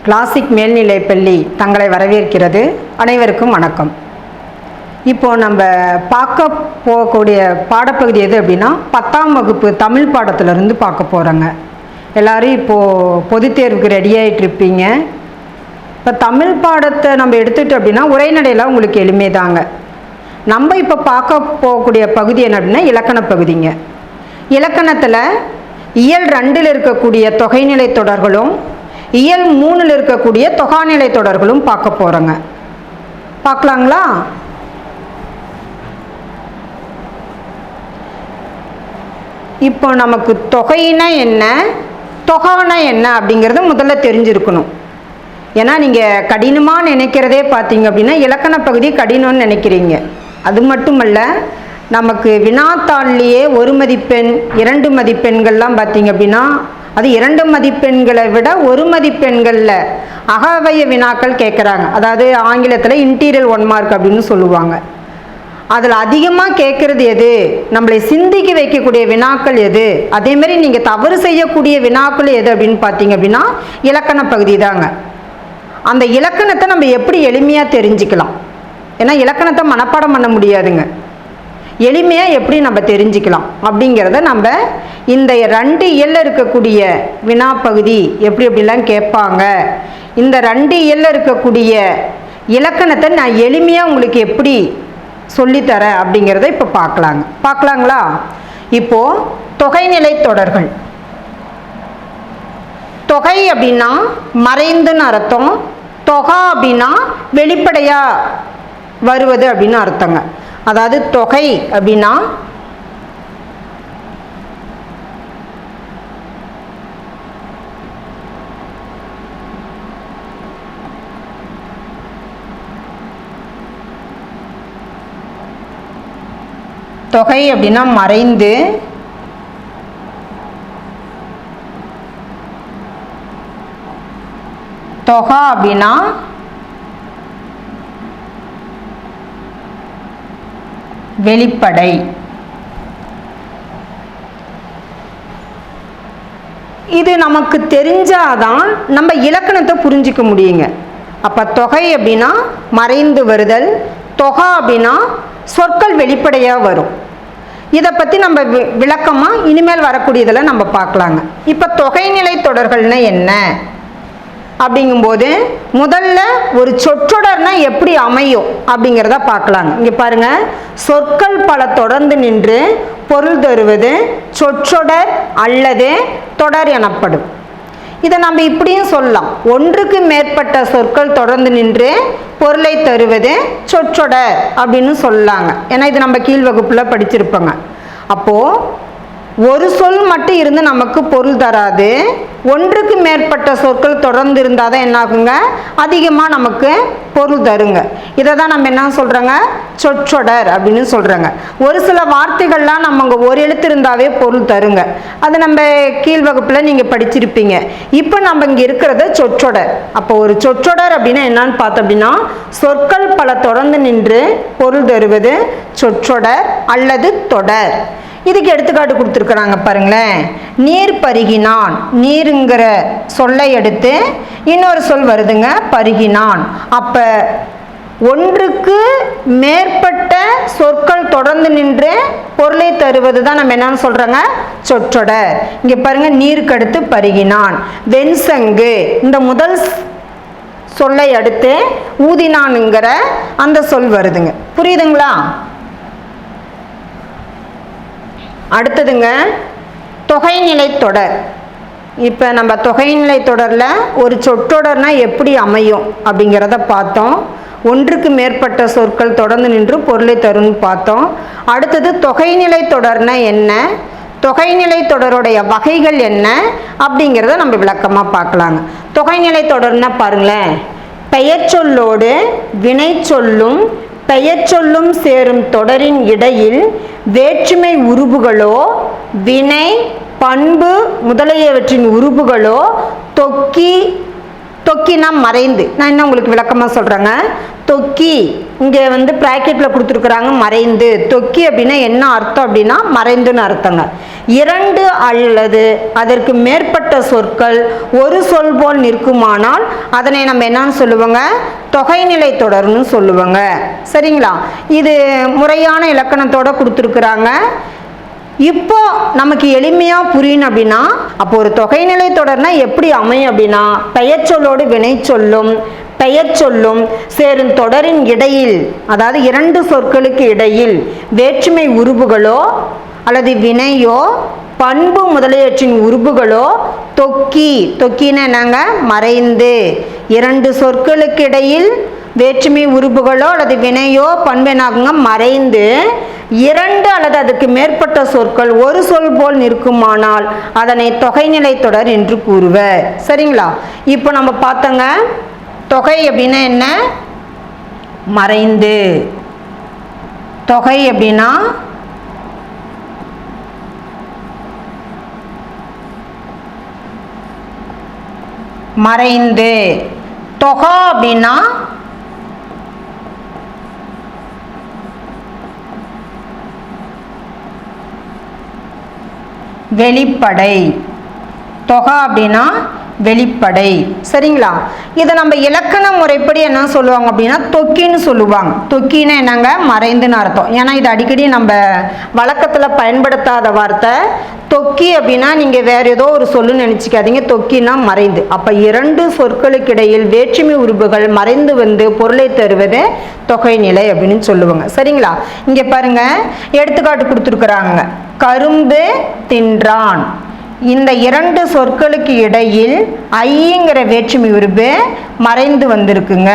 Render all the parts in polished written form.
Classic மேல்நிலைப்பள்ளி தங்களை வரவேற்கிறது. அனைவருக்கும் வணக்கம். இப்போது நம்ம பார்க்க போகக்கூடிய பாடப்பகுதி எது அப்படின்னா 10ஆம் வகுப்பு தமிழ் பாடத்திலிருந்து பார்க்க போகிறோங்க. எல்லோரும் இப்போது பொதுத் தேர்வுக்கு ரெடி ஆகிட்டு இருப்பீங்க. இப்போ தமிழ் பாடத்தை நம்ம எடுத்துகிட்டோம் அப்படின்னா உரைநடையெல்லாம் உங்களுக்கு எளிமைதாங்க. நம்ம இப்போ பார்க்க போகக்கூடிய பகுதி என்ன அப்படின்னா இலக்கண பகுதிங்க. இலக்கணத்தில் இயல் 2 இருக்கக்கூடிய தொகைநிலை தொடர்களும் இயல் 3 இருக்கக்கூடிய தொகாநிலை தொடர்களும் பார்க்க போகிறோங்க. பார்க்கலாங்களா? இப்போ நமக்கு தொகைனா என்ன, தொகானா என்ன அப்படிங்கிறது முதல்ல தெரிஞ்சிருக்கணும். ஏன்னா நீங்கள் கடினமாக நினைக்கிறதே பார்த்தீங்க அப்படின்னா இலக்கண பகுதி கடினம்னு நினைக்கிறீங்க. அது மட்டுமல்ல, நமக்கு வினாத்தாள்லேயே 1 மதிப்பெண் 2 மதிப்பெண்கள்லாம் பார்த்தீங்க அப்படின்னா அது 2 மதிப்பெண்களை விட 1 மதிப்பெண்களில் அகவய வினாக்கள் கேட்குறாங்க. அதாவது ஆங்கிலத்தில் இன்டீரியல் 1 மார்க் அப்படின்னு சொல்லுவாங்க. அதில் அதிகமாக கேட்குறது எது, நம்மளை சிந்திக்க வைக்கக்கூடிய வினாக்கள் எது, அதேமாரி நீங்கள் தவறு செய்யக்கூடிய வினாக்கள் எது அப்படின்னு பார்த்தீங்க அப்படின்னா இலக்கண பகுதி தாங்க. அந்த இலக்கணத்தை நம்ம எப்படி எளிமையாக தெரிஞ்சுக்கலாம், ஏன்னா இலக்கணத்தை மனப்பாடம் பண்ண முடியாதுங்க. எளிமையாக எப்படி நம்ம தெரிஞ்சுக்கலாம் அப்படிங்கிறத நம்ம இந்த 2 இயல்ல இருக்கக்கூடிய வினா பகுதி எப்படி எப்படிலாம் கேட்பாங்க, இந்த 2 இயல்ல இருக்கக்கூடிய இலக்கணத்தை நான் எளிமையாக உங்களுக்கு எப்படி சொல்லித்தரேன் அப்படிங்கிறத இப்போ பார்க்கலாங்களா? இப்போது தொகைநிலை தொடர்கள். தொகை அப்படின்னா மறைந்துன்னு அர்த்தம், தொகா அப்படின்னா வெளிப்படையாக வருவது அப்படின்னு அர்த்தங்க. அதாவது தொகை அப்படின்னா மறைந்து, தொகா அப்படின்னா வெளிப்படை. இது நமக்கு தெரிஞ்சாதான் நம்ம இலக்கணத்தை புரிஞ்சிக்க முடியுங்க. அப்போ தொகை அப்படின்னா மறைந்து வருதல், தொகா அப்படின்னா சொற்கள் வெளிப்படையாக வரும். இதை பற்றி நம்ம விளக்கமாக இனிமேல் வரக்கூடியதில் நம்ம பார்க்கலாங்க. இப்போ தொகைநிலை தொடர்கள்னா என்ன அப்படிங்கும்போது முதல்ல ஒரு சொற்றொடர்னா எப்படி அமையும் அப்படிங்கிறத பார்க்கலாங்க. இங்கே பாருங்கள், சொற்கள் பல தொடர்ந்து நின்று பொருள் தருவது சொற்றொடர் அல்லது தொடர் எனப்படும். இதை நம்ம இப்படியும் சொல்லலாம், ஒன்றுக்கு மேற்பட்ட சொற்கள் தொடர்ந்து நின்று பொருளை தருவது சொற்றொடர் அப்படின்னு சொல்லலாங்க. ஏன்னா இது நம்ம கீழ் வகுப்பில் படிச்சிருப்போங்க. அப்போது ஒரு சொல் மட்டும் இருந்து நமக்கு பொருள் தராது, ஒன்றுக்கு மேற்பட்ட சொற்கள் தொடர்ந்து இருந்தால் தான் என்ன ஆகுங்க, அதிகமாக நமக்கு பொருள் தருங்க. இதை தான் நம்ம என்ன சொல்கிறோங்க, சொற்றொடர் அப்படின்னு சொல்கிறோங்க. ஒரு சில வார்த்தைகள்லாம் நம்ம ஒரு எழுத்து இருந்தாவே பொருள் தருங்க. அது நம்ம கீழ் வகுப்பில் நீங்கள் படிச்சிருப்பீங்க. இப்போ நம்ம இங்கே இருக்கிறது சொற்றொடர். அப்போ ஒரு சொற்றொடர் அப்படின்னா என்னன்னு பார்த்தோம் அப்படின்னா சொற்கள் பல தொடர்ந்து நின்று பொருள் தருவது சொற்றொடர் அல்லது தொடர். இதுக்கு எடுத்துக்காட்டு கொடுத்துருக்குறாங்க பாருங்களேன். நீர் பருகினான், நீருங்கிற சொல்லை எடுத்து இன்னொரு சொல் வருதுங்க, பருகினான். அப்போ ஒன்றுக்கு மேற்பட்ட சொற்கள் தொடர்ந்து நின்று பொருளை தருவது தான் நம்ம என்னன்னு சொல்கிறோங்க, சொற்றொடர். இங்கே பாருங்கள், நீருக்கு அடுத்து பருகினான். வெண்சங்கு இந்த முதல் சொல்லை அடுத்து ஊதினானுங்கிற அந்த சொல் வருதுங்க. புரியுதுங்களா? அடுத்ததுங்க தொகைநிலை தொடர். இப்போ நம்ம தொகைநிலை தொடரில் ஒரு சொற்றொடர்னா எப்படி அமையும் அப்படிங்கிறத பார்த்தோம். ஒன்றுக்கு மேற்பட்ட சொற்கள் தொடர்ந்து நின்று பொருளை தரும்னு பார்த்தோம். அடுத்தது தொகைநிலை தொடர்னா என்ன, தொகைநிலை தொடருடைய வகைகள் என்ன அப்படிங்கிறத நம்ம விளக்கமாக பார்க்கலாங்க. தொகைநிலை தொடர்னா பாருங்களேன், பெயர் சொல்லோடு வினை சொல்லும் பெயர் சொல்லும் சேரும் தொடரின் இடையில் வேற்றுமை உருபுகளோ வினை பண்பு முதலியவற்றின் உருபுகளோ தொக்கி தொக்கினா மறைந்து. நான் என்ன உங்களுக்கு விளக்கமாக சொல்கிறேங்க. தொக்கி இங்கே வந்து ப்ராக்கெட்டில் கொடுத்துருக்குறாங்க மறைந்து. தொக்கி அப்படின்னா என்ன அர்த்தம் அப்படின்னா மறைந்துன்னு அர்த்தங்க. இரண்டு அல்லது அதற்கு மேற்பட்ட சொற்கள் ஒரு சொல் போல் நிற்குமானால் அதனை நம்ம என்னன்னு சொல்லுவோங்க, தொகைநிலை தொடர்னு சொல்லுவோங்க. சரிங்களா? இது முறையான இலக்கணத்தோடு கொடுத்துருக்குறாங்க. இப்போ நமக்கு எளிமையாக புரியணும் அப்படின்னா, அப்போ ஒரு தொகைநிலை தொடர்னா எப்படி அமையும் அப்படின்னா, பெயர் சொல்லோடு வினை சொல்லும் பெயர் சொல்லும் சேரும் தொடரின் இடையில், அதாவது இரண்டு சொற்களுக்கு இடையில் வேற்றுமை உருபுகளோ அல்லது வினையோ பண்பு முதலியவற்றின் உருபுகளோ தொக்கி, தொக்கின்னு என்னங்க, மறைந்து, இரண்டு சொற்களுக்கு இடையில் வேற்றுமை உருபுகளோ அல்லது வினையோ பண்பெனாகுங்க மறைந்து, இரண்டு அல்லது அதுக்கு மேற்பட்ட சொற்கள் ஒரு சொல் போல் நிற்குமானால் அதனை தொகைநிலை தொடர் என்று கூறுவர். சரிங்களா? இப்போ நம்ம பார்த்தோங்க, தொகை அப்படின்னா என்ன, மறைந்து. தொகை அப்படின்னா மறைந்து. தொகா அப்படின்னா வெளிப்படை. தொகா அப்படின்னா வெளிப்படை. சரிங்களா? இதை நம்ம இலக்கண முறைப்படி என்ன சொல்லுவாங்க அப்படின்னா தொக்கின்னு சொல்லுவாங்க. தொக்கின்னு என்னங்க, மறைந்துன்னு அர்த்தம். ஏன்னா இது அடிக்கடி நம்ம வழக்கத்தில் பயன்படுத்தாத வார்த்தை. தொக்கி அப்படின்னா நீங்கள் வேற ஏதோ ஒரு சொல்லுன்னு நினச்சிக்காதீங்க. தொக்கின்னா மறைந்து. அப்போ இரண்டு சொற்களுக்கு இடையில் வேற்றுமை உருபுகள் மறைந்து வந்து பொருளை தருவது தொகைநிலை அப்படின்னு சொல்லுவாங்க. சரிங்களா? இங்கே பாருங்க, எடுத்துக்காட்டு கொடுத்துருக்குறாங்க. கரும்பு தின்றான். இந்த இரண்டு சொற்களுக்கு இடையில் ஐங்கிற வேற்றுமை உருபு மறைந்து வந்திருக்குங்க.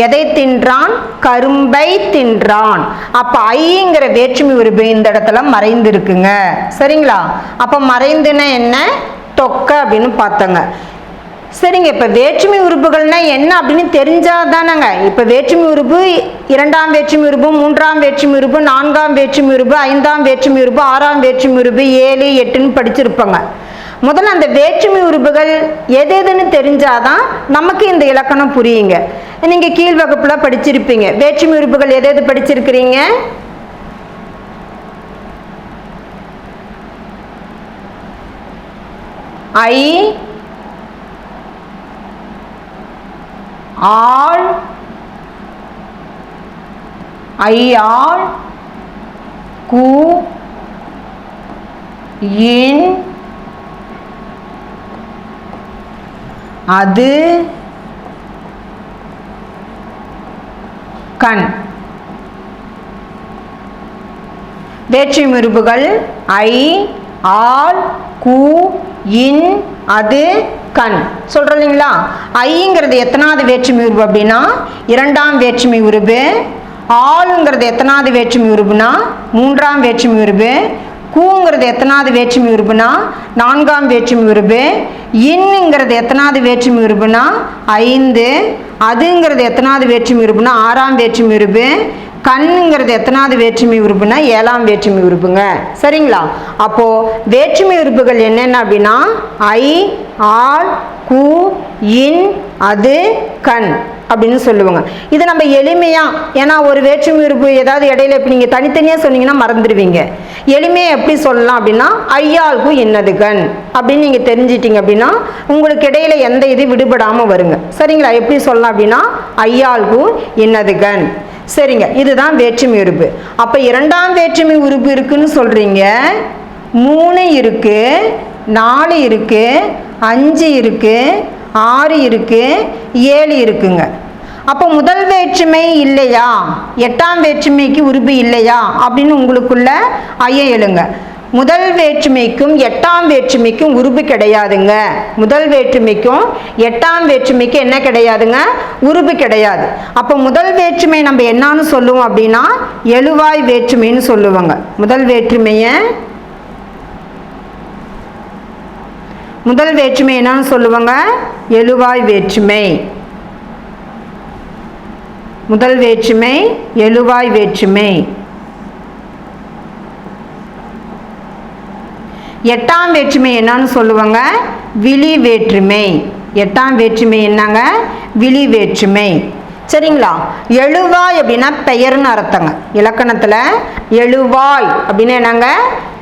எதை தின்றான், கரும்பை தின்றான். அப்ப ஐங்கிற வேற்றுமை உருபு இந்த இடத்துல மறைந்து இருக்குங்க. சரிங்களா? அப்ப மறைந்துன்னா என்ன, தொக்க அப்படின்னு பார்த்தோங்க. சரிங்க, இப்போ வேற்றுமை உறுப்புகள்னா என்ன அப்படின்னு தெரிஞ்சாதானங்க. இப்போ வேற்றுமை உறுப்பு இரண்டாம் வேற்றுமை உறுப்பு, மூன்றாம் வேற்றுமை உறுப்பு, நான்காம் வேற்றுமை உறுப்பு, ஐந்தாம் வேற்றுமை உறுப்பு, ஆறாம் வேற்றுமை உறுப்பு, 7, 8ன்னு படிச்சிருப்பாங்க. முதல்ல அந்த வேற்றுமை உறுப்புகள் எது எதுன்னு தெரிஞ்சாதான் நமக்கு இந்த இலக்கணம் புரியுங்க. நீங்க கீழ் வகுப்புல படிச்சிருப்பீங்க. வேற்றுமை உறுப்புகள் எது எது படிச்சிருக்கிறீங்க? ஐ, ஆள், ஐயாள், கு, இன், அது, கண். வேற்றுமை உறுப்புகள் ஐ, ஆள், கு, இன், அது, கண் சொல்றோம் இல்லைங்களா? ஐங்கிறது எத்தனாவது வேற்றுமை உருவு அப்படின்னா இரண்டாம் வேற்றுமை உருவு. ஆளுங்கிறது எத்தனாவது வேற்றுமை உருவுனா மூன்றாம் வேற்றுமை உருவு. கூங்கிறது எத்தனாவது வேற்றுமை உருவுனா நான்காம் வேற்றுமை உருவு. இன்னுங்கிறது எத்தனாவது வேற்றுமை உருவுனா 5. அதுங்கிறது எத்தனாவது வேற்றுமை உருவுனா ஆறாம் வேற்றுமை உருவு. கண்ணுங்கிறது எத்தனாவது வேற்றுமை உறுப்புனா 7ஆம் வேற்றுமை உறுப்புங்க. சரிங்களா? அப்போ வேற்றுமை உறுப்புகள் என்னென்ன அப்படின்னா ஐ, ஆள், கு, இன், அது, கண் அப்படின்னு சொல்லுவாங்க. இது நம்ம எளிமையா, ஏன்னா ஒரு வேற்றுமை உறுப்பு ஏதாவது இடையில இப்போ நீங்கள் தனித்தனியாக சொன்னீங்கன்னா மறந்துடுவீங்க. எளிமையாக எப்படி சொல்லலாம் அப்படின்னா ஐயாளுக்கு என்னது கண் அப்படின்னு நீங்கள் தெரிஞ்சிட்டிங்க அப்படின்னா உங்களுக்கு இடையில எந்த இது விடுபடாமல் வருங்க. சரிங்களா? எப்படி சொல்லலாம் அப்படின்னா ஐயாளுக்கு என்னது கண். சரிங்க, இதுதான் வேற்றுமை உறுப்பு. அப்போ இரண்டாம் வேற்றுமை உறுப்பு இருக்குன்னு சொல்றீங்க. 3 இருக்கு, 4 இருக்கு, 5 இருக்கு, 6 இருக்கு, 7 இருக்குங்க. அப்போ முதல் வேற்றுமை இல்லையா, 8ஆம் வேற்றுமைக்கு உறுப்பு இல்லையா அப்படின்னு உங்களுக்குள்ள ஐயம் எழுங்க. முதல் வேற்றுமைக்கும் 8ஆம் வேற்றுமைக்கும் உறுப்பு கிடையாதுங்க. முதல் வேற்றுமைக்கும் 8ஆம் வேற்றுமைக்கு என்ன கிடையாதுங்க, உறுப்பு கிடையாது. அப்போ முதல் வேற்றுமை நம்ம என்னன்னு சொல்லுவோம் அப்படின்னா எழுவாய் வேற்றுமைன்னு சொல்லுவாங்க. முதல் வேற்றுமையை என்னன்னு சொல்லுவாங்க, எழுவாய் வேற்றுமை. முதல் வேற்றுமை எழுவாய் வேற்றுமை. எட்டாம் வேற்றுமை என்னன்னு சொல்லுவாங்க? விளி வேற்றுமை. எட்டாம் வேற்றுமை என்னங்க? விளி வேற்றுமை. சரிங்களா? எழுவாய் அப்படின்னா பெயர்னு அர்த்தங்க. இலக்கணத்தில் எழுவாய் அப்படின்னா என்னங்க?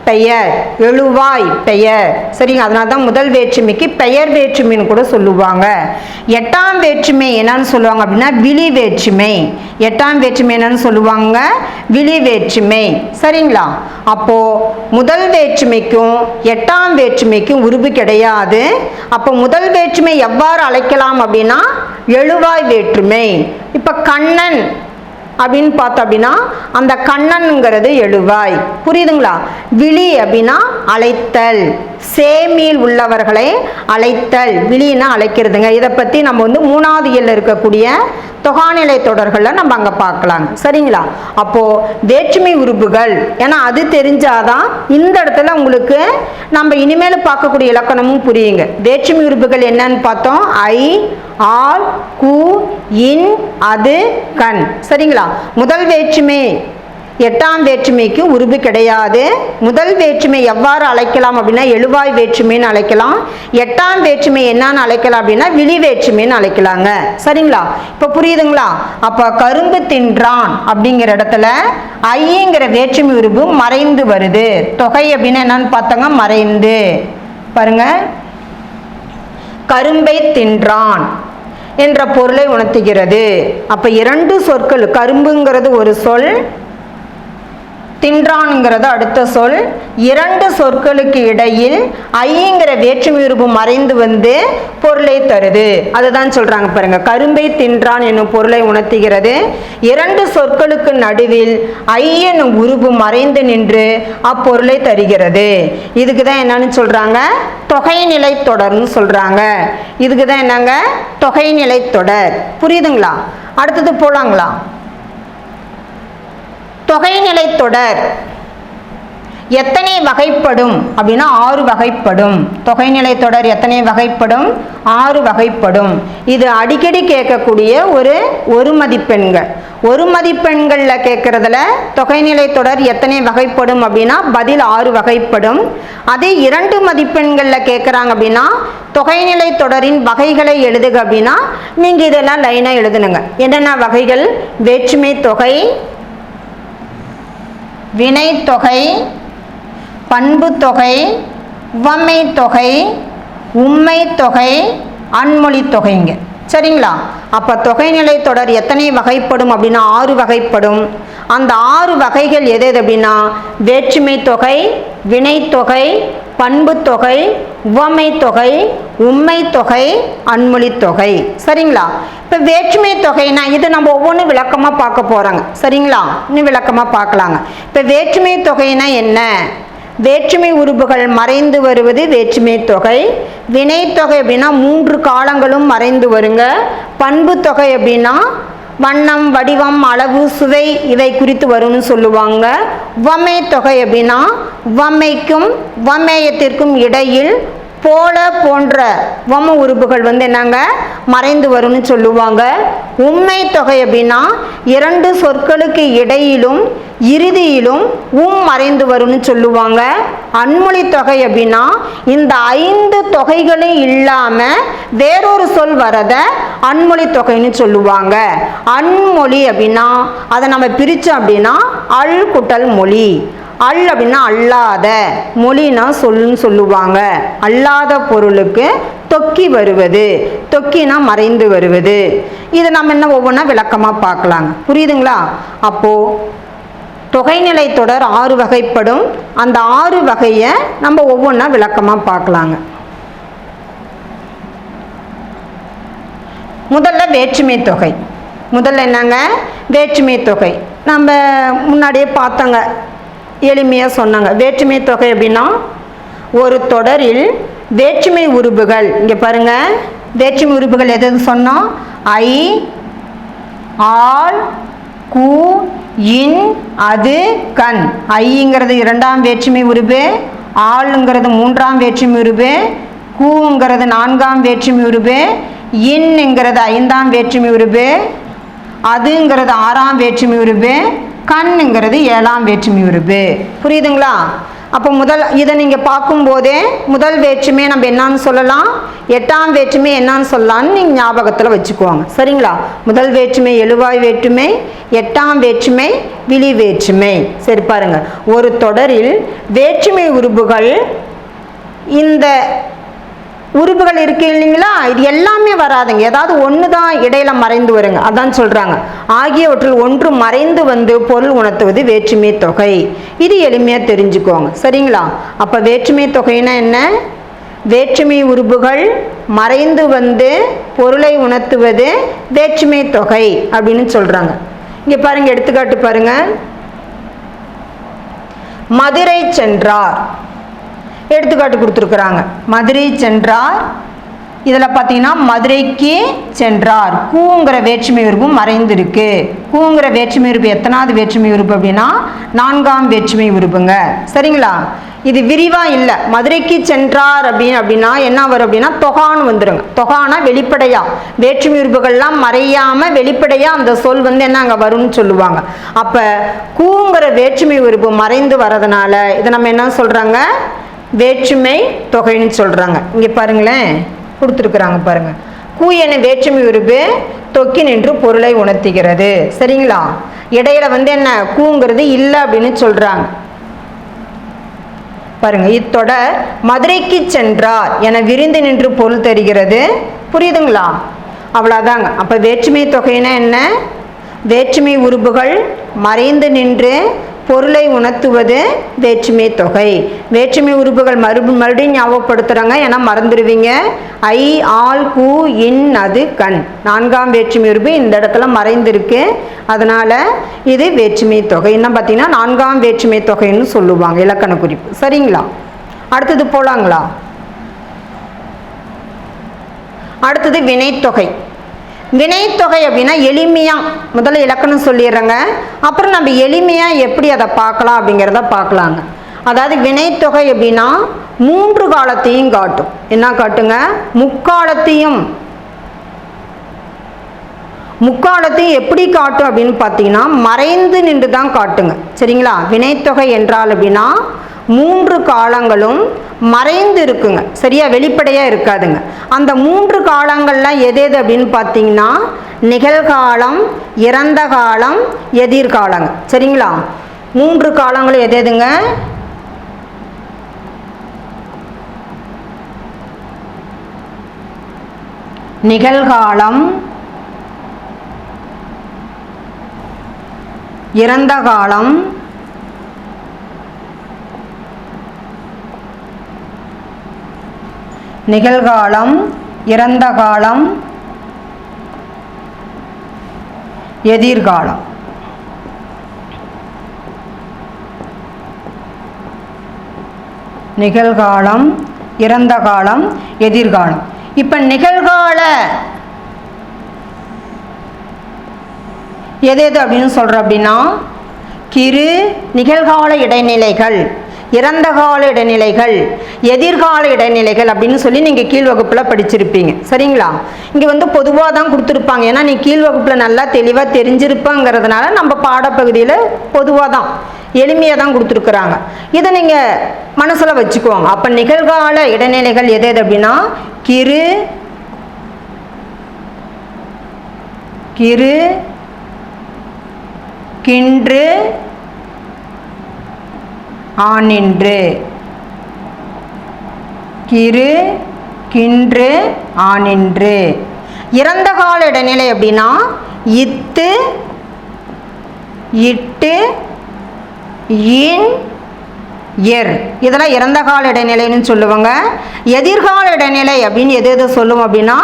பெயர். எழுவாய் பெயர். சரிங்க? அதனால தான் முதல் வேற்றுமைக்கு பெயர் வேற்றுமைன்னு கூட சொல்லுவாங்க. எட்டாம் வேற்றுமை என்னன்னு சொல்லுவாங்க அப்படின்னா விளி வேற்றுமை. எட்டாம் வேற்றுமை என்னன்னு சொல்லுவாங்க? விளி வேற்றுமை. சரிங்களா? அப்போ முதல் வேற்றுமைக்கும் எட்டாம் வேற்றுமைக்கும் உருபு கிடையாது. அப்போ முதல் வேற்றுமை எவ்வாறு அழைக்கலாம் அப்படின்னா எழுவாய் வேற்றுமை. இப்போ கண்ணன் அப்படின்னு பார்த்தோம் அப்படின்னா அந்த கண்ணன்ங்கிறது எழுவாய். புரியுதுங்களா? விழி அப்படின்னா அழைத்தல். சேமியில் உள்ளவர்களை அழைத்தல். விழின்னா அழைக்கிறதுங்க. இதை பற்றி நம்ம வந்து 3வது இயல்ல இருக்கக்கூடிய தொகாநிலை தொடர்களில் நம்ம அங்கே பார்க்கலாங்க. சரிங்களா? அப்போது வேற்றுமை உறுப்புகள் ஏன்னா அது தெரிஞ்சாதான் இந்த இடத்துல உங்களுக்கு நம்ம இனிமேல் பார்க்கக்கூடிய இலக்கணமும் புரியுங்க. வேற்றுமை உறுப்புகள் என்னன்னு பார்த்தோம்? ஐ, ஆல், கு, இன், அது, கண். சரிங்களா? முதல் வேற்றுமை எட்டாம் வேற்றுமைக்கு உருபு கிடையாது. முதல் வேற்றுமை எவ்வாறு அழைக்கலாம் அப்படின்னா எழுவாய் வேற்றுமைன்னு அழைக்கலாம். எட்டாம் வேற்றுமை என்னன்னு அழைக்கலாம் அப்படின்னா விழி வேற்றுமைன்னு அழைக்கலாங்க. சரிங்களா? இப்போ புரியுதுங்களா? அப்போ கரும்பு தின்றான் அப்படிங்கிற இடத்துல ஐங்கிற வேற்றுமை உருபு மறைந்து வருது. தொகை அப்படின்னா என்னன்னு பார்த்தாங்க? மறைந்து. பாருங்க, கரும்பை தின்றான் என்ற பொருளை உணர்த்துகிறது. அப்ப 2 சொற்கள், கரும்புங்கிறது ஒரு சொல், தின்றான்ங்கிறது அடுத்த சொல். 2 சொற்களுக்கு இடையில் ஐங்கிற வேற்றுமை உருபு மறைந்து வந்து பொருளை தருது. அதுதான் சொல்றாங்க பாருங்க. கரும்பை தின்றான் என்னும் பொருளை உணர்த்துகிறது. 2 சொற்களுக்கு நடுவில் ஐ என்னும் உருபு மறைந்து நின்று அப்பொருளை தருகிறது. இதுக்கு தான் என்னன்னு சொல்றாங்க? தொகைநிலை தொடர்னு சொல்றாங்க. இதுக்கு தான் என்னங்க? தொகைநிலை தொடர். புரியுதுங்களா? அடுத்தது போலாங்களா? தொகைநிலை தொடர் எத்தனை வகைப்படும் அப்படின்னா 6 வகைப்படும். தொகைநிலை தொடர் எத்தனை வகைப்படும்? 6 வகைப்படும். இது அடிக்கடி கேட்கக்கூடிய ஒரு மதிப்பெண்கள். ஒரு மதிப்பெண்களில் கேட்கறதுல தொகைநிலை தொடர் எத்தனை வகைப்படும் அப்படின்னா பதில் 6 வகைப்படும். அதே 2 மதிப்பெண்களில் கேட்குறாங்க அப்படின்னா தொகைநிலை தொடரின் வகைகளை எழுதுக அப்படின்னா நீங்கள் இதெல்லாம் லைனாக எழுதுனுங்க. என்னென்ன வகைகள்? வேற்றுமை தொகை, வினை தொகை, பண்பு தொகை, உவமை தொகை, உம்மை தொகை, அன்மொழி தொகைங்க. சரிங்களா? அப்போ தொகைநிலை தொடர் எத்தனை வகைப்படும் அப்படின்னா 6 வகைப்படும். அந்த 6 வகைகள் எது அப்படின்னா வேற்றுமை தொகை, வினை தொகை, பண்பு தொகை, உவமை தொகை, உம்மை தொகை, அன்மொழி தொகை. சரிங்களா? இப்போ வேற்றுமை தொகைனா இது நம்ம ஒவ்வொன்றும் விளக்கமாக பார்க்க போகிறோங்க. சரிங்களா? இன்னும் விளக்கமாக பார்க்கலாங்க. இப்போ வேற்றுமை தொகைனா என்ன? வேற்றுமை உறுப்புகள் மறைந்து வருவது வேற்றுமை தொகை. வினை தொகை அப்படின்னா 3 காலங்களும் மறைந்து வருங்க. பண்பு தொகை அப்படின்னா வண்ணம், வடிவம், அளவு, சுவை இவை குறித்து வரும்னு சொல்லுவாங்க. உவமை தொகை அப்படின்னா உவமைக்கும் உவமேயத்திற்கும் இடையில் போல போன்ற உவம உறுப்புகள் வந்து என்னங்க மறைந்து வரும்னு சொல்லுவாங்க. உம்மை தொகை அப்படின்னா 2 சொற்களுக்கு இடையிலும் இறுதியிலும் மறைந்து வரும்னு சொல்லுவாங்க. அன்மொழி தொகை அப்படின்னா இந்த 5 தொகைகளும் இல்லாம வேறொரு சொல் வரத அன்மொழி தொகைன்னு சொல்லுவாங்க. அன்மொழி அப்படின்னா அதை நம்ம பிரிச்சோம் அப்படின்னா அல் குட்டல் மொழி. அல் அப்படின்னா அல்லாத, மொழினா சொல்லுன்னு சொல்லுவாங்க. அல்லாத பொருளுக்கு தொக்கி வருவது, தொக்கினா மறைந்து வருவது. இது நம்ம என்ன ஒவ்வொன்றா விளக்கமாக பார்க்கலாங்க. புரியுதுங்களா? அப்போ தொகைநிலை தொடர் 6 வகைப்படும். அந்த 6 வகையை நம்ம ஒவ்வொன்றா விளக்கமாக பார்க்கலாங்க. முதல்ல வேற்றுமை தொகை. முதல்ல என்னங்க? வேற்றுமை தொகை. நம்ம முன்னாடியே பார்த்தோங்க, எளிமையாக சொன்னாங்க. வேற்றுமை தொகை அப்படின்னா ஒரு தொடரில் வேற்றுமை உறுப்புகள், இங்கே பாருங்க, வேற்றுமை உறுப்புகள் எது சொன்னோம்? ஐ, ஆல், கு, இன், அது, கண். ஐங்கிறது 2ஆம் வேற்றுமை உறுப்பு, ஆளுங்கிறது 3ஆம் வேற்றுமை உறுப்பு, கூங்கிறது 4ஆம் வேற்றுமை உறுப்பு, இன்ங்கிறது 5ஆம் வேற்றுமை உறுப்பு, அதுங்கிறது 6ஆம் வேற்றுமை உறுப்பு, கண்ணுங்கிறது 7ஆம் வேற்றுமை உறுப்பு. புரியுதுங்களா? அப்போ இதை நீங்கள் பார்க்கும்போதே முதல் வேற்றுமை நம்ம என்னன்னு சொல்லலாம், எட்டாம் வேற்றுமை என்னன்னு சொல்லலாம்னு நீங்கள் ஞாபகத்தில் வச்சுக்குவாங்க. சரிங்களா? முதல் வேற்றுமை எழுவாய் வேற்றுமை, எட்டாம் வேற்றுமை விழி வேற்றுமை. சரி பாருங்க, ஒரு தொடரில் வேற்றுமை உறுப்புகள் இந்த உறுப்புகள் இருக்கு இல்லைங்களா, இது எல்லாமே வராதுங்க. ஏதாவது ஒன்று தான் இடையில மறைந்து வருங்க. அதான் சொல்றாங்க, ஆகியவற்றில் ஒன்று மறைந்து வந்து பொருள் உணர்த்துவது வேற்றுமை தொகை. இது எளிமையா தெரிஞ்சுக்கோங்க. சரிங்களா? அப்ப வேற்றுமை தொகைன்னா என்ன? வேற்றுமை உறுப்புகள் மறைந்து வந்து பொருளை உணர்த்துவது வேற்றுமை தொகை அப்படின்னு சொல்றாங்க. இங்க பாருங்க, எடுத்துக்காட்டு பாருங்க. மதுரை சென்றார், எடுத்துக்காட்டு கொடுத்துருக்குறாங்க. மதுரை சென்றார், இதில் பார்த்தீங்கன்னா மதுரைக்கு சென்றார், கூங்கிற வேற்றுமை உறுப்பு மறைந்திருக்கு. கூங்கிற வேற்றுமை உறுப்பு எத்தனாவது வேற்றுமை உறுப்பு அப்படின்னா நான்காம் வேற்றுமை உறுப்புங்க. சரிங்களா? இது விரிவா இல்லை. மதுரைக்கு சென்றார் அப்படின்னா என்ன வரும் அப்படின்னா தொகான்னு வந்துருங்க. தொகானா வெளிப்படையா வேற்றுமை உறுப்புகள்லாம் மறையாம வெளிப்படையா அந்த சொல் வந்து என்ன அங்கே வரும்னு சொல்லுவாங்க. அப்ப கூங்கிற வேற்றுமை உறுப்பு மறைந்து வரதுனால இதை நம்ம என்ன சொல்றாங்க, வேற்றுமை தொகைன்னு சொல்றாங்க. இங்க பாருங்களேன், கொடுத்துருக்குறாங்க பாருங்க. கூ என வேற்றுமை உறுப்பு தொக்கி நின்று பொருளை உணர்த்துகிறது. சரிங்களா? இடையில வந்து என்ன கூங்கிறது இல்லை அப்படின்னு சொல்றாங்க. பாருங்க, இத்தொடர் மதுரைக்கு சென்றார் என விரிந்து நின்று பொருள் தருகிறது. புரியுதுங்களா? அவ்வளவுதாங்க. அப்ப வேற்றுமை தொகைன்னா என்ன? வேற்றுமை உறுப்புகள் மறைந்து நின்று பொருளை உணர்த்துவது வேற்றுமை தொகை. வேற்றுமை உறுப்புகள் மறுபடியும் ஞாபகப்படுத்துறாங்க, ஏன்னா மறந்துடுவீங்க. ஐ, ஆல், கூ, இன், அது, கண். நான்காம் வேற்றுமை உறுப்பு இந்த இடத்துல மறைந்திருக்கு, அதனால இது வேற்றுமை தொகை. என்ன பார்த்தீங்கன்னா நான்காம் வேற்றுமை தொகைன்னு சொல்லுவாங்க, இலக்கண குறிப்பு. சரிங்களா? அடுத்தது போலாங்களா? அடுத்தது வினைத்தொகை. வினைத்தொகை அப்படின்னா எளிமையா முதல்ல இலக்கணம் சொல்லிடுறேங்க, அப்புறம் நம்ம எளிமையா எப்படி அதை பார்க்கலாம் அப்படிங்கிறத பார்க்கலாங்க. அதாவது வினைத்தொகை அப்படின்னா மூன்று காலத்தையும் காட்டும். என்ன காட்டுங்க? முக்காலத்தையும் எப்படி காட்டும் அப்படின்னு பார்த்தீங்கன்னா மறைந்து நின்று தான் காட்டுங்க. சரிங்களா? வினைத்தொகை என்றால் அப்படின்னா மூன்று காலங்களும் மறைந்து இருக்குங்க. சரியா? வெளிப்படையா இருக்காதுங்க. அந்த மூன்று காலங்கள்லாம் எது அப்படின்னு பார்த்தீங்கன்னா நிகழ்காலம், இறந்த காலம், எதிர்காலங்க. சரிங்களா? மூன்று காலங்களும் எதுங்க? நிகழ்காலம், இறந்த காலம், நிகழ்காலம், இறந்த காலம், எதிர்காலம். நிகழ்காலம், இறந்த காலம், எதிர்காலம். இப்ப நிகழ்கால எது அப்படின்னு சொல்ற அப்படின்னா கிரு நிகழ்கால இடைநிலைகள், இறந்த கால இடைநிலைகள், எதிர்கால இடைநிலைகள் அப்படின்னு சொல்லி நீங்கள் கீழ் வகுப்பில் படிச்சிருப்பீங்க. சரிங்களா? இங்கே வந்து பொதுவாக தான் கொடுத்துருப்பாங்க, ஏன்னா நீ கீழ் வகுப்பில் நல்லா தெளிவாக தெரிஞ்சிருப்பாங்கிறதுனால நம்ம பாடப்பகுதியில் பொதுவாக தான் எளிமையாக தான் கொடுத்துருக்குறாங்க. இதை நீங்கள் மனசில் வச்சுக்குவாங்க. அப்போ நிகழ்கால இடைநிலைகள் எது அப்படின்னா கிரு, கின்று, ஆனின்று. கிரு, கின்று, ஆனின்று. இறந்த கால இடைநிலை அப்படின்னா இத்து, இட்டு, இன், எர். இதெல்லாம் இறந்த கால இடைநிலைன்னு சொல்லுவாங்க. எதிர்கால இடைநிலை அப்படின்னு எது சொல்லுவோம் அப்படின்னா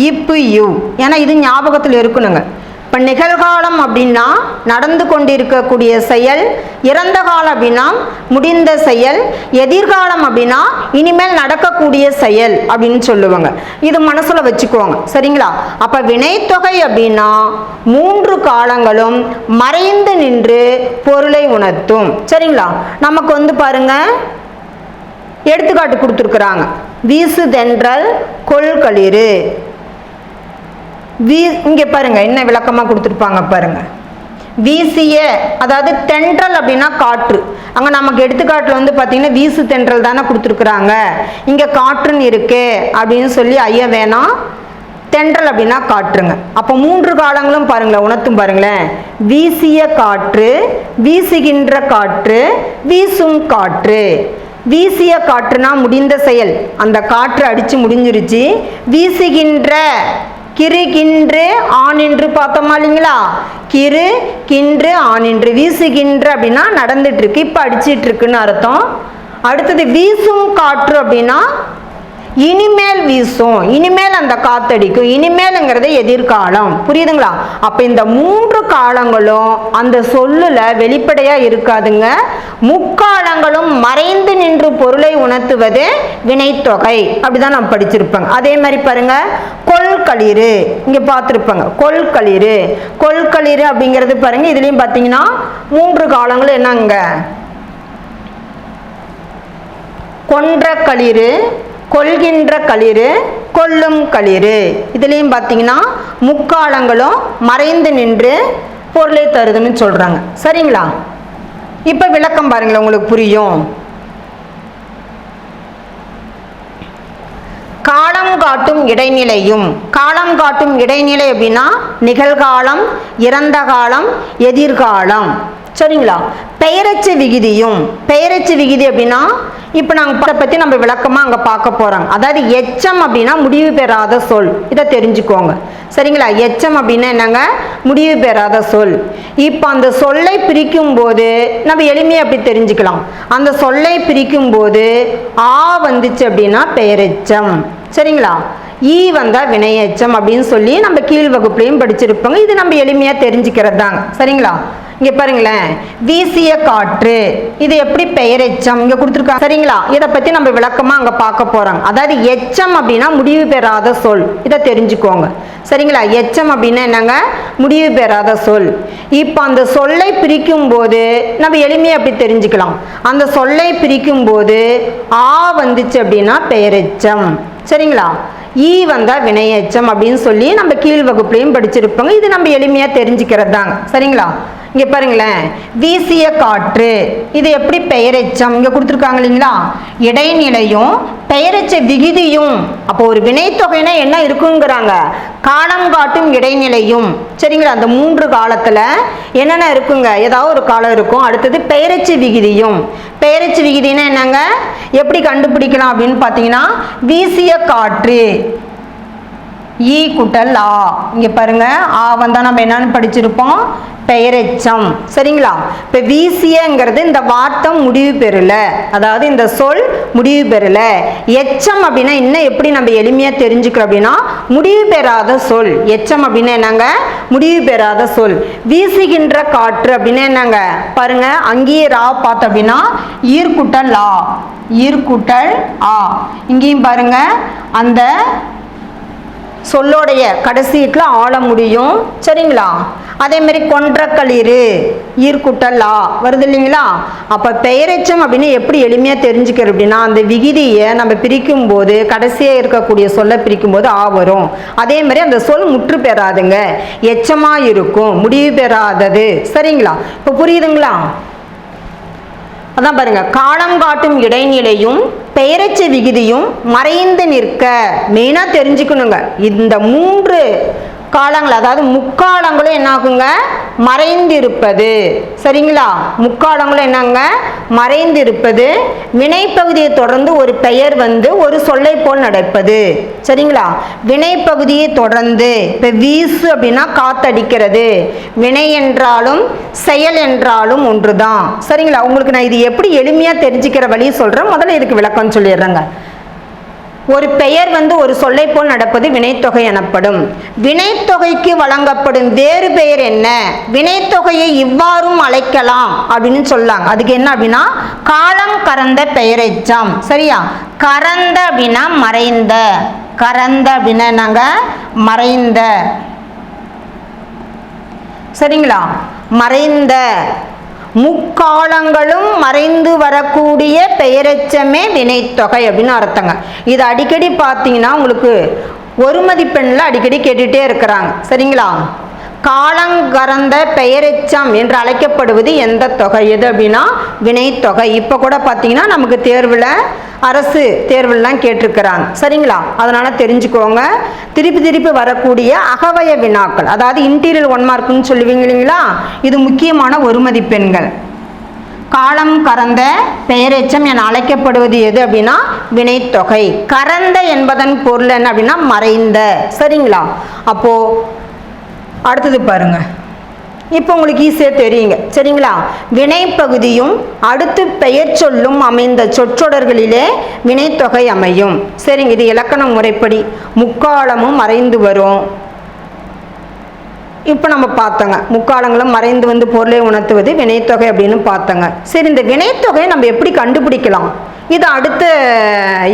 இப்பு, யூ. ஏன்னா இது ஞாபகத்தில் இருக்கணுங்க. இப்போ நிகழ்காலம் அப்படின்னா நடந்து கொண்டிருக்கக்கூடிய செயல், இறந்த காலம் அப்படின்னா முடிந்த செயல், எதிர்காலம் அப்படின்னா இனிமேல் நடக்கக்கூடிய செயல் அப்படின்னு சொல்லுவாங்க. இது மனசுல வச்சுக்குவாங்க. சரிங்களா? அப்ப வினைத்தொகை அப்படின்னா மூன்று காலங்களும் மறைந்து நின்று பொருளை உணர்த்தும். சரிங்களா? நமக்கு வந்து பாருங்க எடுத்துக்காட்டு கொடுத்துருக்குறாங்க. வீசு தென்றல் கொள்களிறு. இங்கே பாருங்க என்ன விளக்கமாக கொடுத்துருப்பாங்க பாருங்க. வீசிய, அதாவது தென்றல் அப்படின்னா காற்று. அங்கே நமக்கு எடுத்துக்காட்டில் வந்து பார்த்தீங்கன்னா வீசு தென்றல் தானே கொடுத்துருக்குறாங்க, இங்கே காற்றுன்னு இருக்கு அப்படின்னு சொல்லி ஐயா வேணாம். தென்றல் அப்படின்னா காற்றுங்க. அப்போ 3 காலங்களும் பாருங்களேன், உணர்த்தும் பாருங்களேன். வீசிய காற்று, வீசுகின்ற காற்று, வீசும் காற்று. வீசிய காற்றுனா முடிந்த செயல், அந்த காற்று அடிச்சு முடிஞ்சிருச்சு. வீசுகின்ற, கிரு கின்று ஆனின்று பார்த்தோமா இல்லைங்களா, கிரு கின்று ஆனின்று. வீசுகின்ற அப்படின்னா நடந்துட்டு இருக்கு, இப்போ அடிச்சிட்டு இருக்குன்னு அர்த்தம். அடுத்தது வீசும் காற்று அப்படின்னா இனிமேல் வீசும், இனிமேல் அந்த காத்தடிக்கும். இனிமேலுங்கிறது எதிர்காலம். புரியுதுங்களா? அப்ப இந்த 3 காலங்களும் அந்த சொல்லுல வெளிப்படையா இருக்காதுங்க. முக்காலங்களும் மறைந்து நின்று பொருளை உணர்த்துவது வினைத்தொகை. அப்படிதான் நம்ம படிச்சிருப்பாங்க. அதே மாதிரி பாருங்க, கொள்களிறு இங்க பார்த்திருப்பாங்க. கொள்களிறு, கொள்களிறு அப்படிங்கிறது பாருங்க, இதுலயும் பாத்தீங்கன்னா 3 காலங்களும் என்னங்க, கொன்ற களிறு, கொள்கின்ற களிறு, கொல்லும் களிறு. இதுலேயும் பார்த்தீங்கன்னா முக்காலங்களும் மறைந்து நின்று பொருளை தருதுன்னு சொல்றாங்க. சரிங்களா? இப்போ விளக்கம் பாருங்களேன், உங்களுக்கு புரியும். காலம் காட்டும் இடைநிலையும். காலம் காட்டும் இடைநிலை அப்படின்னா நிகழ்காலம், இறந்த காலம், எதிர்காலம். சரிங்களா? பெயரச்சு விகுதியும். பெயரச்சு விகுதி அப்படின்னா இப்போ நாங்கள் பற்றி நம்ம விளக்கமாக அங்கே பார்க்க போகிறோம். அதாவது எச்சம் அப்படின்னா முடிவு பெறாத சொல், இதை தெரிஞ்சுக்கோங்க. சரிங்களா? எச்சம் அப்படின்னா என்னங்க, முடிவு பெறாத சொல். இப்போ அந்த சொல்லை பிரிக்கும் போது நம்ம எளிமையாக அப்படி தெரிஞ்சுக்கலாம். அந்த சொல்லை பிரிக்கும் போது ஆ வந்துச்சு அப்படின்னா பெயரெச்சம். சரிங்களா? ஈ வந்தா வினையெச்சம் அப்படின்னு சொல்லி நம்ம கீழ் வகுப்புலையும் படிச்சிருப்போங்க. இது நம்ம எளிமையாக தெரிஞ்சுக்கிறது தாங்க. சரிங்களா? இங்க பாருங்களேன், வீசிய காற்று, இது எப்படி பெயரெச்சம் இங்க கொடுத்துருக்காங்க. சரிங்களா? இதை பத்தி நம்ம விளக்கமா அங்க பார்க்க போறோம். அதாவது எச்சம் அப்படின்னா முடிவு பெறாத சொல், இதை தெரிஞ்சுக்கோங்க. சரிங்களா? எச்சம் அப்படின்னா என்னங்க, முடிவு பெறாத சொல். இப்போ அந்த சொல்லை பிரிக்கும் போது நம்ம எளிமையா அப்படி தெரிஞ்சுக்கலாம். அந்த சொல்லை பிரிக்கும் போது ஆ வந்துச்சு அப்படின்னா பெயரெச்சம். சரிங்களா? ஈ வந்தா வினையெச்சம் அப்படின்னு சொல்லி நம்ம கீழ் வகுப்புலையும் படிச்சிருப்போங்க. இது நம்ம எளிமையா தெரிஞ்சுக்கிறது தாங்க. சரிங்களா? இங்க பாருங்களேன், வீசிய காற்று, இது எப்படி பெயரெச்சம் இங்க கொடுத்துருக்காங்க இல்லைங்களா, இடைநிலையும் பெயரெச்ச விகுதியும். அப்போ ஒரு வினைத்தொகைனா என்ன இருக்குங்கிறாங்க, காலம் காட்டும் இடைநிலையும். சரிங்களா? அந்த 3 காலத்துல என்னென்ன இருக்குங்க, ஏதாவது ஒரு காலம் இருக்கும். அடுத்தது பெயரெச்ச விகுதியும். பெயரெச்ச விகுதினா என்னங்க, எப்படி கண்டுபிடிக்கலாம் அப்படின்னு பார்த்தீங்கன்னா, வீசிய காற்று ஈ குட்டல் ஆ. இங்க பாருங்க, ஆ வந்தா நம்ம என்னன்னு படிச்சிருப்போம், பெயரெச்சம். சரிங்களா? இப்ப வீசியங்கிறது இந்த வார்த்தை முடிவு பெறல, அதாவது இந்த சொல் முடிவு பெறல. எச்சம் அப்படின்னா இன்னும் எப்படி நம்ம எளிமையா தெரிஞ்சுக்கிறோம் அப்படின்னா, முடிவு பெறாத சொல். எச்சம் அப்படின்னா என்னங்க, முடிவு பெறாத சொல். வீசுகின்ற காற்று அப்படின்னா என்னங்க, பாருங்க அங்கேயே ரா பார்த்தோம் அப்படின்னா ஈர்க்குட்டல் ஆ, ஈர்க்குட்டல் ஆ. இங்கேயும் பாருங்க அந்த சொல்லோடைய கடைசீட்டில் ஆள முடியும். சரிங்களா? அதே மாதிரி கொன்ற களிறு ஈர்க்குட்டல் ஆ வருது இல்லைங்களா? அப்போ பெயரெச்சம் அப்படின்னு எப்படி எளிமையாக தெரிஞ்சுக்கிறது அப்படின்னா, அந்த விகுதியை நம்ம பிரிக்கும் போது கடைசியாக இருக்கக்கூடிய சொல்லை பிரிக்கும் போது ஆ வரும். அதே மாதிரி அந்த சொல் முற்று பெறாதுங்க, எச்சமாக இருக்கும், முடிவு பெறாதது. சரிங்களா? இப்போ புரியுதுங்களா? அதான் பாருங்க, காலம் காட்டும் இடைநிலையும் பெயரெச்ச விகுதியும் மறைந்து நிற்க. மெயினா தெரிஞ்சுக்கணுங்க, இந்த 3 காலங்கள், அதாவது முக்காலங்களும் என்ன ஆகுங்க, மறைந்திருப்பது. சரிங்களா? முக்காலங்களும் என்னங்க, மறைந்திருப்பது. வினைப்பகுதியை தொடர்ந்து ஒரு பெயர் வந்து ஒரு சொல்லை போல் நடப்பது. சரிங்களா? வினைப்பகுதியை தொடர்ந்து, இப்ப வீசு அப்படின்னா காத்தடிக்கிறது. வினை என்றாலும் செயல் என்றாலும் ஒன்றுதான். சரிங்களா? உங்களுக்கு நான் இது எப்படி எளிமையா தெரிஞ்சுக்கிற வழி சொல்றேன். முதல்ல இதுக்கு விளக்கம் சொல்லிடுறேங்க. ஒரு பெயர் வந்து ஒரு சொல்லை போல் நடப்பது வினைத்தொகை எனப்படும். வினைத்தொகைக்கு வழங்கப்படும் வேறு பெயர் என்ன, வினைத்தொகையை இவ்வாறும் அழைக்கலாம் அப்படின்னு சொல்லாங்க. அதுக்கு என்ன அப்படின்னா, காலம் கறந்த பெயரெச்சம். சரியா? கறந்த அப்படின்னா மறைந்த, கறந்த அப்படின்னா என்னங்க, மறைந்த. சரிங்களா? மறைந்த. முக்காலங்களும் மறைந்து வரக்கூடிய பெயரெச்சமே வினைத்தொகை அப்படின்னு அர்த்தங்க. இது அடிக்கடி பார்த்தீங்கன்னா உங்களுக்கு ஒரு மதிப்பெண்ணில் அடிக்கடி கேட்டுகிட்டே இருக்கிறாங்க. சரிங்களா? காலங்கறந்த பெயரெச்சம் என்று அழைக்கப்படுவது எந்த தொகை? எது அப்படின்னா வினைத்தொகை. இப்போ கூட பார்த்தீங்கன்னா நமக்கு தேர்வில் அரசு தேர்வுலாம் கேட்டிருக்கிறாங்க. சரிங்களா? அதனால் தெரிஞ்சுக்கோங்க. திருப்பி வரக்கூடிய அகவய வினாக்கள், அதாவது இன்டீரியல் 1 மார்க்குன்னு சொல்லுவீங்க இல்லைங்களா, இது முக்கியமான ஒரு மதிப்பெண்கள். காலம் கறந்த பெயரெச்சம் என அழைக்கப்படுவது எது அப்படின்னா வினைத்தொகை. கறந்த என்பதன் பொருள் என்ன அப்படின்னா மறைந்த. சரிங்களா? அப்போ அடுத்தது பாருங்க. இப்போ உங்களுக்கு ஈஸியாக தெரியுங்க. சரிங்களா? வினைப்பகுதியும் அடுத்து பெயர் சொல்லும் அமைந்த சொற்றொடர்களிலே வினைத்தொகை அமையும். சரிங்க, இது இலக்கண முறைப்படி முக்காலமும் மறைந்து வரும். இப்போ நம்ம பார்த்தோங்க, முக்காலங்களும் மறைந்து வந்து பொருளை உணர்த்துவது வினைத்தொகை அப்படின்னு பார்த்தோங்க. சரி, இந்த வினைத்தொகையை நம்ம எப்படி கண்டுபிடிக்கலாம்? இது அடுத்த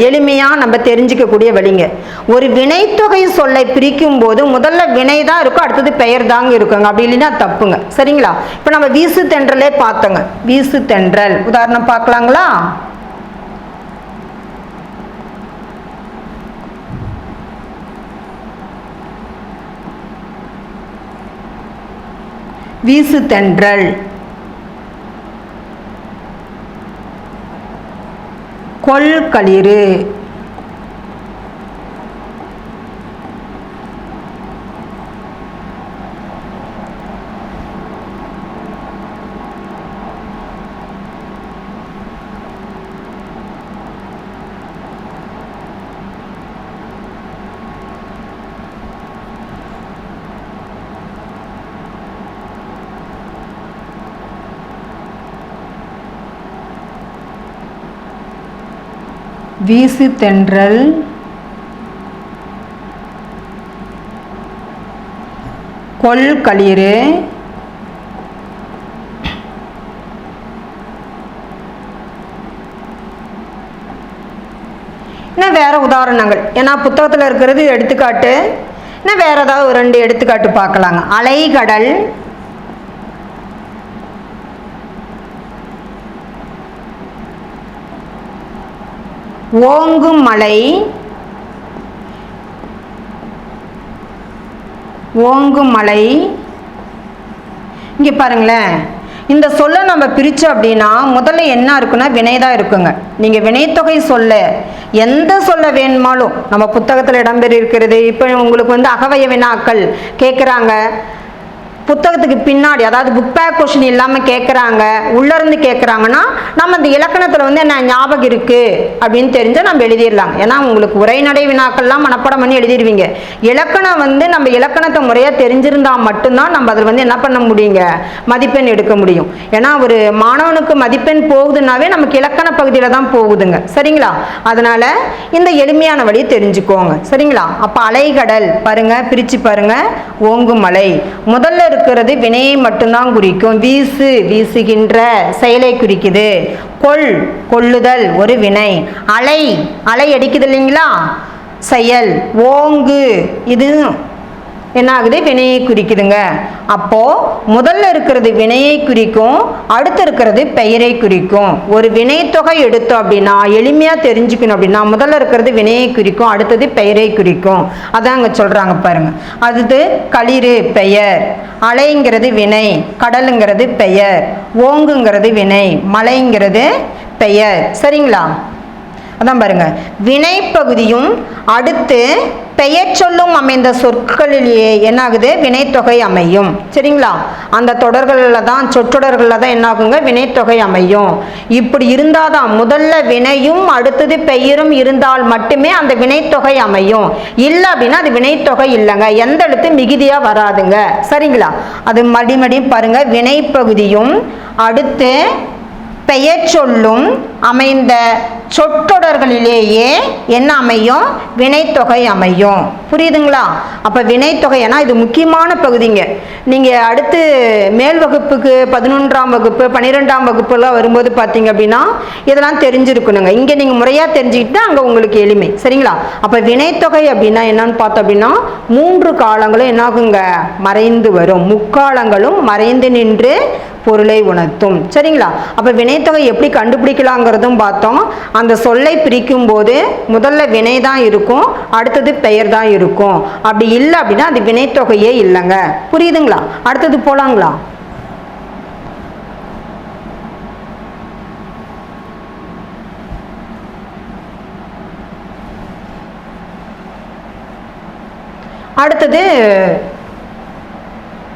எளிமையாக நம்ம தெரிஞ்சிக்கக்கூடிய வழிங்க. ஒரு வினைத்தொகை சொல்லை பிரிக்கும் போது முதல்ல வினை தான் இருக்கும், அடுத்தது பெயர் தாங்க இருக்குங்க. அப்படி இல்லைன்னா தப்புங்க. சரிங்களா? இப்போ நம்ம வீசு தென்றலே பார்த்தோங்க. வீசு தென்றல் உதாரணம் பார்க்கலாங்களா? வீசு தென்றல், கொள்களிறு, வீசு தென்றல், கொள்களிறு, இன்னும் வேற உதாரணங்கள். ஏன்னா புத்தகத்தில் இருக்கிறது எடுத்துக்காட்டு, இன்னும் வேற ஏதாவது ஒரு 2 எடுத்துக்காட்டு பார்க்கலாங்க. அலைகடல், ஓங்கும் மலை, ஓங்கும் மலை. இங்கே பாருங்களேன், இந்த சொல்லை நம்ம பிரித்தோம் அப்படின்னா முதல்ல என்ன இருக்குன்னா வினை தான் இருக்குங்க. நீங்கள் வினைத்தொகை சொல்ல எந்த சொல்ல வேணுமாலும் நம்ம புத்தகத்தில் இடம்பெற இருக்கிறது. இப்போ உங்களுக்கு வந்து அகவய வினாக்கள் கேட்குறாங்க, புத்தகத்துக்கு பின்னாடி அதாவது புக் பேக் கொஷின் இல்லாமல் கேட்குறாங்க, உள்ளேருந்து கேட்குறாங்கன்னா நம்ம அந்த இலக்கணத்தில் வந்து என்ன ஞாபகம் இருக்குது அப்படின்னு தெரிஞ்சால் நம்ம எழுதிடலாம். ஏன்னா உங்களுக்கு உரைநடை வினாக்கள்லாம் மனப்பாடம் பண்ணி எழுதிடுவீங்க. இலக்கணம் வந்து நம்ம இலக்கணத்தை முறையாக தெரிஞ்சிருந்தால் மட்டும்தான் நம்ம அதில் வந்து என்ன பண்ண முடியுங்க, மதிப்பெண் எடுக்க முடியும். ஏன்னா ஒரு மாணவனுக்கு மதிப்பெண் போகுதுன்னாவே நமக்கு இலக்கண பகுதியில் தான் போகுதுங்க. சரிங்களா? அதனால் இந்த எளிமையான வழி தெரிஞ்சுக்கோங்க. சரிங்களா? அப்போ அலைகடல் பாருங்க, பிரித்து பாருங்க. ஓங்கும் மலை முதல்ல இருக்கிறது வினையை மட்டும்தான் குறிக்கும். வீசு வீசுகின்ற செயலை குறிக்குது. கொள் கொள்ளுதல் ஒரு வினை. அலை அலை அடிக்குது இல்லைங்களா, செயல். ஓங்கு இது என்ன ஆகுது, வினையை குறிக்குதுங்க. அப்போ முதல்ல இருக்கிறது வினையை குறிக்கும், அடுத்து இருக்கிறது பெயரை குறிக்கும். ஒரு வினைத்தொகை எடுத்தோம் அப்படின்னா எளிமையாக தெரிஞ்சுக்கணும் அப்படின்னா முதல்ல இருக்கிறது வினையை குறிக்கும், அடுத்தது பெயரை குறிக்கும். அதான் அங்கே சொல்கிறாங்க பாருங்க. அது களிறு பெயர், அலைங்கிறது வினை, கடலுங்கிறது பெயர், ஓங்குங்கிறது வினை, மலைங்கிறது பெயர். சரிங்களா? அதான் பாருங்க, வினைப்பகுதியும் அடுத்து பெயர் சொல்லும் அமைந்த சொற்களிலேயே என்ன ஆகுது, வினைத்தொகை அமையும். சரிங்களா? அந்த தொடர்களில் தான் சொற்றொடர்களில் தான் என்ன ஆகுங்க, வினைத்தொகை அமையும். இப்படி இருந்தால் தான் முதல்ல வினையும் அடுத்தது பெயரும் இருந்தால் மட்டுமே அந்த வினைத்தொகை அமையும். இல்லை அப்படின்னா அது வினைத்தொகை இல்லைங்க, எந்த எழுத்து மிகுதியாக வராதுங்க. சரிங்களா? அது மறுபடியும் பாருங்க, வினைப்பகுதியும் அடுத்து பெயர் சொல்லும் அமைந்த சொற்றொடர்களிலேயே என்ன அமையும், வினைத்தொகை அமையும். புரியுதுங்களா? அப்போ வினைத்தொகை ஏன்னா இது முக்கியமான பகுதிங்க. நீங்கள் அடுத்து மேல் வகுப்புக்கு 11ஆம் வகுப்பு 12ஆம் வகுப்புலாம் வரும்போது பார்த்தீங்க அப்படின்னா இதெல்லாம் தெரிஞ்சிருக்கணுங்க. இங்கே நீங்கள் முறையாக தெரிஞ்சுக்கிட்டு அங்கே உங்களுக்கு எளிமை. சரிங்களா? அப்போ வினைத்தொகை அப்படின்னா என்னன்னு பார்த்தோம் அப்படின்னா 3 காலங்களும் என்னாகுங்க, மறைந்து வரும். முக்காலங்களும் மறைந்து நின்று பொருளை உணர்த்தும். சரிங்களா? அப்போ வினைத்தொகை எப்படி கண்டுபிடிக்கலாங்கிறதும் பார்த்தோம். அந்த சொல்லை பிரிக்கும் போது முதல்ல வினை தான் இருக்கும், அடுத்தது பெயர் தான் இருக்கும். அப்படி இல்லை அப்படின்னா அது வினைத்தொகையே இல்லைங்க. புரியுதுங்களா? அடுத்தது போலாங்களா? அடுத்தது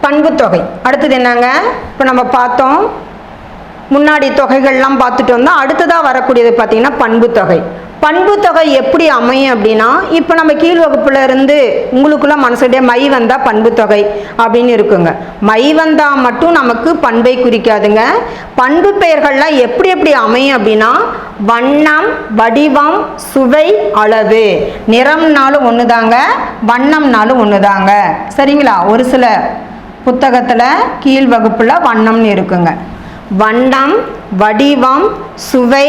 பண்புத்தொகை. அடுத்தது என்னங்க? இப்போ நம்ம பார்த்தோம், முன்னாடி தொகைகள்லாம் பார்த்துட்டு வந்தோம். அடுத்ததாக வரக்கூடியது பார்த்தீங்கன்னா பண்புத்தொகை. பண்புத்தொகை எப்படி அமையும் அப்படின்னா, இப்போ நம்ம கீழ் வகுப்புல இருந்து உங்களுக்குள்ள மனசுடைய மை வந்தால் பண்புத்தொகை அப்படின்னு இருக்குங்க. மை வந்தால் மட்டும் நமக்கு பண்பை குறிக்காதுங்க. பண்பு பெயர்கள்லாம் எப்படி எப்படி அமையும் அப்படின்னா, வண்ணம், வடிவம், சுவை, அளவு. நிறம்னாலும் ஒன்று தாங்க, வண்ணம்னாலும் ஒன்று தாங்க. சரிங்களா? ஒரு சில புத்தகத்தில் கீழ் வகுப்புல வண்ணம்னு இருக்குங்க. வண்ணம், வடிவம், சுவை,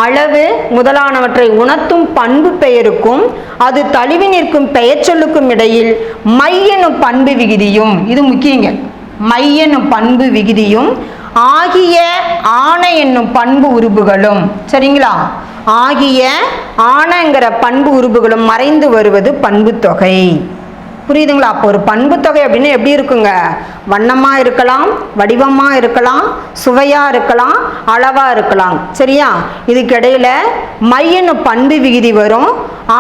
அளவு முதலானவற்றை உணர்த்தும் பண்பு பெயருக்கும் அது தழுவி நிற்கும் பெயர் சொல்லுக்கும் இடையில் மை எனும் பண்பு விகுதியும், இது முக்கியங்க, மை எனும் பண்பு விகுதியும் ஆகிய ஆன என்னும் பண்பு உறுப்புகளும், சரிங்களா, ஆகிய ஆனங்கிற பண்பு உறுப்புகளும் மறைந்து வருவது பண்பு தொகை. புரியுதுங்களா? அப்போ ஒரு பண்பு தொகை அப்படின்னு எப்படி இருக்குங்க? வண்ணமாக இருக்கலாம், வடிவமாக இருக்கலாம், சுவையாக இருக்கலாம், அளவாக இருக்கலாம். சரியா? இதுக்கு இடையில மையனு பண்பு விகுதி வரும்,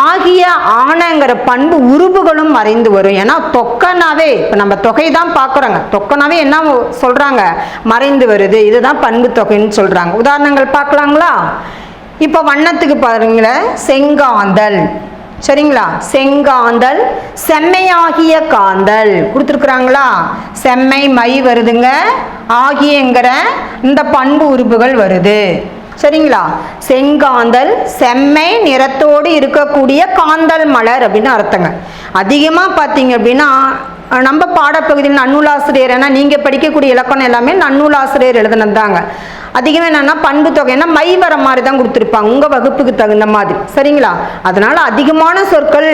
ஆகிய ஆனங்கிற பண்பு உறுப்புகளும் மறைந்து வரும். ஏன்னா தொக்கனாவே, இப்போ நம்ம தொகை தான் பார்க்குறோங்க, தொக்கனாவே என்ன சொல்கிறாங்க? மறைந்து வருது. இதுதான் பண்பு தொகைன்னு சொல்கிறாங்க. உதாரணங்கள் பார்க்கலாங்களா? இப்போ வண்ணத்துக்கு பாருங்களேன், செங்காந்தல். சரிங்களா? செங்காந்தல், செம்மையாகிய காந்தல் கொடுத்துருக்குறாங்களா? செம்மை மை வருதுங்க, ஆகியங்கிற இந்த பண்பு உறுப்புகள் வருது. சரிங்களா? செங்காந்தல் செம்மை நிறத்தோடு இருக்கக்கூடிய காந்தல் மலர் அப்படின்னு அர்த்தங்க. அதிகமாக பார்த்தீங்க அப்படின்னா நம்ம பாடப்பகுதியில் நன்னூலாசிரியர், ஏன்னா நீங்கள் படிக்கக்கூடிய இலக்கணம் எல்லாமே நன்னூலாசிரியர் எழுதுனது தாங்க. அதிகமாக என்னென்னா பண்பு தொகைன்னா மை வர மாதிரி தான் கொடுத்துருப்பாங்க உங்கள் வகுப்புக்கு தகுந்த மாதிரி. சரிங்களா? அதனால் அதிகமான சொற்கள்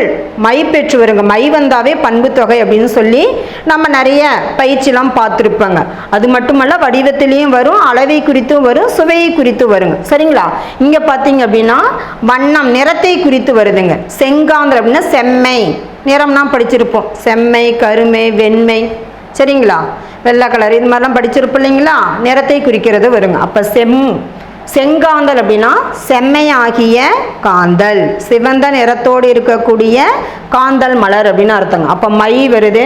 மை பெற்று வருங்க. மை வந்தாவே பண்பு தொகை அப்படின்னு சொல்லி நம்ம நிறைய பயிற்சிலாம் பார்த்துருப்பாங்க. அது மட்டுமல்ல, வடிவத்திலையும் வரும், அளவை குறித்தும் வரும், சுவையை குறித்து வருங்க. சரிங்களா? இங்கே பார்த்தீங்க அப்படின்னா வண்ணம் நிறத்தை குறித்து வருதுங்க. செங்காந்தல் அப்படின்னா செம்மை, நிறம்னா படிச்சிருப்போம், செம்மை, கருமை, வெண்மை. சரிங்களா? வெள்ளை கலர், இது மாதிரிலாம் படிச்சிருப்போம் இல்லைங்களா? நிறத்தை குறிக்கிறது வருங்க. அப்போ செங்காந்தல் அப்படின்னா செம்மையாகிய காந்தல், சிவந்த நிறத்தோடு இருக்கக்கூடிய காந்தல் மலர் அப்படின்னு அர்த்தங்க. அப்போ மை வருது,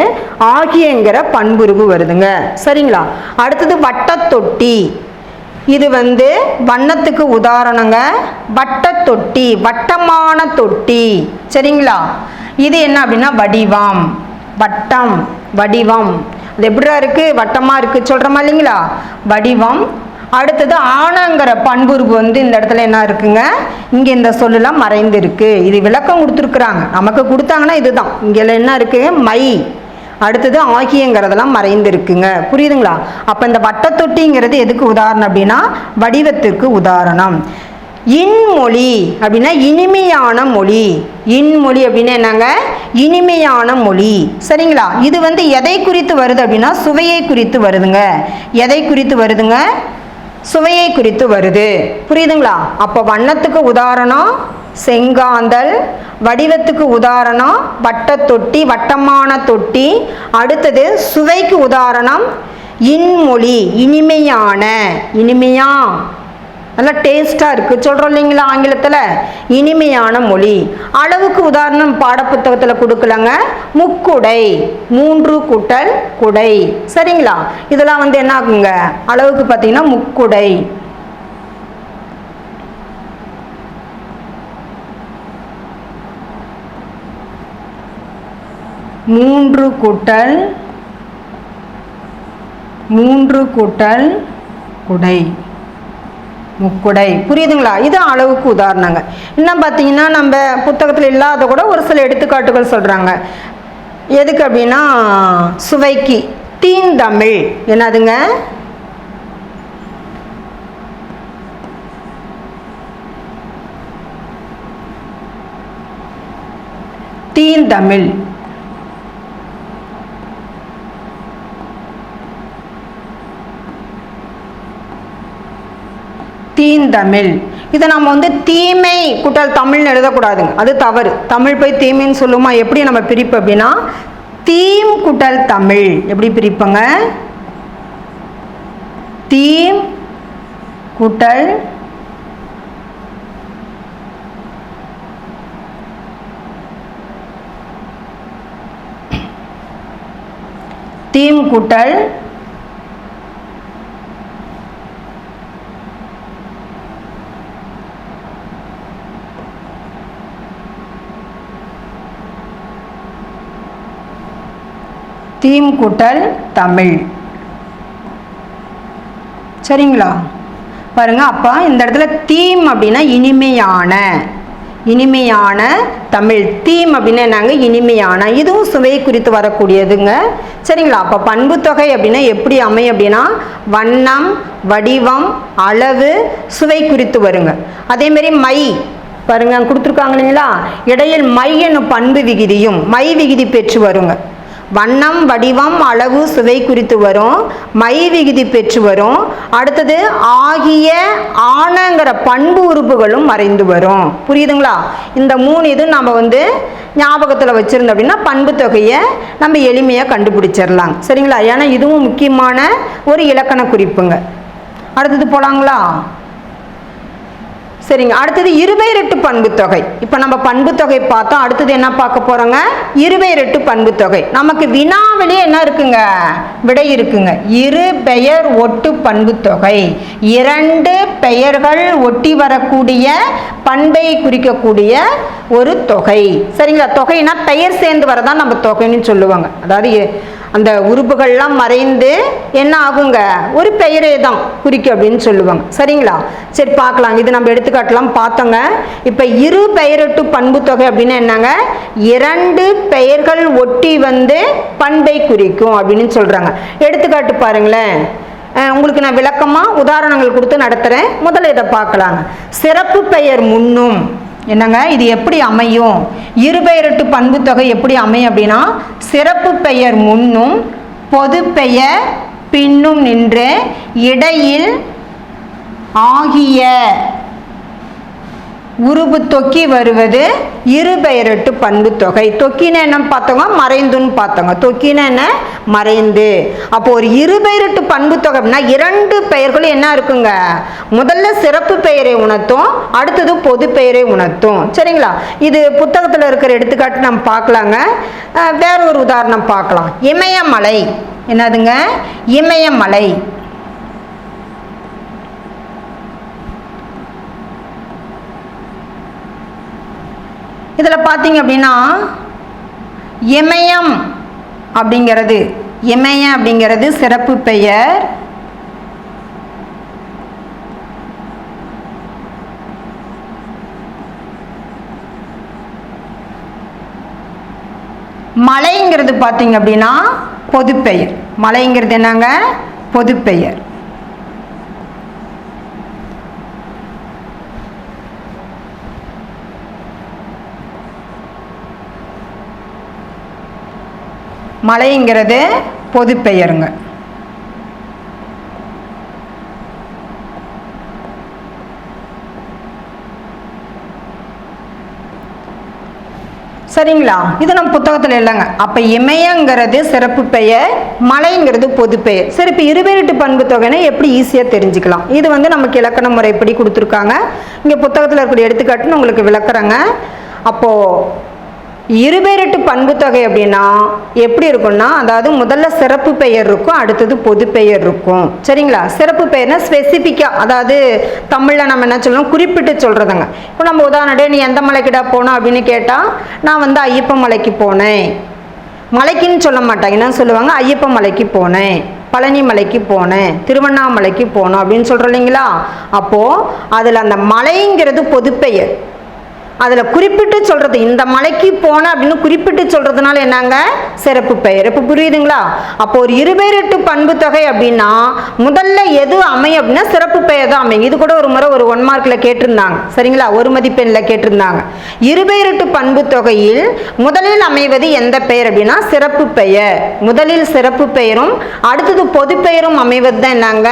ஆகியங்கிற பண்புருவு வருதுங்க. சரிங்களா? அடுத்தது வட்டத்தொட்டி. இது வண்ணத்துக்கு உதாரணங்க. வட்டத்தொட்டி, வட்டமான தொட்டி. சரிங்களா? இது என்ன அப்படின்னா வடிவம், வட்டம், வடிவம். அது எப்படிடா இருக்கு? வட்டமா இருக்கு சொல்றோமா இல்லைங்களா? வடிவம். அடுத்தது ஆனங்கிற பண்புருவு இந்த இடத்துல என்ன இருக்குங்க? இங்க இந்த சொல்லலாம் மறைந்து இருக்கு. இது விளக்கம் கொடுத்துருக்குறாங்க, நமக்கு கொடுத்தாங்கன்னா இதுதான். இங்க என்ன இருக்கு? மை. அடுத்தது ஆகியங்கிறதெல்லாம் மறைந்து இருக்குங்க. புரியுதுங்களா? அப்ப இந்த வட்டத்தொட்டிங்கிறது எதுக்கு உதாரணம் அப்படின்னா வடிவத்திற்கு உதாரணம். இன்மொழி அப்படின்னா இனிமையான மொழி. இன்மொழி அப்படின்னா என்னங்க? இனிமையான மொழி. சரிங்களா? இது எதை குறித்து வருது அப்படின்னா சுவையை குறித்து வருதுங்க. எதை குறித்து வருதுங்க? சுவையை குறித்து வருது. புரியுதுங்களா? அப்போ வண்ணத்துக்கு உதாரணம் செங்காந்தல், வடிவத்துக்கு உதாரணம் வட்டத்தொட்டி, வட்டமான தொட்டி. அடுத்தது சுவைக்கு உதாரணம் இன்மொழி, இனிமையான, இனிமையா, நல்லா டேஸ்டாக இருக்குது சொல்கிறோம் இல்லைங்களா ஆங்கிலத்தில், இனிமையான மொழி. அளவுக்கு உதாரணம் பாடப்புத்தகத்தில் கொடுக்கலங்க. முக்குடை, 3 கூட்டல் குடை. சரிங்களா? இதெல்லாம் என்ன ஆகுங்க? அளவுக்கு பார்த்தீங்கன்னா முக்குடை. மூன்று கூட்டல் குடை, முக்குடை. புரியுதுங்களா? இது அளவுக்கு உதாரணங்க. இன்னும் பார்த்தீங்கன்னா நம்ம புத்தகத்தில் இல்லாத கூட ஒரு சில எடுத்துக்காட்டுகள் சொல்கிறாங்க. எதுக்கு அப்படின்னா சுவைக்கு. தீந்தமிழ் என்னதுங்க? தீந்தமிழ். தீந்தமிழ் இதை நம்ம வந்து தீமை கூட்டல் தமிழ்னு எழுதக்கூடாதுங்க, அது தவறு. தமிழ் போய் தீமைன்னு சொல்லுமா? எப்படி நம்ம பிரிப்பு அப்படின்னா தீம் கூட்டல் தமிழ். எப்படி பிரிப்பங்க? தீம் கூட்டல் தீம் கூட்டல் தீம் கூட்டல் தமிழ். சரிங்களா? பாருங்க, அப்போ இந்த இடத்துல தீம் அப்படின்னா இனிமையான, இனிமையான தமிழ். தீம் அப்படின்னா என்னங்க? இனிமையான. இதுவும் சுவை குறித்து வரக்கூடியதுங்க. சரிங்களா? அப்போ பண்பு தொகை அப்படின்னா எப்படி அமையும் அப்படின்னா வண்ணம், வடிவம், அளவு, சுவை குறித்து வருங்க. அதேமாரி மை பாருங்க கொடுத்துருக்காங்க இல்லைங்களா? இடையில் மை என்னும் பண்பு விகுதியும் மை விகுதி பெற்று வருங்க. வண்ணம், வடிவம், அளவு, சுவை குறித்து வரும், மை விகுதி பெற்று வரும். அடுத்தது ஆகிய, ஆனங்கிற பண்பு உறுப்புகளும் மறைந்து வரும். புரியுதுங்களா? இந்த 3 இது நம்ம வந்து ஞாபகத்தில் வச்சுருந்தோம் அப்படின்னா பண்பு தொகையை நம்ம எளிமையாக கண்டுபிடிச்சிடலாம். சரிங்களா? ஏன்னா இதுவும் முக்கியமான ஒரு இலக்கண குறிப்புங்க. அடுத்தது போலாங்களா? சரிங்க. அடுத்தது இருபெயரெட்டு பண்பு தொகை. இப்போ நம்ம பண்பு தொகை பார்த்தோம். அடுத்தது என்ன பார்க்க போறோங்க? இருபெயரெட்டு பண்பு தொகை. நமக்கு வினாவிலே என்ன இருக்குங்க? விடை இருக்குங்க. இரு பெயர் ஒட்டு பண்பு தொகை. 2 பெயர்கள் ஒட்டி வரக்கூடிய பண்பை குறிக்கக்கூடிய ஒரு தொகை. சரிங்களா? தொகைனா பெயர் சேர்ந்து வரதான் நம்ம தொகைன்னு சொல்லுவாங்க. அதாவது அந்த உறுப்புகள்லாம் மறைந்து என்ன ஆகுங்க? ஒரு பெயரே தான் குறிக்கும் அப்படின்னு சொல்லுவாங்க. சரிங்களா? சரி பார்க்கலாம். இது நம்ம எடுத்துக்காட்டலாம் பார்த்தோங்க. இப்போ இரு பெயரெட்டு பண்பு தொகை அப்படின்னா என்னங்க? 2 பெயர்கள் ஒட்டி வந்து பண்பை குறிக்கும் அப்படின்னு சொல்றாங்க. எடுத்துக்காட்டு பாருங்களேன். உங்களுக்கு நான் விளக்கமாக உதாரணங்கள் கொடுத்து நடத்துகிறேன். முதல்ல இதை பார்க்கலாங்க. சிறப்பு பெயர் முன்னும் என்னங்க? இது எப்படி அமையும்? இருபெயரெட்டு பண்பு தொகை எப்படி அமையும் அப்படின்னா சிறப்பு பெயர் முன்னும் பொது பெயர் பின்னும் நின்று இடையில் ஆகிய உருபு தொக்கி வருவது இருபெயரெட்டு பண்பு தொகை. தொக்கின என்ன பார்த்தோங்க? மறைந்துன்னு பார்த்தோங்க. தொக்கின என்ன? மறைந்து. அப்போ ஒரு இருபெயரெட்டு பண்பு தொகை அப்படின்னா 2 பெயர்களும் என்ன இருக்குங்க? முதல்ல சிறப்பு பெயரை உணர்த்தும், அடுத்தது பொது பெயரை உணர்த்தும். சரிங்களா? இது புத்தகத்தில் இருக்கிற எடுத்துக்காட்டு நம்ம பார்க்கலாங்க. வேற ஒரு உதாரணம் பார்க்கலாம். இமயமலை. என்னதுங்க? இமயமலை. இதில் பார்த்தீங்க அப்படின்னா இமயம் அப்படிங்கிறது, இமயம் அப்படிங்கிறது சிறப்பு பெயர். மலைங்கிறது பார்த்தீங்க அப்படின்னா பொது பெயர். மலைங்கிறது என்னங்க? பொது பெயர். மலைங்கிறது பொது பெயருங்க. சரிங்களா? இது நம்ம புத்தகத்தில் இல்லைங்க. அப்போ இமயங்கிறது சிறப்பு பெயர், மலைங்கிறது பொது பெயர். சரி, இப்போ இருபெயரெட்டு பண்பு தொகைன்னா எப்படி ஈஸியாக தெரிஞ்சுக்கலாம்? இது வந்து நமக்கு இலக்கண முறைப்படி கொடுத்துருக்காங்க. இங்கே புத்தகத்தில் இருக்கக்கூடிய எடுத்துக்காட்டுன்னு உங்களுக்கு விளக்குறேங்க. அப்போது இருபெயரெட்டு பண்பு தொகை அப்படின்னா எப்படி இருக்கும்னா, அதாவது முதல்ல சிறப்பு பெயர் இருக்கும், அடுத்தது பொது பெயர் இருக்கும். சரிங்களா? சிறப்பு பெயர்னா ஸ்பெசிஃபிக்காக, அதாவது தமிழில் நம்ம என்ன சொல்லணும்? குறிப்பிட்டு சொல்கிறதுங்க. இப்போ நம்ம உதாரணம், நீ எந்த மலைக்கிட்ட போனோம் அப்படின்னு கேட்டால் நான் வந்து ஐயப்ப மலைக்கு போனேன். மலைக்குன்னு சொல்ல மாட்டாங்க. என்ன சொல்லுவாங்க? ஐயப்ப மலைக்கு போனேன், பழனி மலைக்கு போனேன், திருவண்ணாமலைக்கு போனோம் அப்படின்னு சொல்கிறோம் இல்லைங்களா? அப்போது அதில் அந்த மலைங்கிறது பொது பெயர். அதில் குறிப்பிட்டு சொல்கிறது, இந்த மலைக்கு போன அப்படின்னு குறிப்பிட்டு சொல்கிறதுனால என்னங்க? சிறப்பு பெயர். இப்போ புரியுதுங்களா? அப்போ ஒரு இருபெயரெட்டு பண்பு தொகை அப்படின்னா முதல்ல எது அமையும் அப்படின்னா சிறப்பு பெயர் தான் அமையும். இது கூட ஒரு முறை ஒரு 1 மார்க்கில் கேட்டிருந்தாங்க. சரிங்களா? 1 மதிப்பெண்ணில் கேட்டிருந்தாங்க. இருபெயரெட்டு பண்பு தொகையில் முதலில் அமைவது எந்த பெயர் அப்படின்னா சிறப்பு பெயர். முதலில் சிறப்பு பெயரும் அடுத்தது பொது பெயரும் அமைவது தான் என்னங்க?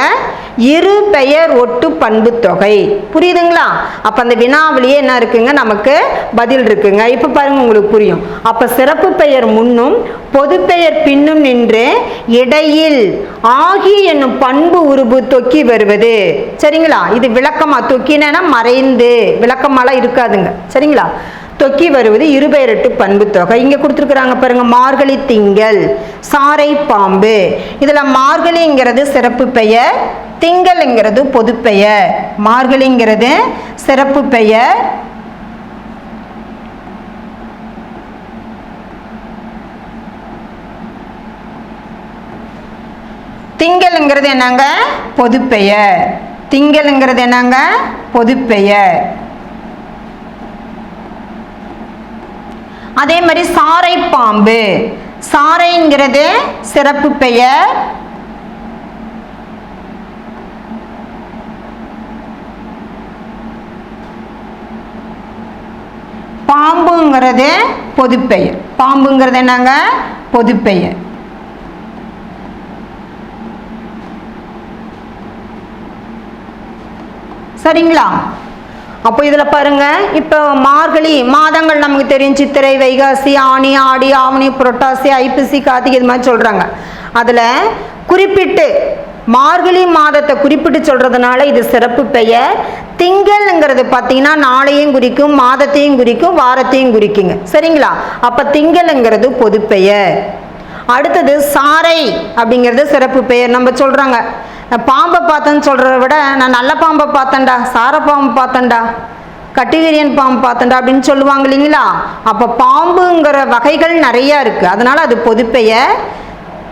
இரு பெயர் ஒட்டு பண்பு தொகை. புரியுதுங்களா? அப்ப அந்த வினாவிலேயே என்ன இருக்குங்க, நமக்கு பதில் இருக்குங்க. இப்ப பாருங்க, உங்களுக்கு புரியும். அப்ப சிறப்பு பெயர் முன்னும் பொது பெயர் பின்னும் நின்று இடையில் ஆகி என்னும் பண்பு உருபு தொக்கி வருவது. சரிங்களா? இது விளக்கமா, தொக்கினா மறைந்து, விளக்கமாலாம் இருக்காதுங்க. சரிங்களா? தொக்கி வருவது இருபெயரட்டு பண்பு தொகை. இங்க கொடுத்துருக்குறாங்க பாருங்க, மார்கழி திங்கள், சாரை பாம்பு. இதுல மார்கழிங்கிறது சிறப்பு பெயர், திங்கள்ங்கிறது பொது பெயர். மார்கழிங்கிறது சிறப்பு பெயர், திங்கள்ங்கிறது என்னங்க, பொது பெயர். திங்கள்ங்கிறது என்னங்க, பொது பெயர். அதே மாதிரி சாரை பாம்பு, சாரைங்கிறது சிறப்பு பெயர், பாம்புங்கிறது பொது பெயர். பாம்புங்கிறது என்னங்க, பொது பெயர். சரிங்களா? அப்போ இதில் பாருங்க, இப்போ மார்கழி மாதங்கள் நமக்கு தெரியும். சித்திரை, வைகாசி, ஆனி, ஆடி, ஆவணி, புரட்டாசி, ஐப்பசி, கார்த்திகை, இது மாதிரி சொல்றாங்க. அதில் குறிப்பிட்டு மார்கழி மாதத்தை குறிப்பிட்டு சொல்றதுனால இது சிறப்பு பெயர். திங்கள்ங்கிறது பார்த்தீங்கன்னா நாளையும் குறிக்கும், மாதத்தையும் குறிக்கும், வாரத்தையும் குறிக்குங்க. சரிங்களா? அப்ப திங்கள்ங்கிறது பொது பெயர். அடுத்தது சாரை அப்படிங்கிறது சிறப்பு பெயர். நம்ம சொல்றாங்க, பாம்பை பார்த்தேன்னு சொல்றதை விட நான் நல்ல பாம்பை பார்த்தேன்டா, சார பாம்பு பார்த்தேன்டா, கட்டிவீரியன் பாம்பு பார்த்தேன்டா அப்படின்னு சொல்லுவாங்க இல்லைங்களா? அப்ப பாம்புங்கிற வகைகள் நிறைய இருக்கு, அதனால அது பொது பெயர்.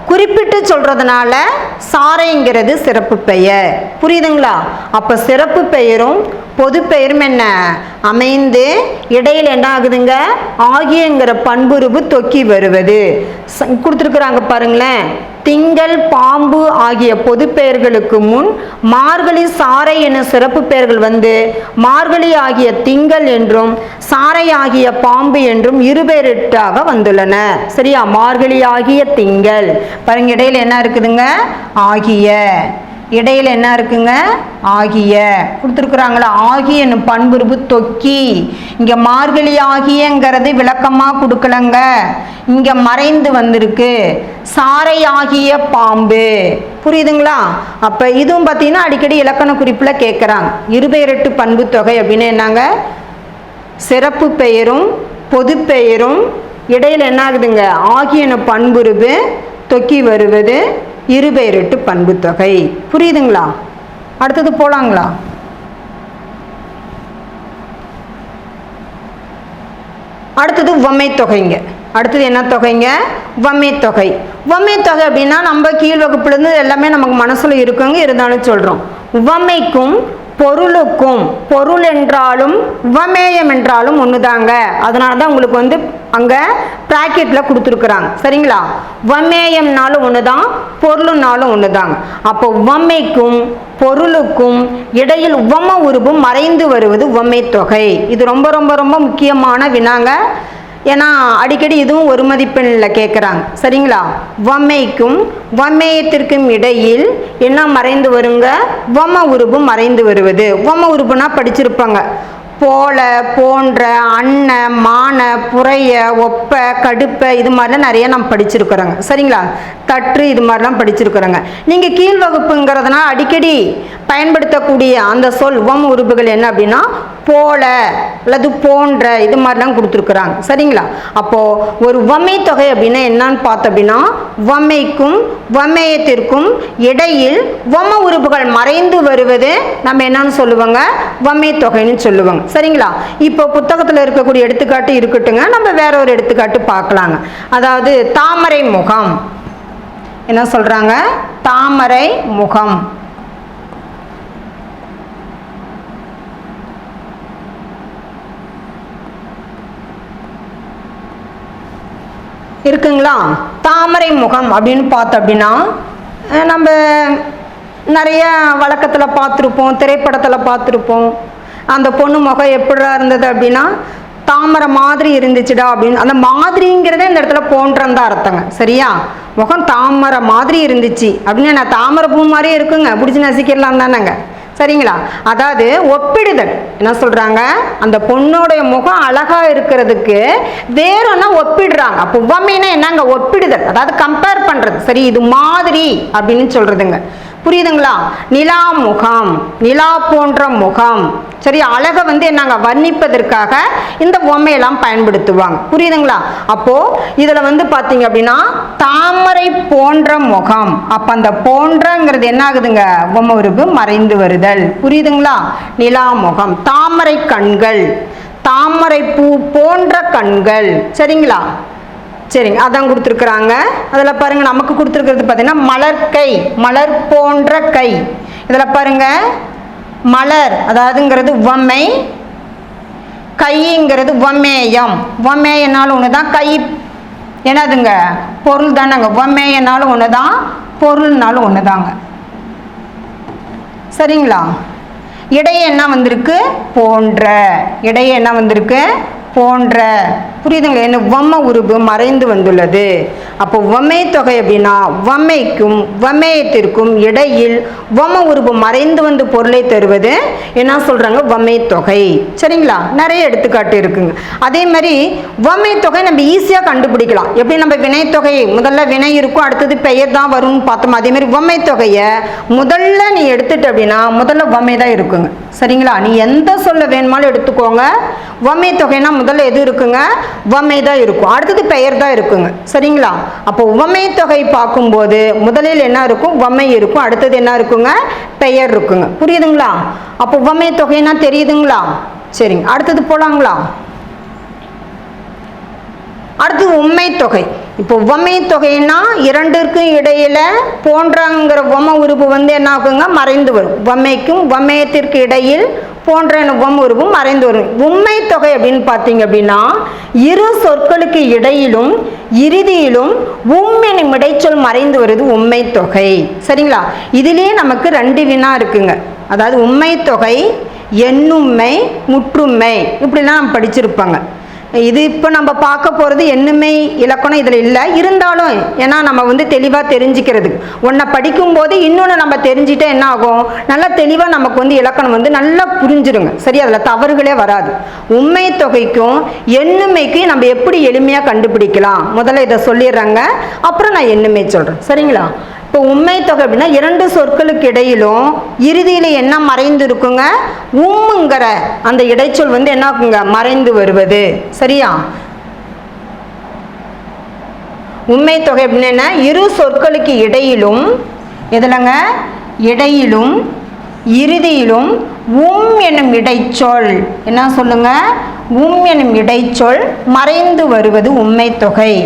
குறிப்பிட்டு சொல்றதுனால சாரைங்கிறது சிறப்பு பெயர். புரியுதுங்களா? அப்ப சிறப்பு பெயரும் பொது பெயரும் என்ன அமைந்து இடையில் என்ன ஆகுதுங்க, ஆகியங்கிற பண்புருவு தொக்கி வருவது. கொடுத்துருக்குறாங்க பாருங்களேன். திங்கள், பாம்பு ஆகிய பொது பெயர்களுக்கு முன் மார்கழி, சாரை என சிறப்பு பெயர்கள் வந்து மார்கழி ஆகிய திங்கள் என்றும் சாரை ஆகிய பாம்பு என்றும் இருபெயரிட்டாக வந்துள்ளன. சரியா? மார்கழி ஆகிய திங்கள் பாருங்க, இடையில என்ன இருக்குதுங்க, ஆகிய. இடையில என்ன இருக்குங்க, ஆகிய கொடுத்துருக்குறாங்களா? ஆகிய என்னும் பண்புருவு தொக்கி. இங்க மார்கழி ஆகியங்கிறது விளக்கமா கொடுக்கலங்க, இங்க மறைந்து வந்திருக்கு. சாரை ஆகிய பாம்பு. புரியுதுங்களா? அப்ப இதுவும் பார்த்தீங்கன்னா அடிக்கடி இலக்கண குறிப்புல கேட்குறாங்க. இருபெயரட்டு பண்பு தொகை அப்படின்னு என்னங்க, சிறப்பு பெயரும் பொது பெயரும் இடையில என்ன ஆகுதுங்க, ஆகிய என்னும் பண்புருவு தொக்கி வருவது இருபெயரட்டு பண்பு தொகை. புரியுதுங்களா? அடுத்தது போலாங்களா? அடுத்தது உவமை தொகைங்க. அடுத்தது என்ன தொகைங்க, உவமை தொகை. உவமை தொகை அப்படின்னா நம்ம கீழ் வகுப்புலேருந்து எல்லாமே நமக்கு மனசுல இருக்குங்க, இருந்தாலும் சொல்றோம். உவமைக்கும் பொருளுக்கும், பொருள் என்றாலும் உவமேயம் என்றாலும் ஒண்ணுதாங்க. அதனால தான் உங்களுக்கு வந்து அங்க பிராக்கெட்ல கொடுத்துருக்குறாங்க. சரிங்களா? உவமேயம்னாலும் ஒண்ணுதான், பொருளுனாலும் ஒண்ணுதாங்க. அப்போ உவமைக்கும் பொருளுக்கும் இடையில் உவம உருபு மறைந்து வருவது உவமை தொகை. இது ரொம்ப ரொம்ப ரொம்ப முக்கியமான வினாங்க. ஏன்னா அடிக்கடி இதுவும் ஒரு மதிப்பெண்ல கேட்குறாங்க. சரிங்களா? உவமைக்கும் உவமேயத்திற்கும் இடையில் என்ன மறைந்து வருங்க, உவம உருபு மறைந்து வருவது. உவம உருபுனா படிச்சிருப்பாங்க. போல, போன்ற, அன்ன, மான, புறைய, ஒப்ப, கடுப்ப, இது மாதிரிலாம் நிறைய நம்ம படிச்சிருக்கிறோங்க. சரிங்களா? தற்று, இது மாதிரிலாம் படிச்சிருக்கிறோங்க. நீங்க கீழ் வகுப்புங்கிறதுனால அடிக்கடி பயன்படுத்தக்கூடிய அந்த சொல் உவம உருபுகள் என்ன அப்படின்னா போல அல்லது போன்ற, இது மாதிரிலாம் கொடுத்துருக்குறாங்க. சரிங்களா? அப்போ ஒரு உவமை தொகை அப்படின்னா என்னன்னு பார்த்தோம் அப்படின்னா, உவமைக்கும் உவமேயத்திற்கும் இடையில் உவம உருபுகள் மறைந்து வருவது நம்ம என்னன்னு சொல்லுவாங்க, உவமை தொகைன்னு சொல்லுவாங்க. சரிங்களா? இப்போ புத்தகத்தில் இருக்கக்கூடிய எடுத்துக்காட்டு இருக்கட்டுங்க, நம்ம வேற ஒரு எடுத்துக்காட்டு பார்க்கலாங்க. அதாவது தாமரை முகம். என்ன சொல்றாங்க, தாமரை முகம். இருக்குங்களா? தாமரை முகம் அப்படின்னு பார்த்தோம் அப்படின்னா நம்ம நிறைய வழக்கத்தில் பார்த்துருப்போம், திரைப்படத்தில் பார்த்துருப்போம். அந்த பொண்ணு முகம் எப்படிடா இருந்தது அப்படின்னா தாமரை மாதிரி இருந்துச்சுடா அப்படின்னு, அந்த மாதிரிங்கிறதே இந்த இடத்துல போன்றன்னு தான் அர்த்தங்க. சரியா? முகம் தாமரை மாதிரி இருந்துச்சு அப்படின்னு, நான் தாமரை பூ மாதிரியே இருக்குங்க, பிடிச்சி நசிக்கிடலாம் தானேங்க. சரிங்களா? அதாவது ஒப்பிடுதல். என்ன சொல்றாங்க? அந்த பொண்ணோடைய முகம் அழகா இருக்கிறதுக்கு வேறொன்னா ஒப்பிடுறாங்க. அப்போ உவமைனா என்னங்க? ஒப்பிடுதல், அதாவது கம்பேர் பண்றது. சரி, இது மாதிரி அப்படின்னு சொல்றதுங்க. புரியுதுங்களா? நிலா முகம், நிலா போன்ற முகம். சரி, அழகை வந்து என்னங்க வர்ணிப்பதற்காக இந்த உவமையெல்லாம் பயன்படுத்துவாங்க. புரியுதுங்களா? அப்போ இதுல வந்து பாத்தீங்க அப்படின்னா தாமரை போன்ற முகம். அப்ப அந்த போன்றங்கிறது என்ன ஆகுதுங்க? உவமை உருவு மறைந்து வருதல். புரியுதுங்களா? நிலா முகம். தாமரை கண்கள், தாமரை பூ போன்ற கண்கள். சரிங்களா? சரிங்க, அதான் கொடுத்துருக்குறாங்க. அதில் பாருங்க, நமக்கு கொடுத்துருக்கிறது பார்த்தீங்கன்னா மலர் கை, மலர் போன்ற கை. இதில் பாருங்க, மலர் அதாவதுங்கிறது உவமை, கைங்கிறது உவமேயம். உவமேயனாலும் ஒன்று தான், கை என்னதுங்க? பொருள் தானேங்க. உவமேயனாலும் ஒன்று தான், பொருள்னாலும் ஒன்று தாங்க. சரிங்களா? இடையே என்ன வந்திருக்கு? போன்ற. இடையே என்ன வந்திருக்கு? போன்ற. புரியுதுங்களா? என்ன? உவம உருவு மறைந்து வந்துள்ளது. அப்போ உவமை தொகை அப்படின்னா உவமைக்கும் உவமேயத்திற்கும் இடையில் உவம உருவு மறைந்து வந்து பொருளை தருவது என்ன சொல்றாங்க? உவமை தொகை. சரிங்களா? நிறைய எடுத்துக்காட்டு இருக்குங்க. அதே மாதிரி உவமை தொகை நம்ம ஈஸியா கண்டுபிடிக்கலாம். எப்படி? நம்ம வினை தொகை முதல்ல வினை இருக்கும், அடுத்தது பெயர் தான் வரும்னு பார்த்தோம். அதே மாதிரி உவமை தொகையை முதல்ல நீ எடுத்துட்டு அப்படின்னா முதல்ல உவமை தான் இருக்குங்க. சரிங்களா? நீ எந்த சொல்ல வேணுமாலும் எடுத்துக்கோங்க. உவமை தொகைனா முதல்ல எது இருக்குங்க? உவமை தான் இருக்கும், அடுத்தது பெயர் தான் இருக்குங்க. சரிங்களா? அப்போ உவமை தொகை பார்க்கும்போது முதலில் என்ன இருக்கும்? உவமை இருக்கும், அடுத்தது என்ன இருக்குங்க? பெயர் இருக்குங்க. புரியுதுங்களா? அப்போ உவமை தொகைனா தெரியுதுங்களா? சரிங்க, அடுத்தது போலாங்களா? அடுத்து உண்மை தொகை. இப்போ உவமை தொகைன்னா இரண்டிற்கும் இடையில போன்றங்கிற உவம உருவு வந்து என்ன ஆகுங்க? மறைந்து வரும். உவமைக்கும் உவமேயத்திற்கு இடையில் போன்ற உவம உருவு மறைந்து வரும். உண்மை தொகை அப்படின்னு பார்த்தீங்க அப்படின்னா இரு சொற்களுக்கு இடையிலும் இறுதியிலும் எனும் இடைச்சொல் மறைந்து வருது உண்மை தொகை. சரிங்களா? இதுலயே நமக்கு 2 வினா இருக்குங்க. அதாவது உண்மை தொகை, எண்ணுண்மை, முற்றுமை, இப்படிலாம் நம்ம படிச்சிருப்பாங்க. இது இப்போ நம்ம பார்க்க போகிறது எண்ணுமை இலக்கணம் இதில் இல்லை. இருந்தாலும் ஏன்னா நம்ம வந்து தெளிவாக தெரிஞ்சுக்கிறதுக்கு ஒன்றை படிக்கும்போது இன்னொன்று நம்ம தெரிஞ்சுட்டா என்ன ஆகும்? நல்லா தெளிவாக நமக்கு வந்து இலக்கணம் வந்து நல்லா புரிஞ்சிடுங்க. சரி, அதில் தவறுகளே வராது. உண்மை தொகைக்கும் எண்ணுமைக்கும் நம்ம எப்படி எளிமையாக கண்டுபிடிக்கலாம் முதல்ல இதை சொல்லிடுறாங்க, அப்புறம் நான் எண்ணுமை சொல்கிறேன். சரிங்களா? இப்போ உண்மை தொகை அப்படின்னா 2 சொற்களுக்கு இடையிலும் இறுதியில் என்ன மறைந்து இருக்குங்க? உம்முங்கிற அந்த இடைச்சொல் வந்து என்ன ஆகுங்க? மறைந்து வருவது. சரியா? உண்மை தொகை அப்படின்னு என்ன? இரு சொற்களுக்கு இடையிலும் எதுலங்க? இடையிலும் இறுதியிலும் என்னும் இடைச்சொல் என்ன சொல்லுங்க? என்னும் இடைச்சொல் மறைந்து வருவது உண்மை தொகை.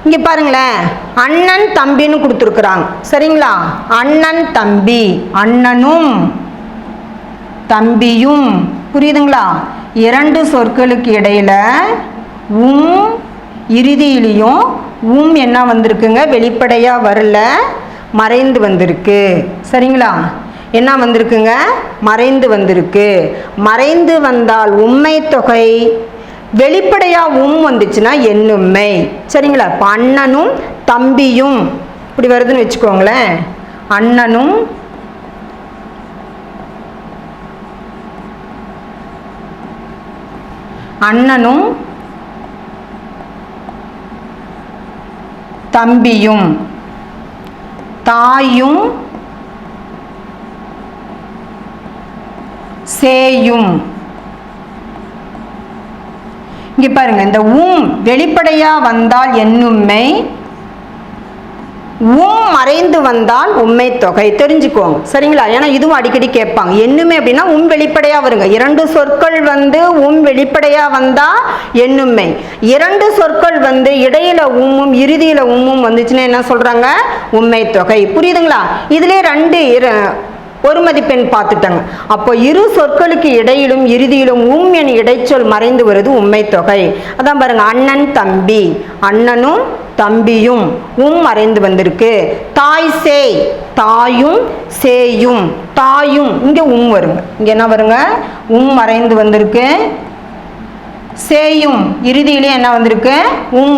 இங்க பாருங்களேன், அண்ணன் தம்பின்னு கொடுத்துருக்குறாங்க. சரிங்களா? அண்ணன் தம்பி, அண்ணனும் தம்பியும். புரியுதுங்களா? 2 சொற்களுக்கு இடையில இறுதியிலையும் என்ன வந்திருக்குங்க? வெளிப்படையா வரல, மறைந்து வந்திருக்கு. சரிங்களா? என்ன வந்திருக்குங்க? மறைந்து வந்திருக்கு. மறைந்து வந்தால் உண்மை தொகை, வெளிப்படையா வந்துச்சுன்னா எண்ணுமை. சரிங்களா? இப்போ அண்ணனும் தம்பியும் இப்படி வருதுன்னு வச்சுக்கோங்களேன். அண்ணனும் தம்பியும், தாயும் சேயும். இங்க பாருங்க, இந்த வெளிப்படையா வந்தால் எண்ணுமை, மறைந்து வந்தால் உண்மை தொகை. தெரிஞ்சுக்கோங்க. சரிங்களா? ஏன்னா இதுவும் அடிக்கடி கேட்பாங்க. எண்ணுமை அப்படின்னா வெளிப்படையா வருங்க. 2 சொற்கள் வந்து வெளிப்படையா வந்தா எண்ணுமை. 2 சொற்கள் வந்து இடையில இறுதியில வந்துச்சுன்னா என்ன சொல்றாங்க? உண்மை தொகை. புரியுதுங்களா? இதுலயே 2 ஒரு மதிப்பெண் பார்த்துட்டாங்க. அப்போ இரு சொற்களுக்கு இடையிலும் இறுதியிலும் என இடைச்சொல் மறைந்து வருது உண்மை தொகை. அதான் பாருங்க, அண்ணன் தம்பி, அண்ணனும் தம்பியும் மறைந்து வந்திருக்கு. தாய் சேய், தாயும் சேயும், தாயும் இங்க வருங்க. இங்க என்ன வருங்க? மறைந்து வந்திருக்கு. சேயும் இறுதியிலே என்ன வந்திருக்கு?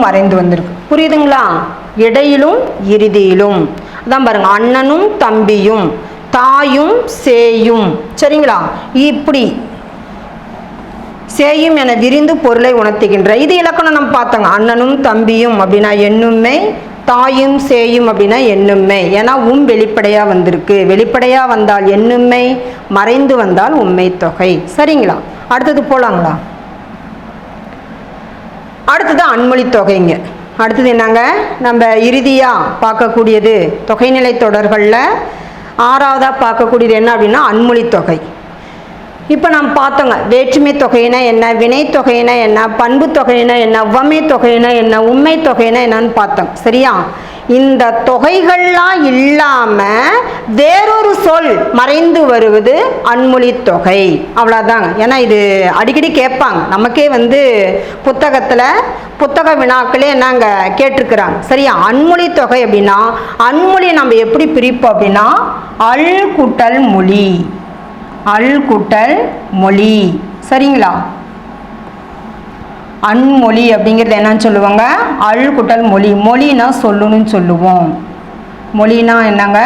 மறைந்து வந்திருக்கு. புரியுதுங்களா? இடையிலும் இறுதியிலும் அதான் பாருங்க, அண்ணனும் தம்பியும், தாயும் சேயும். சரிங்களா? இப்படி சேயும் என விரிந்து பொருளை உணர்த்துகின்ற இது இலக்கணம் நம்ம பார்த்தோங்க. அண்ணனும் தம்பியும் அப்படின்னா எண்ணுமை, தாயும் சேயும் அப்படின்னா எண்ணுமை. ஏன்னா வெளிப்படையா வந்திருக்கு. வெளிப்படையா வந்தால் எண்ணுமை, மறைந்து வந்தால் உண்மை தொகை. சரிங்களா? அடுத்தது போலாங்களா? அடுத்தது அன்மொழி தொகைங்க. அடுத்தது என்னங்க, நம்ம இறுதியா பார்க்கக்கூடியது தொகைநிலை தொடர்களில் 6வதா பார்க்கக்கூடியது என்ன அப்படின்னா அன்மொழி தொகை. இப்போ நாம் பார்த்தோங்க, வேற்றுமை தொகைனா என்ன, வினை தொகைனா என்ன, பண்பு தொகைனா என்ன, உவமை தொகைனா என்ன, உண்மை தொகைனா என்னன்னு பார்த்தோம். சரியா? இந்த தொகைகள்லாம் இல்லாம வேறொரு சொல் மறைந்து வருவது அன்மொழி தொகை. அவ்வளோதாங்க. ஏன்னா இது அடிக்கடி கேட்பாங்க, நமக்கே புத்தக வினாக்களே நாங்க கேட்டிருக்கிறாங்க. சரியா? அன்மொழி தொகை அப்படின்னா அன்மொழி நம்ம எப்படி பிரிப்போம் அப்படின்னா அல் கூட்டல் மொழி, அல் கூட்டல் மொழி. சரிங்களா? அன்மொழி அப்படிங்கிறது என்னன்னு சொல்லுவாங்க? அல் கூட்டல் மொழி. மொழினா சொல்லுன்னு சொல்லுவோம். மொழினா என்னங்க?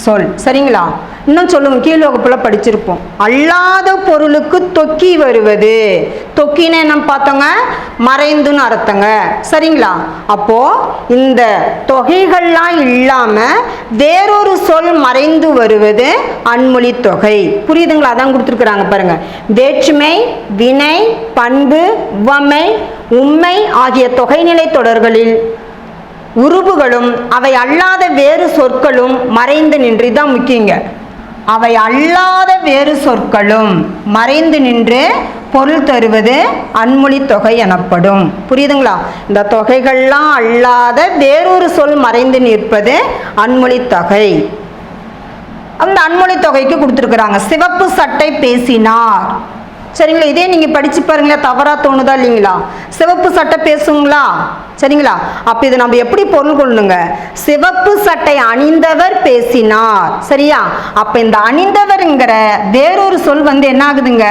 சொல். சரிங்களா? இன்னும் சொல்லுங்க, கீழ் வகுப்புல படிச்சிருப்போம். அல்லாத பொருளுக்கு தொக்கி வருவது. தொக்கின்னு என்ன பார்த்தோங்க? மறைந்துன்னு அர்த்தங்க. சரிங்களா? அப்போ இந்த தொகைகள்லாம் இல்லாம வேறொரு சொல் மறைந்து வருவது அன்மொழி தொகை. புரியுதுங்களா? அதான் கொடுத்துருக்குறாங்க பாருங்க. வேற்றுமை, வினை, பண்பு, உவமை, உண்மை ஆகிய தொகைநிலை தொடர்களில் உருபுகளும் அவை அல்லாத வேறு சொற்களும் மறைந்து நின்று, இதுதான் முக்கியங்க. அவை அல்லாத வேறு சொற்களும் மறைந்து நின்று பொருள் தருவது அன்மொழி தொகை எனப்படும். புரியுதுங்களா? இந்த தொகைகள்லாம் அல்லாத வேறொரு சொல் மறைந்து நிற்பது அன்மொழி தொகை. அந்த அன்மொழி தொகைக்கு கொடுத்துருக்குறாங்க. சிவப்பு சட்டை பேசினார். சரிங்களா? இதே நீங்க படிச்சு பாருங்களா, தவறா தோணுதா இல்லைங்களா? சிவப்பு சட்டை பேசுங்களா? சரிங்களா? அப்ப இது நம்ம எப்படி பொருள் கொள்ளணுங்க? சிவப்பு சட்டை அணிந்தவர் பேசினார். சரியா? அப்ப இந்த அணிந்தவர்ங்கிற வேறொரு சொல் என்ன ஆகுதுங்க?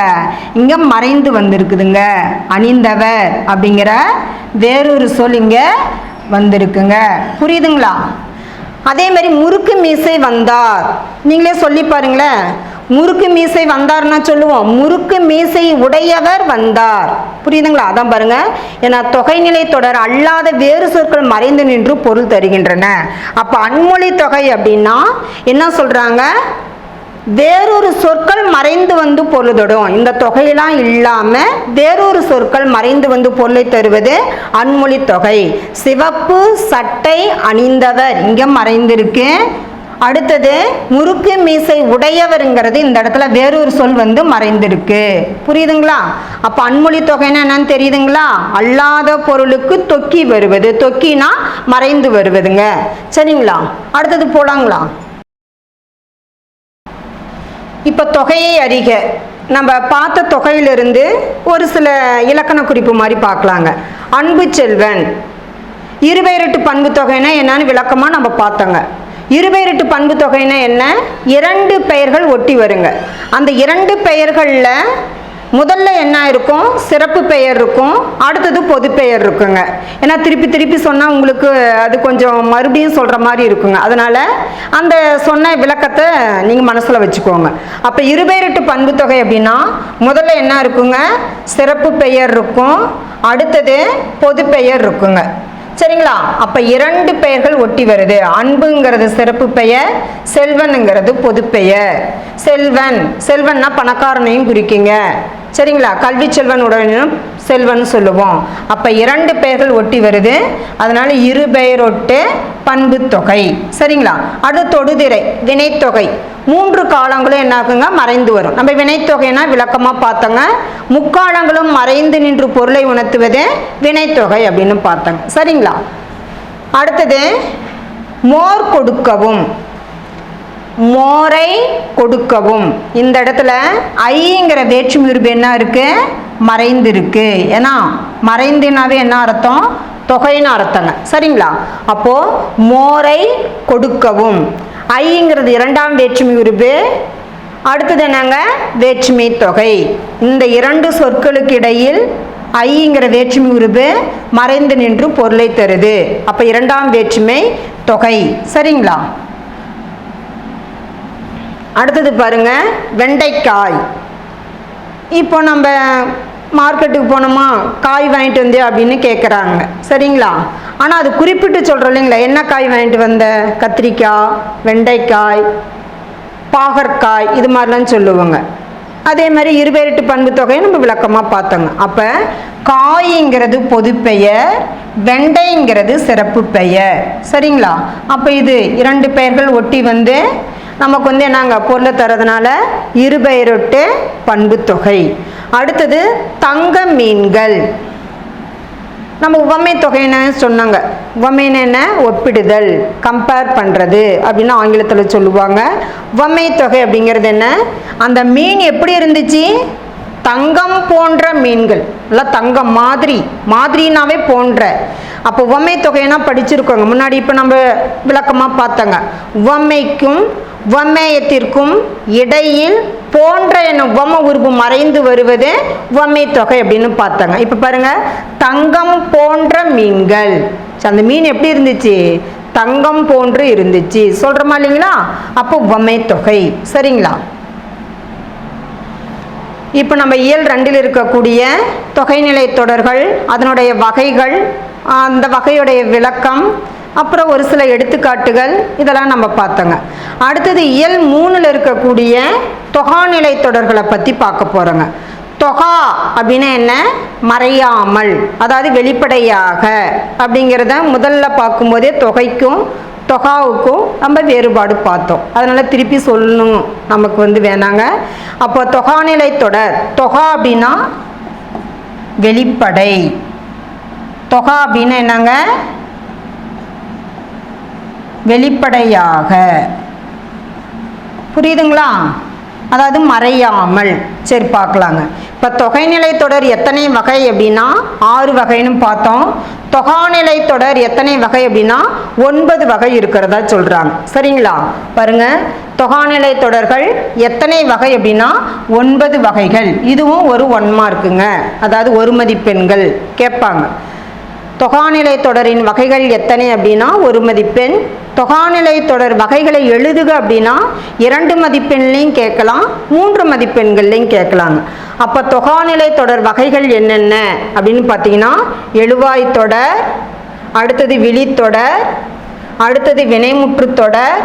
இங்க மறைந்து வந்திருக்குதுங்க. அணிந்தவர் அப்படிங்கிற வேறொரு சொல் இங்க வந்திருக்குங்க. புரியுதுங்களா? அதே மாதிரி முறுக்கு மீசை வந்தார். நீங்களே சொல்லி பாருங்களேன். முறுக்கு மீசை வந்தார்னா சொல்லுவோம், முறுக்கு மீசை உடையவர் வந்தார். புரியுதுங்களா? அதான் பாருங்க. ஏன்னா தொகைநிலை தொடர் அல்லாத வேறு சொற்கள் மறைந்து நின்று பொருள் தருகின்றன. அப்ப அன்மொழி தொகை அப்படின்னா என்ன சொல்றாங்க? வேறொரு சொற்கள் மறைந்து வந்து பொருள் தரும். இந்த தொகையெல்லாம் இல்லாம வேறொரு சொற்கள் மறைந்து வந்து பொருளை தருவது அன்மொழி தொகை. சிவப்பு சட்டை அணிந்தவர் இங்க மறைந்திருக்கு. அடுத்தது முறுக்கு மீசை உடையவருங்கிறது இந்த இடத்துல வேறொரு சொல் மறைந்திருக்கு. புரியுதுங்களா? அப்ப அன்மொழி தொகைன்னா என்னன்னு தெரியுதுங்களா? அல்லாத பொருளுக்கு தொக்கி வருவது. தொக்கினா மறைந்து வருவதுங்க. சரிங்களா? அடுத்தது போலாங்களா? இப்ப தொகையை அறிக. நம்ம பார்த்த தொகையிலிருந்து ஒரு சில இலக்கண குறிப்பு மாதிரி பார்க்கலாங்க. அன்பு செல்வன். இருபெயரட்டு பண்பு தொகைன்னா என்னன்னு விளக்கமா நம்ம பார்த்தோங்க. இருபெயரட்டு பண்பு தொகைன்னா என்ன? 2 பெயர்கள் ஒட்டி வருங்க. அந்த 2 பெயர்கள்ல முதல்ல என்ன இருக்கும்? சிறப்பு பெயர் இருக்கும், அடுத்தது பொது பெயர் இருக்குங்க. ஏன்னா திருப்பி திருப்பி சொன்னா உங்களுக்கு அது கொஞ்சம் மறுபடியும் சொல்ற மாதிரி இருக்குங்க. அதனால அந்த சொன்ன விளக்கத்தை நீங்க மனசுல வச்சுக்கோங்க. அப்ப இருபெயரட்டு பண்பு தொகை அப்படின்னா முதல்ல என்ன இருக்குங்க? சிறப்பு பெயர் இருக்கும், அடுத்தது பொது பெயர் இருக்குங்க. சரிங்களா? அப்ப 2 பெயர்கள் ஒட்டி வருது. அன்புங்கிறது சிறப்பு பெயர், செல்வனுங்கிறது பொது பெயர். செல்வன், செல்வன்னா பணக்காரனையும் குறிக்குங்க. சரிங்களா? கல்வி செல்வனுடன் செல்வன் சொல்லுவோம். அப்ப 2 பெயர்கள் ஒட்டி வருது. அதனால இருபெயரொட்டு பண்பு தொகை. சரிங்களா? அடுத்து தொடுதிரை வினைத்தொகை. 3 காலங்களும் என்ன ஆகுங்க? மறைந்து வரும். நம்ம வினைத்தொகைனா விளக்கமா பார்த்தோங்க. முக்காலங்களும் மறைந்து நின்று பொருளை உணர்த்துவது வினைத்தொகை அப்படின்னு பார்த்தோங்க. சரிங்களா? அடுத்தது மோர் கொடுக்கவும். மோரை கொடுக்கவும். இந்த இடத்துல ஐங்கிற வேற்றுமை உருபு என்ன இருக்கு? மறைந்து இருக்கு. ஏன்னா மறைந்துனாவே என்ன அர்த்தம்? தொகைன்னு அர்த்தங்க. சரிங்களா? அப்போ மோரை கொடுக்கவும். ஐங்கிறது 2ஆம் வேற்றுமை உருபு, அடுத்தது என்னங்க? வேற்றுமை தொகை. இந்த 2 சொற்களுக்கு இடையில் ஐங்கிற வேற்றுமை உருபு மறைந்து நின்று பொருளை தருது. அப்ப இரண்டாம் வேற்றுமை தொகை. சரிங்களா? அடுத்தது பாருங்க, வெண்டைக்காய். இப்போ நம்ம மார்க்கெட்டுக்கு போனோமா, காய் வாங்கிட்டு வந்தே அப்படின்னு கேட்குறாங்க. சரிங்களா? ஆனால் அது குறிப்பிட்டு சொல்கிறோம் இல்லைங்களா, என்ன காய் வாங்கிட்டு வந்த, கத்திரிக்காய், வெண்டைக்காய், பாகற்காய், இது மாதிரிலாம் சொல்லுவாங்க. அதே மாதிரி இருபெயரிட்டு பண்பு தொகையை நம்ம விளக்கமாக பார்த்தோங்க. அப்போ காய்ங்கிறது பொதுப்பெயர், வெண்டைங்கிறது சிறப்பு பெயர். சரிங்களா? அப்போ இது இரண்டு பெயர்கள் ஒட்டி வந்து நமக்கு வந்து என்னங்க பொருளை தரதுனால இருபெயரொட்டு பண்பு தொகை. அடுத்தது தங்க மீன்கள். நம்ம உவமை தொகைன்னு சொன்னாங்க. உவமைன்னு என்ன, ஒப்பிடுதல், கம்பேர் பண்ணுறது அப்படின்னு ஆங்கிலத்தில் சொல்லுவாங்க. உவமை தொகை அப்படிங்கிறது என்ன, அந்த மீன் எப்படி இருந்துச்சு, தங்கம் போன்ற மீன்கள், இல்லை தங்கம் மாதிரி, மாதிரினாவே போன்ற. அப்போ உவமை தொகைனா படிச்சிருக்கோங்க முன்னாடி. இப்போ நம்ம விளக்கமாக பார்த்தோங்க. உவமைக்கும் உவமேயத்திற்கும் இடையில் போன்ற என்ன உவம உருபு மறைந்து வருவது உவமை தொகை அப்படின்னு பார்த்தாங்க. இப்போ பாருங்க, தங்கம் போன்ற மீன்கள். அந்த மீன் எப்படி இருந்துச்சு, தங்கம் போன்று இருந்துச்சு சொல்றோமா இல்லைங்களா? அப்போ உவமை தொகை. சரிங்களா? இப்போ நம்ம இயல் 2 இருக்கக்கூடிய தொகைநிலை தொடர்கள், அதனுடைய வகைகள், அந்த வகையுடைய விளக்கம், அப்புறம் ஒரு சில எடுத்துக்காட்டுகள், இதெல்லாம் நம்ம பார்த்தோங்க. அடுத்தது இயல் 3 இருக்கக்கூடிய தொகாநிலை தொடர்களை பற்றி பார்க்க போகிறோங்க. தொகா அப்படின்னா என்ன, மறையாமல், அதாவது வெளிப்படையாக அப்படிங்கிறத முதல்ல பார்க்கும்போதே தொகைக்கும் தொகாவுக்கும் நம்ம வேறுபாடு பார்த்தோம். அதனால் திருப்பி சொல்லணும் நமக்கு வந்து வேணாங்க. அப்போ தொகாநிலை தொடர், தொகா அப்படின்னா வெளிப்படை. தொகா அப்படின்னா என்னங்க, வெளிப்படையாக. புரியுதுங்களா? அதாவது மறையாமல். சரி பார்க்கலாங்க. இப்போ தொகைநிலை தொடர் எத்தனை வகை அப்படின்னா 6 வகைன்னு பார்த்தோம். தொகாநிலை தொடர் எத்தனை வகை அப்படின்னா 9 வகை இருக்கிறதா சொல்றாங்க. சரிங்களா? பாருங்க, தொகாநிலை தொடர்கள் எத்தனை வகை அப்படின்னா 9 வகைகள். இதுவும் ஒரு 1 மார்க்குங்க, அதாவது 1 மதிப்பெண்கள் கேட்பாங்க. தொகாநிலை தொடரின் வகைகள் எத்தனை அப்படின்னா 1 மதிப்பெண். தொகாநிலை தொடர் வகைகளை எழுதுக அப்படின்னா 2 மதிப்பெண்லையும் கேட்கலாம், 3 மதிப்பெண்கள்லையும் கேட்கலாங்க. அப்போ தொகாநிலை தொடர் வகைகள் என்னென்ன அப்படின்னு பார்த்தீங்கன்னா, எழுவாய் தொடர், அடுத்தது விழித்தொடர், அடுத்தது வினைமுற்று தொடர்,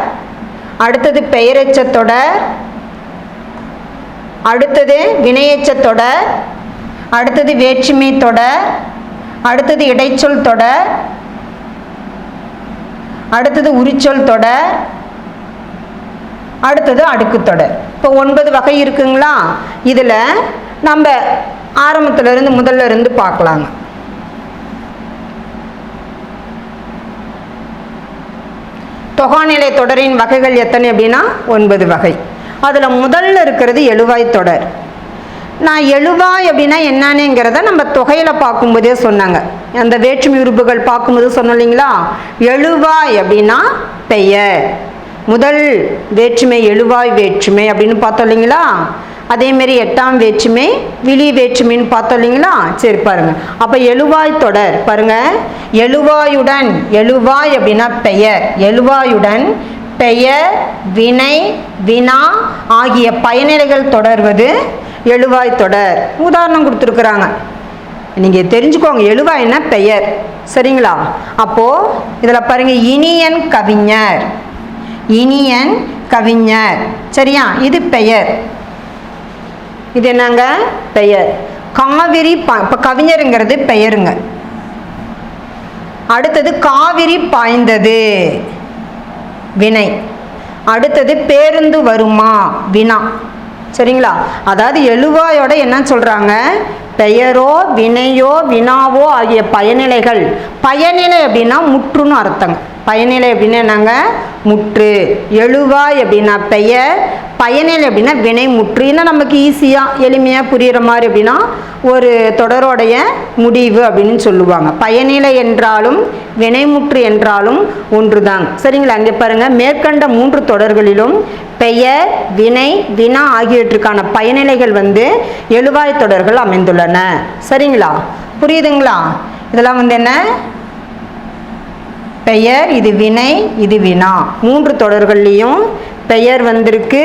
அடுத்தது பெயரெச்ச தொடர், அடுத்தது வினையெச்ச தொடர், அடுத்தது வேற்றுமை தொடர், அடுத்தது இடைச்சொல் தொடர், அடுத்தது உரிச்சொல் தொடர், அடுத்தது அடுக்கு தொடர். இப்போ 9 வகை இருக்குங்களா? இதில் நம்ம ஆரம்பத்திலிருந்து முதல்ல இருந்து பார்க்கலாங்க. தொகாநிலை தொடரின் வகைகள் எத்தனை அப்படின்னா 9 வகை. அதில் முதல்ல இருக்கிறது எழுவாய் தொடர். நான் எழுவாய் அப்படின்னா என்னன்னுங்கிறத நம்ம தொகையில் பார்க்கும்போதே சொன்னாங்க. அந்த வேற்றுமை உறுப்புகள் பார்க்கும்போது சொன்னோம் இல்லைங்களா, எழுவாய் அப்படின்னா பெயர். முதல் வேற்றுமை எழுவாய் வேற்றுமை அப்படின்னு பார்த்தோம் இல்லைங்களா. அதேமாரி 8ஆம் வேற்றுமை விழி வேற்றுமைன்னு பார்த்தோம் இல்லைங்களா. சரி பாருங்க, அப்போ எழுவாய் தொடர் பாருங்க, எழுவாயுடன், எழுவாய் அப்படின்னா பெயர், எழுவாயுடன் பெயர், வினை, வினா ஆகிய பயனிலைகள் தொடர்வது எழுவாய் தொடர். உதாரணம் கொடுத்துருக்குறாங்க, நீங்கள் தெரிஞ்சுக்கோங்க. எழுவாய்னா பெயர். சரிங்களா? அப்போது இதில் பாருங்க, இனியன் கவிஞர், இனியன் கவிஞர். சரியா? இது பெயர். இது என்னங்க, பெயர். காவிரி, இப்போ கவிஞருங்கிறது பெயருங்க. அடுத்தது காவிரி பாய்ந்தது, வினை. அடுத்தது பேருந்து வருமா, வினா. சரிங்களா? அதாவது எழுவாயோட என்ன சொல்றாங்க, பெயரோ வினையோ வினாவோ ஆகிய பயனிலைகள். பயனிலை அப்படின்னா முற்றுன்னு அர்த்தங்க. பயனிலை அப்படின்னா என்னங்க? முற்று. எழுவாய் அப்படின்னா பெயர், பயனிலை அப்படின்னா வினைமுற்று. இன்னும் நமக்கு ஈஸியாக எளிமையாக புரிகிற மாதிரி அப்படின்னா ஒரு தொடரோடைய முடிவு அப்படின்னு சொல்லுவாங்க. பயனிலை என்றாலும் வினைமுற்று என்றாலும் ஒன்றுதாங்க. சரிங்களா? அங்கே பாருங்கள், மேற்கண்ட 3 தொடர்களிலும் பெயர், வினை, வினா ஆகியவற்றுக்கான பயனிலைகள் எழுவாய் தொடர்கள் அமைந்துள்ளன. சரிங்களா? புரியுதுங்களா? இதெல்லாம் என்ன? பெயர், இது வினை, இது வினா. 3 தொடர்கள்லையும் பெயர் வந்திருக்கு,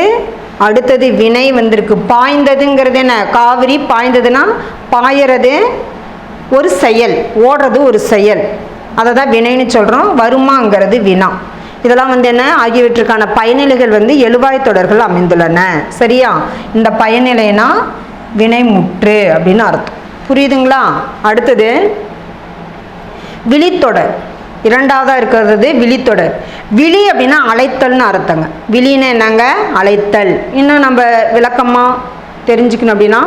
அடுத்தது வினை வந்திருக்கு. பாய்ந்ததுங்கிறது என்ன? காவிரி பாய்ந்ததுன்னா பாயறது ஒரு செயல், ஓடுறது ஒரு செயல், அதை தான் வினைன்னு சொல்கிறோம். வருமாங்கிறது வினா. இதெல்லாம் என்ன? ஆகியவற்றுக்கான பயனிலைகள் எழுவாய் தொடர்கள் அமைந்துள்ளன. சரியா? இந்த பயனிலைனா வினைமுற்று அப்படின்னு அர்த்தம். புரியுதுங்களா? அடுத்தது விழித்தொடர். இரண்டாவதாக இருக்கிறது விழித்தொடர். விழி அப்படின்னா அழைத்தல்னு அர்த்தங்க. விழின்னு என்னங்க? அழைத்தல். இன்னும் நம்ம விளக்கமாக தெரிஞ்சுக்கணும் அப்படின்னா,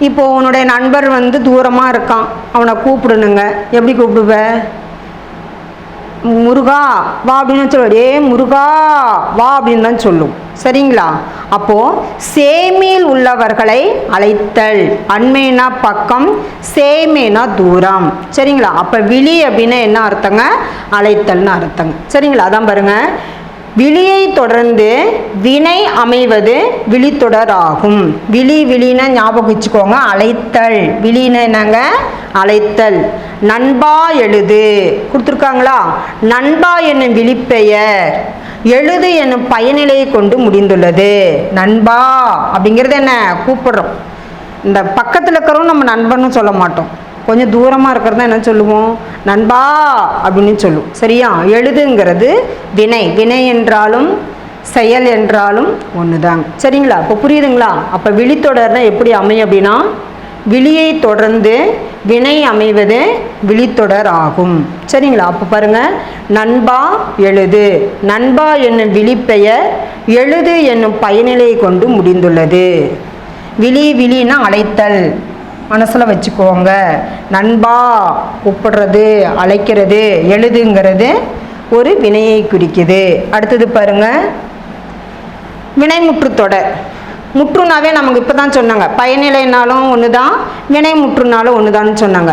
இப்போது உன்னுடைய நண்பர் தூரமாக இருக்கான், அவனை கூப்பிடணுங்க. எப்படி கூப்பிடுவ? முருகா வா அப்படின்னு சொல்லுவார். ஏ முருகா வா அப்படின்னு தான் சொல்லும். சரிங்களா? அப்போது சேமியில் உள்ளவர்களை அழைத்தல். அண்மைனா பக்கம், சேமேனா தூரம். சரிங்களா? அப்போ விழி அப்படின்னா என்ன அர்த்தங்க? அழைத்தல்னு அர்த்தங்க. சரிங்களா? அதான் பாருங்க, விழியை தொடர்ந்து வினை அமைவது விழித்தொடர் ஆகும். விழினா ஞாபகம் வச்சுக்கோங்க, அழைத்தல். விழின்னா என்னங்க? அழைத்தல். நண்பா எழுது கொடுத்துருக்காங்களா? நண்பா என்னும் விழிப்பெயர் எழுது என்னும் பயனிலையை கொண்டு முடிந்துள்ளது. நண்பா அப்படிங்கிறது என்ன? கூப்பிடுறோம். இந்த பக்கத்தில் இருக்கிறவங்க நம்ம நண்பன்னு சொல்ல மாட்டோம், கொஞ்சம் தூரமாக இருக்கிறதா என்ன சொல்லுவோம்? நண்பா அப்படின்னு சொல்லுவோம். சரியா? எழுதுங்கிறது வினை. வினை என்றாலும் செயல் என்றாலும் ஒன்று தாங்க. சரிங்களா? இப்போ புரியுதுங்களா? அப்போ விழித்தொடர்னா எப்படி அமையும் அப்படின்னா, விழியை தொடர்ந்து வினை அமைவது விழித்தொடர் ஆகும். சரிங்களா? அப்போ பாருங்க, நண்பா எழுது. நண்பா என்னும் விழிப்பெயர் எழுது என்னும் பயனிலையை கொண்டு முடிந்துள்ளது. விழினா அழைத்தல், மனசில் வச்சுக்கோங்க. நண்பா கூப்பிடுறது, அழைக்கிறது. எழுதுங்கிறது ஒரு வினையை குறிக்குது. அடுத்தது பாருங்க, வினைமுற்று தொடர். முற்றுனாவே நமக்கு இப்போ தான் சொன்னாங்க, பயனிலைனாலும் ஒன்று தான், வினைமுற்றுனாலும் ஒன்று தான் சொன்னாங்க.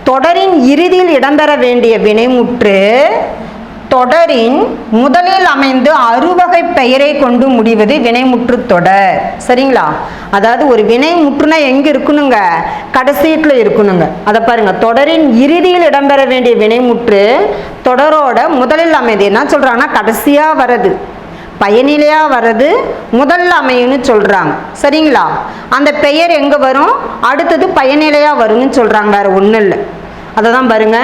தொடரின் இறுதியில் இடம்பெற வேண்டிய வினைமுற்று தொடரின் முதலில் அமைந்து அறுவகை பெயரை கொண்டு முடிவது வினைமுற்று தொடர். சரிங்களா? அதாவது ஒரு வினைமுற்றுனா எங்க இருக்கணுங்க? கடைசியில் இருக்கணுங்க. அதை பாருங்க, தொடரின் இறுதியில் இடம்பெற வேண்டிய வினைமுற்று தொடரோட முதலில் அமைது. என்ன சொல்றாங்கன்னா, கடைசியா வர்றது, பயனிலையா வர்றது முதல்ல அமையும்னு சொல்றாங்க. சரிங்களா? அந்த பெயர் எங்க வரும்? அடுத்தது பயனிலையா வரும்னு சொல்றாங்க, வேற ஒன்றும் இல்லை. அதை தான் பாருங்க,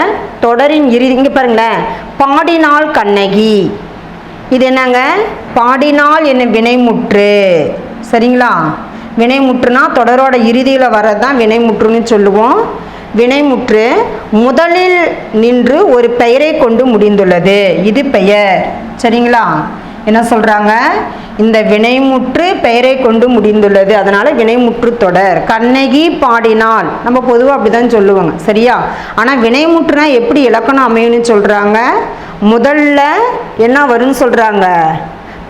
தொடரின் இறுதி. இங்கே பாருங்களேன், பாடினாள் கண்ணகி. இது என்னங்க? பாடினாள் என்னும் வினைமுற்று. சரிங்களா? வினைமுற்றுனா தொடரோட இறுதியில் வர்றது தான் வினைமுற்றுன்னு சொல்லுவோம். வினைமுற்று முதலில் நின்று ஒரு பெயரை கொண்டு முடிந்துள்ளது, இது பெயர். சரிங்களா? என்ன சொல்றாங்க? இந்த வினைமுற்று பெயரை கொண்டு முடிந்துள்ளது, அதனால வினைமுற்று தொடர். கண்ணகி பாடினாள், நம்ம பொதுவாக அப்படிதான் சொல்லுவாங்க. சரியா? ஆனால் வினைமுற்றுனா எப்படி இலக்கணம் அமையும்னு சொல்றாங்க? முதல்ல என்ன வரும்னு சொல்றாங்க?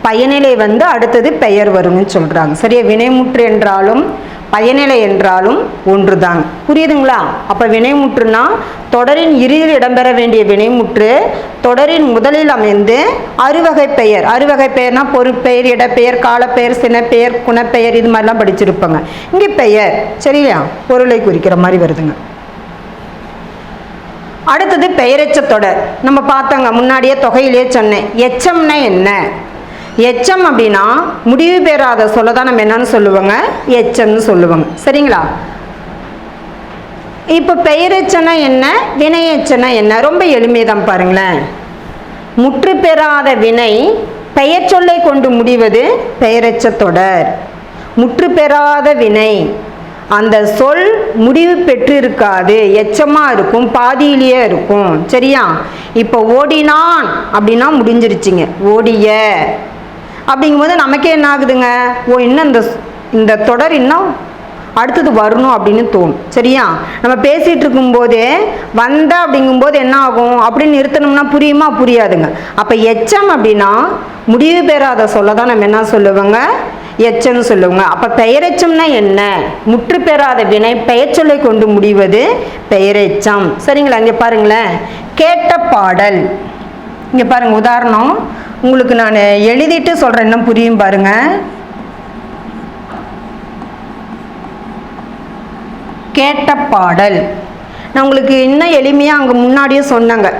பயனிலை அடுத்தது பெயர் வரும்னு சொல்றாங்க. சரியா? வினைமுற்று என்றாலும் பயனிலை என்றாலும் ஒன்றுதாங்க. புரியுதுங்களா? அப்ப வினைமுற்றுனா தொடரின் இறுதியில் இடம்பெற வேண்டிய வினைமுற்று தொடரின் முதலில் அமைந்து அறுவகை பெயர். அறுவகை பெயர்னா பொருட்பெயர், இடப்பெயர், காலப்பெயர், சினப்பெயர், குணப்பெயர், இது மாதிரிலாம் படிச்சிருப்பாங்க. இங்கே பெயர். சரியா? பொருளை குறிக்கிற மாதிரி வருதுங்க. அடுத்தது பெயரெச்ச தொடர். நம்ம பார்த்தோங்க, முன்னாடியே தொகையிலேயே சொன்னேன். எச்சம்னா என்ன? எச்சம் அப்படின்னா முடிவு பெறாத சொல்ல தான் நம்ம என்னன்னு சொல்லுவாங்க? எச்சம்னு சொல்லுவாங்க. சரிங்களா? இப்போ பெயரெச்சனா என்ன, வினையெச்சனா என்ன? ரொம்ப எளிமைதான் பாருங்களேன். முற்று பெறாத வினை பெயர் சொல்லை கொண்டு முடிவது பெயரெச்ச தொடர். முற்று பெறாத வினை, அந்த சொல் முடிவு பெற்று இருக்காது, எச்சமா இருக்கும், பாதியிலேயே இருக்கும். சரியா? இப்போ ஓடினான் அப்படின்னா முடிஞ்சிருச்சுங்க, ஓடிய அப்படிங்கும்போது நமக்கே என்ன ஆகுதுங்க? ஓ, இன்னும் இந்த தொடர் இன்னும் அடுத்தது வரணும் அப்படின்னு தோணும். சரியா? நம்ம பேசிகிட்டு இருக்கும்போதே வந்த அப்படிங்கும்போது என்ன ஆகும் அப்படின்னு நிறுத்தணும்னா புரியுமா? புரியாதுங்க. அப்போ எச்சம் அப்படின்னா முடிவு பெறாத சொல்ல தான் நம்ம என்ன சொல்லுவோங்க? எச்சம்னு சொல்லுவோங்க. அப்போ பெயரெச்சம்னா என்ன? முற்று பெறாத வினை பெயர் சொல்லை கொண்டு முடிவது பெயரெச்சம். சரிங்களா? இங்கே பாருங்களேன், கேட்ட பாடல். இங்கே பாருங்க, உதாரணம் உங்களுக்கு நான் எழுதிட்டு சொல்கிறேன், இன்னும் புரியும் பாருங்க. கேட்ட பாடல். நான் உங்களுக்கு இன்னும் எளிமையாக அங்கே முன்னாடியே சொன்னாங்க,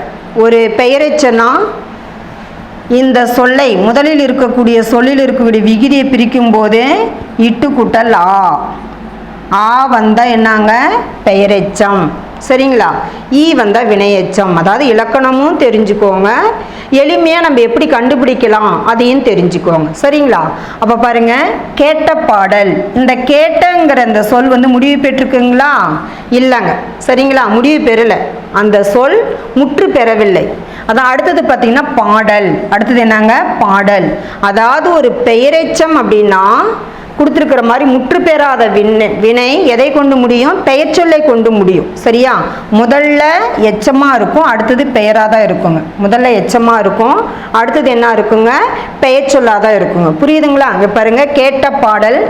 ஒரு பெயரெச்சனா இந்த சொல்லை முதலில் இருக்கக்கூடிய சொல்லில் இருக்கக்கூடிய விகுதியை பிரிக்கும் போது இட்டு கூட்டல் ஆ வந்தால் என்னங்க? பெயரெச்சம். சரிங்களா? ஈ வந்தால் வினையெச்சம். அதாவது இலக்கணமும் தெரிஞ்சுக்கோங்க, எளிமையாக நம்ம எப்படி கண்டுபிடிக்கலாம் அதையும் தெரிஞ்சுக்கோங்க. சரிங்களா? அப்போ பாருங்க, கேட்ட பாடல். இந்த கேட்டங்கிற இந்த சொல் வந்து முடிவு பெற்றிருக்குங்களா? இல்லைங்க. சரிங்களா? முடிவு பெறலை, அந்த சொல் முற்று பெறவில்லை. அதான் அடுத்தது பார்த்தீங்கன்னா பாடல். அடுத்தது என்னங்க? பாடல். அதாவது ஒரு பெயரெச்சம் அப்படின்னா கொடுத்துருக்கிற மாதிரி முற்று பெறாத வினை எதை கொண்டு முடியும்? பெயர் சொல்லை கொண்டு முடியும். சரியா? முதல்ல எச்சமாக இருக்கும், அடுத்தது பெயராக தான் இருக்குங்க. முதல்ல எச்சமாக இருக்கும், அடுத்தது என்ன இருக்குங்க? பெயர் சொல்லாக தான் இருக்குங்க. புரியுதுங்களா? அங்கே பாருங்க, கேட்ட பாடல்.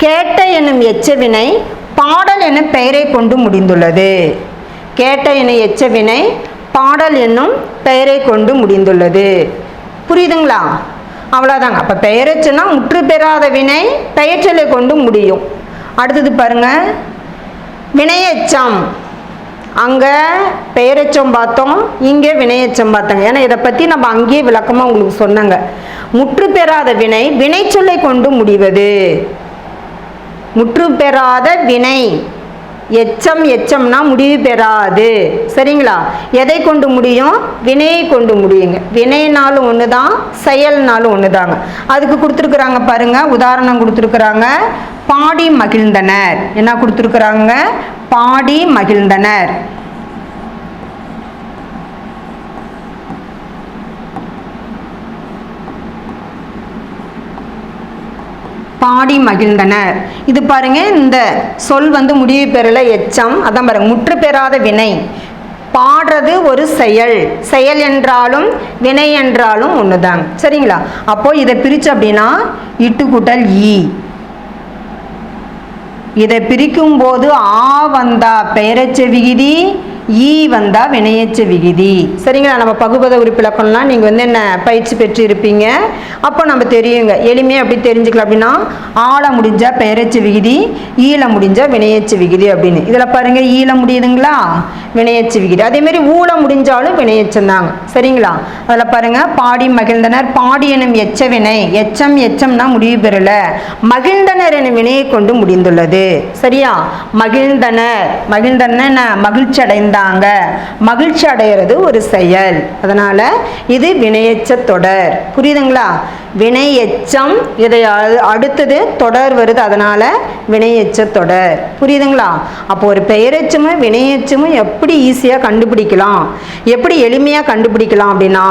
கேட்ட என்னும் எச்ச வினை பாடல் என்னும் பெயரை கொண்டு முடிந்துள்ளது. கேட்ட என்னும் எச்ச வினை பாடல் என்னும் பெயரை கொண்டு முடிந்துள்ளது. புரியுதுங்களா? அவ்வளோதாங்க. அப்போ பெயரெச்சனா முற்று பெறாத வினை பெயர் சொல்லை கொண்டு முடியும். அடுத்தது பாருங்க, வினையெச்சம். அங்கே பெயரெச்சம் பார்த்தோம், இங்கே வினையெச்சம் பார்த்தோங்க. ஏன்னா இதை பற்றி நம்ம அங்கேயே விளக்கமாக உங்களுக்கு சொன்னாங்க. முற்று பெறாத வினை வினை சொல்லை கொண்டு முடிவது. முற்று பெறாத வினை எச்சம்னா முடிவு பெறாது. சரிங்களா? எதை கொண்டு முடியும்? வினையை கொண்டு முடியுங்க. வினைனாலும் ஒன்று தான், செயல்னாலும் ஒன்று தாங்க. அதுக்கு கொடுத்துருக்குறாங்க பாருங்க, உதாரணம் கொடுத்துருக்குறாங்க. பாடி மகிழ்ந்தனர். என்ன கொடுத்துருக்குறாங்க? பாடி மகிழ்ந்தனர். பாடி மகிழ்ந்தனர். இது பாருங்க, இந்த சொல் வந்து முடிவு பெறல, எச்சம். அதான் பாருங்க, முற்று பெறாத வினை. பாடுறது ஒரு செயல், செயல் என்றாலும் வினை என்றாலும் ஒண்ணுதாங்க. சரிங்களா? அப்போ இதை பிரிச்சு அப்படின்னா இட்டு கூட்டல் ஈ. இதை பிரிக்கும் போது ஆ வந்தா பெயரெச்ச விகுதி, ஈ வந்தா வினையெச்ச விகுதி. சரிங்களா? நம்ம பகுபத உறுப்பிலக்கணம்லாம் நீங்கள் வந்து என்ன பயிற்சி பெற்று இருப்பீங்க, அப்போ நம்ம தெரியுங்க. எளிமையாக எப்படி தெரிஞ்சுக்கலாம் அப்படின்னா, ஆள முடிஞ்சா பெயரெச்ச விகுதி, ஈல முடிஞ்சா வினையெச்ச விகுதி அப்படின்னு. இதில் பாருங்க, ஈல முடியுதுங்களா? வினையெச்ச விகுதி. அதேமாரி ஊல முடிஞ்சாலும் வினையெச்சம் தாங்க. சரிங்களா? அதில் பாருங்க, பாடி மகிழ்ந்தனர். பாடி எனும் எச்ச வினை, எச்சம்னா முடிவு பெறல, மகிழ்ந்தனர் எனும் வினையை கொண்டு முடிந்துள்ளது. சரியா? மகிழ்ந்தனர் மகிழ்ச்சி அடைந்த, மகிழ்ச்சி அடைகிறது ஒரு செயல். அதனால இது வினையெச்ச தொடர். புரியுதுங்களா? வினையெச்சம், இதை அடுத்தது தொடர் வருது, அதனால வினையெச்ச தொடர். புரியுதுங்களா? அப்போ ஒரு பெயரெச்சமும் வினையெச்சமும் எப்படி ஈஸியாக கண்டுபிடிக்கலாம், எப்படி எளிமையாக கண்டுபிடிக்கலாம் அப்படின்னா,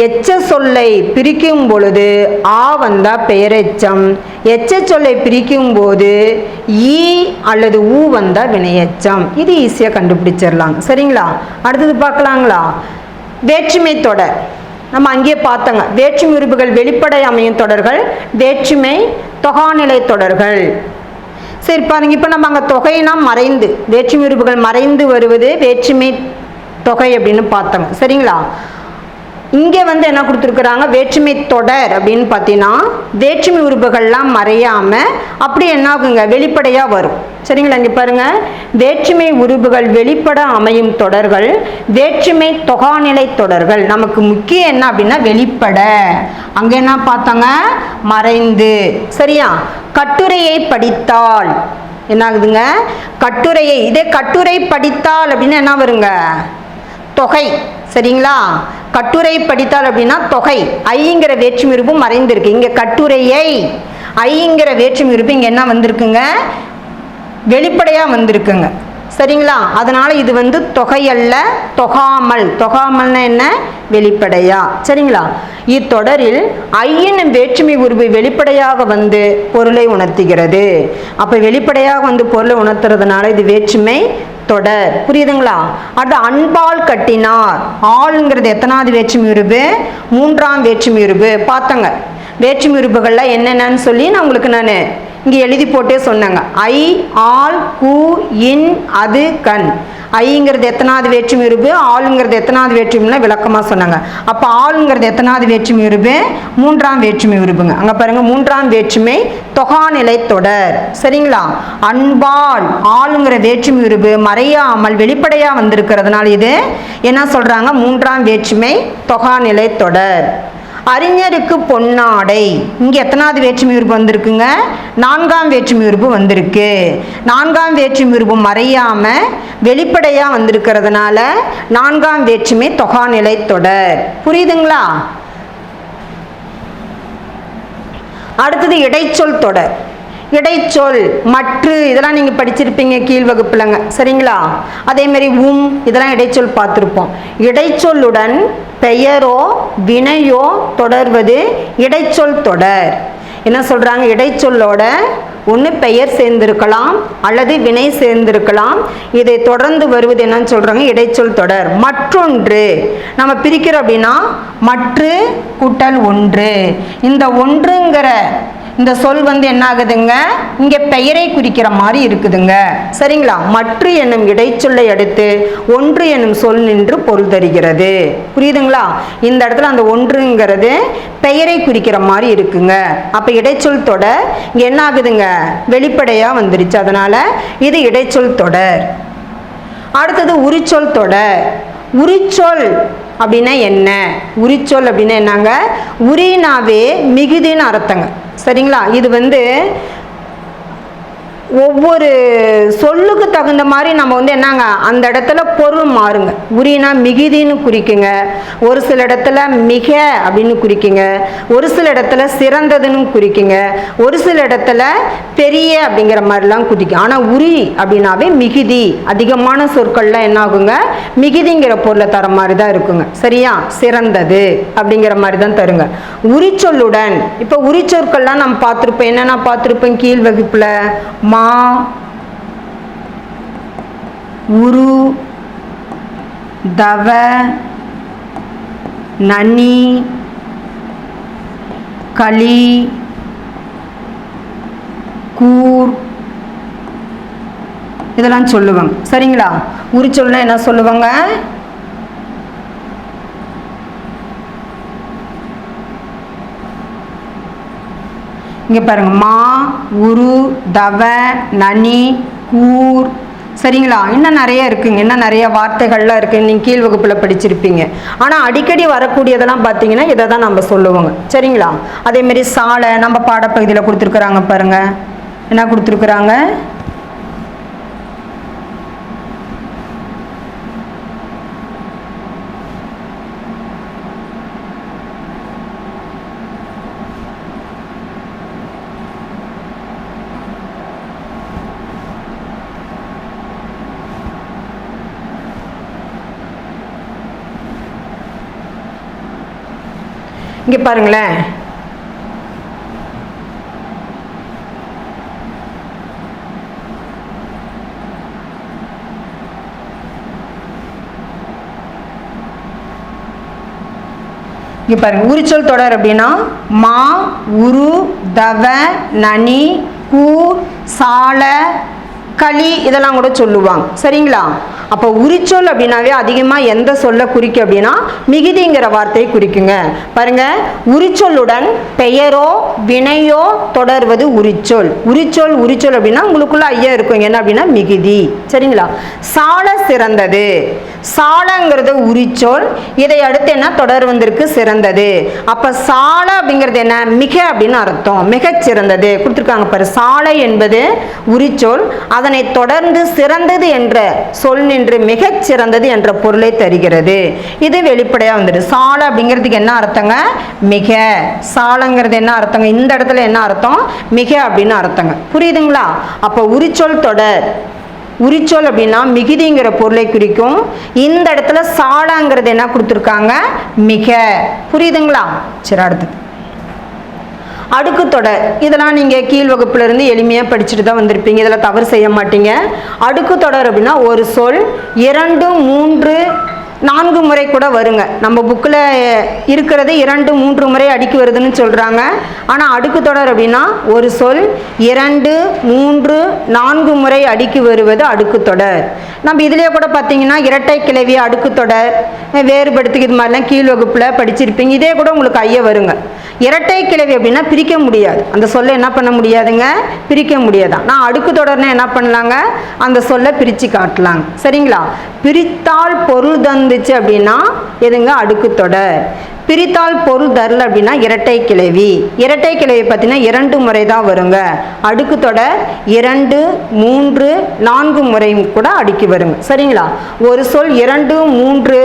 எச்ச சொல்லை பிரிக்கும் பொழுது ஆ வந்தா பெயரெச்சம், எச்ச சொல்லை பிரிக்கும் போது ஈ அல்லது ஊ வந்தா வினையெச்சம். இது ஈஸியாக கண்டுபிடிச்சிடலாம். சரிங்களா? அடுத்தது பார்க்கலாங்களா? வேற்றுமை தொடர். நம்ம அங்கேயே பார்த்தோங்க, வேற்றுமை உறுப்புகள் வெளிப்படை அமையும் தொடர்கள், வேற்றுமை தொகாநிலை தொடர்கள். சரி பாருங்க, இப்போ நம்ம அங்கே தொகைனா மறைந்து, வேற்றுமை உறுப்புகள் மறைந்து வருவது வேற்றுமை தொகை அப்படின்னு பார்த்தோங்க. சரிங்களா? இங்கே வந்து என்ன கொடுத்துருக்குறாங்க? வேற்றுமை தொடர் அப்படின்னு பார்த்தீங்கன்னா வேற்றுமை உறுப்புகள்லாம் மறையாமல் அப்படி என்ன ஆகுங்க? வெளிப்படையாக வரும். சரிங்களா? இங்கே பாருங்க, வேற்றுமை உறுப்புகள் வெளிப்பட அமையும் தொடர்கள் வேற்றுமை தொகாநிலை தொடர்கள். நமக்கு முக்கியம் என்ன அப்படின்னா வெளிப்பட. அங்கே என்ன பார்த்தாங்க? மறைந்து. சரியா? கட்டுரையை படித்தால் என்ன ஆகுதுங்க? கட்டுரையை, இதே கட்டுரை படித்தால் அப்படின்னு என்ன வருங்க? தொகை. சரிங்களா? கட்டுரை படித்தால் அப்படின்னா தொகை. ஐங்கிற வேற்றுமை உறுப்பு மறைந்திருக்கு. இங்கே கட்டுரையை ஐங்கிற வேற்றுமை உறுப்பு இங்கே என்ன வந்திருக்குங்க? வெளிப்படையாக வந்திருக்குங்க. சரிங்களா? அதனால இது வந்து தொகை அல்ல, தொகாமல். தொகாமல்னா என்ன? வெளிப்படையா. சரிங்களா? இத்தொடரில் ஐ என்னும் வேற்றுமை உருவு வெளிப்படையாக வந்து பொருளை உணர்த்துகிறது. அப்ப வெளிப்படையாக வந்து பொருளை உணர்த்துறதுனால இது வேற்றுமை தொடர். புரியுதுங்களா? அது அன்பால் கட்டினார். ஆள்ங்கிறது எத்தனாவது வேற்றுமை உருவு? மூன்றாம் வேற்றுமை உருவு. பார்த்தங்க வேற்றுமை உருவுகள்லாம் என்னென்னு சொல்லி நான் உங்களுக்கு இங்கே எழுதி போட்டே சொன்னாங்க. ஐ, ஆல், கு, இன், அது, கண். ஐங்கிறது எத்தனாவது வேற்றுமை உருவு, ஆளுங்கிறது எத்தனாவது வேற்றுமைனா விளக்கமாக சொன்னாங்க. அப்போ ஆளுங்கிறது எத்தனாவது வேற்றுமை உருவு? மூன்றாம் வேற்றுமை உருவுங்க. அங்கே பாருங்க, மூன்றாம் வேற்றுமை தொகாநிலை தொடர். சரிங்களா? அன்பால் ஆளுங்கிற வேற்றுமை உருவு மறையாமல் வெளிப்படையாக வந்திருக்கிறதுனால இது என்ன சொல்கிறாங்க? மூன்றாம் வேற்றுமை தொகாநிலை தொடர். அறிஞருக்கு பொன்னாடை. இங்கே எத்தனாவது வேற்றுமை உருவு வந்திருக்குங்க? நான்காம் வேற்றுமை உருவு வந்திருக்கு. நான்காம் வேற்றுமை உருவு மறையாம வெளிப்படையாக வந்திருக்கிறதுனால நான்காம் வேற்றுமை தொகாநிலை தொடர். புரியுதுங்களா? அடுத்தது இடைச்சொல் தொடர். இடைச்சொல் மற்று இதெல்லாம் நீங்க படிச்சிருப்பீங்க கீழ் வகுப்புலங்க. சரிங்களா? அதே மாதிரி இதெல்லாம் இடைச்சொல் பார்த்துருப்போம். இடைச்சொல்லுடன் பெயரோ வினையோ தொடர்வது இடைச்சொல் தொடர். என்ன சொல்றாங்க? இடைச்சொல்லோட ஒன்று பெயர் சேர்ந்திருக்கலாம் அல்லது வினை சேர்ந்திருக்கலாம். இதை தொடர்ந்து வருவது என்னன்னு சொல்றாங்க? இடைச்சொல் தொடர். மற்றொன்று நம்ம பிரிக்கிறோம் அப்படின்னா மற்று கூட்டல் ஒன்று. இந்த ஒன்றுங்கிற இந்த சொல் வந்து என்ன ஆகுதுங்க? இங்கே பெயரை குறிக்கிற மாதிரி இருக்குதுங்க. சரிங்களா? மற்று என்னும் இடைச்சொல்லை அடுத்து ஒன்று என்னும் சொல் நின்று பொருள் தருகிறது. புரியுதுங்களா? இந்த இடத்துல அந்த ஒன்றுங்கிறது பெயரை குறிக்கிற மாதிரி இருக்குங்க. அப்ப இடைச்சொல் தொடர் இங்க என்ன ஆகுதுங்க? வெளிப்படையா வந்துருச்சு. அதனால இது இடைச்சொல் தொடர். அடுத்தது உரிச்சொல் தொடர். உரிச்சொல் அப்படின்னா என்ன? உரிச்சொல் அப்படின்னா என்னங்க? உரினாவே மிகுதின்னு அர்த்தங்க. சரிங்களா? இது வந்து ஒவ்வொரு சொல்லுக்கு தகுந்த மாதிரி நம்ம வந்து என்னங்க அந்த இடத்துல பொருள் மாறுங்க. உரினா மிகுதின்னு குறிக்குங்க, ஒரு சில இடத்துல மிக அப்படின்னு குறிக்குங்க, ஒரு சில இடத்துல சிறந்ததுன்னு குறிக்குங்க, ஒரு சில இடத்துல பெரிய அப்படிங்கிற மாதிரிலாம் குறிக்கும். ஆனால் உரி அப்படின்னாவே மிகுதி, அதிகமான சொற்கள்லாம் என்ன ஆகுங்க? மிகுதிங்கிற பொருளை தர மாதிரி தான் இருக்குங்க. சரியா? சிறந்தது அப்படிங்கிற மாதிரி தான் தருங்க. உரிச்சொல்லுடன் இப்போ உரிச்சொற்கள்லாம் நம்ம பார்த்துருப்போம். என்னென்ன பார்த்துருப்போம் கீழ் வகுப்புல? மா, உரு, தவ, நனி, களி, கூர் இதெல்லாம் சொல்லுவாங்க. சரிங்களா? உரிச்சொல்னா என்ன சொல்லுவாங்க? இங்கே பாருங்க, மா, உரு, தவ, நனி, கூர். சரிங்களா? இன்னும் நிறைய இருக்குங்க. இன்னும் நிறைய வார்த்தைகள்லாம் இருக்கு. நீங்கள் கீழ் வகுப்பில் படிச்சிருப்பீங்க. ஆனால் அடிக்கடி வரக்கூடியதெல்லாம் பார்த்தீங்கன்னா இதை தான் நம்ம சொல்லுவோங்க. சரிங்களா? அதேமாரி சாலை நம்ம பாடப்பகுதியில் கொடுத்துருக்குறாங்க பாருங்க. என்ன கொடுத்துருக்குறாங்க? இங்கே பாருங்களேன், இங்கே பாருங்க, உரிச்சொல் தொடர் அப்படின்னா மா, உரு, தவ, நனி, கூர், சால, களி இதெல்லாம் கூட சொல்லுவாங்க. சரிங்களா? அப்போ உரிச்சொல் அப்படின்னாவே அதிகமாக எந்த சொல்ல குறிக்கும் அப்படின்னா மிகுதிங்கிற வார்த்தையை குறிக்குங்க. பாருங்க, உரிச்சொல்லுடன் பெயரோ வினையோ தொடர்வது உரிச்சொல். உரிச்சொல் உரிச்சொல் அப்படின்னா உங்களுக்குள்ள ஐயா இருக்கும். என்ன அப்படின்னா மிகுதி. சரிங்களா? சால சிறந்தது. சாலங்கிறது உரிச்சொல். இதை அடுத்து என்ன தொடர் வந்திருக்கு? சிறந்தது. அப்ப சால அப்படிங்கிறது என்ன? மிக அப்படின்னு அர்த்தம். மிகச் சிறந்தது கொடுத்துருக்காங்க பாரு. சாலை என்பது உரிச்சொல். அதனை தொடர்ந்து சிறந்தது என்ற சொல் நின்று மிகச் சிறந்தது என்ற பொருளை தருகிறது. இது வெளிப்படையா வந்துடு. சாலை அப்படிங்கிறதுக்கு என்ன அர்த்தங்க? மிக. சாலங்கிறது என்ன அர்த்தங்க? இந்த இடத்துல என்ன அர்த்தம்? மிக அப்படின்னு அர்த்தங்க. புரியுதுங்களா? அப்ப உரிச்சொல் தொடர் உரிச்சொல் அப்படின்னா மிகுதிங்கிற பொருளை குறிக்கும். இந்த இடத்துல சாலாங்கிறது என்ன கொடுத்துருக்காங்க? மிக. புரியுதுங்களா? சரி, அடுத்தது அடுக்கு தொடர். இதெல்லாம் நீங்கள் கீழ் வகுப்புலேருந்து எளிமையாக படிச்சுட்டு தான் வந்திருப்பீங்க. இதில் தவறு செய்ய மாட்டீங்க. அடுக்கு தொடர் அப்படின்னா ஒரு சொல் 2, 3, 4 முறை கூட வருங்க. நம்ம புக்கில் இருக்கிறது 2, 3 முறை அடுக்கி வருதுன்னு சொல்கிறாங்க. ஆனால் அடுக்கு தொடர் அப்படின்னா ஒரு சொல் 2, 3, 4 முறை அடுக்கி வருவது அடுக்கு தொடர். நம்ம இதிலே கூட பார்த்தீங்கன்னா இரட்டை கிளவி அடுக்கு தொடர் வேறுபடுத்திக்கு இது மாதிரிலாம் கீழ் வகுப்பில் படிச்சிருப்பீங்க. இதே கூட உங்களுக்கு ஐயா வருங்க. இரட்டை கிளவி அப்படின்னா பிரிக்க முடியாது. அந்த சொல்லை என்ன பண்ண முடியாதுங்க? பிரிக்க முடியாதான். நான் அடுக்கு தொடர்னா என்ன பண்ணலாங்க? அந்த சொல்லை பிரித்து காட்டலாங்க. சரிங்களா? பிரித்தால் பொருள் தந்துச்சு அப்படின்னா எதுங்க? அடுக்கு தொடர். பிரித்தால் பொருள் தரல அப்படின்னா இரட்டை கிளவி. இரட்டை கிளவி பார்த்தீங்கன்னா 2 முறை தான் வருங்க. அடுக்கு தொடர் 2, 3, 4 முறையும் கூட அடுக்கி வருங்க. சரிங்களா? ஒரு சொல் 2, 3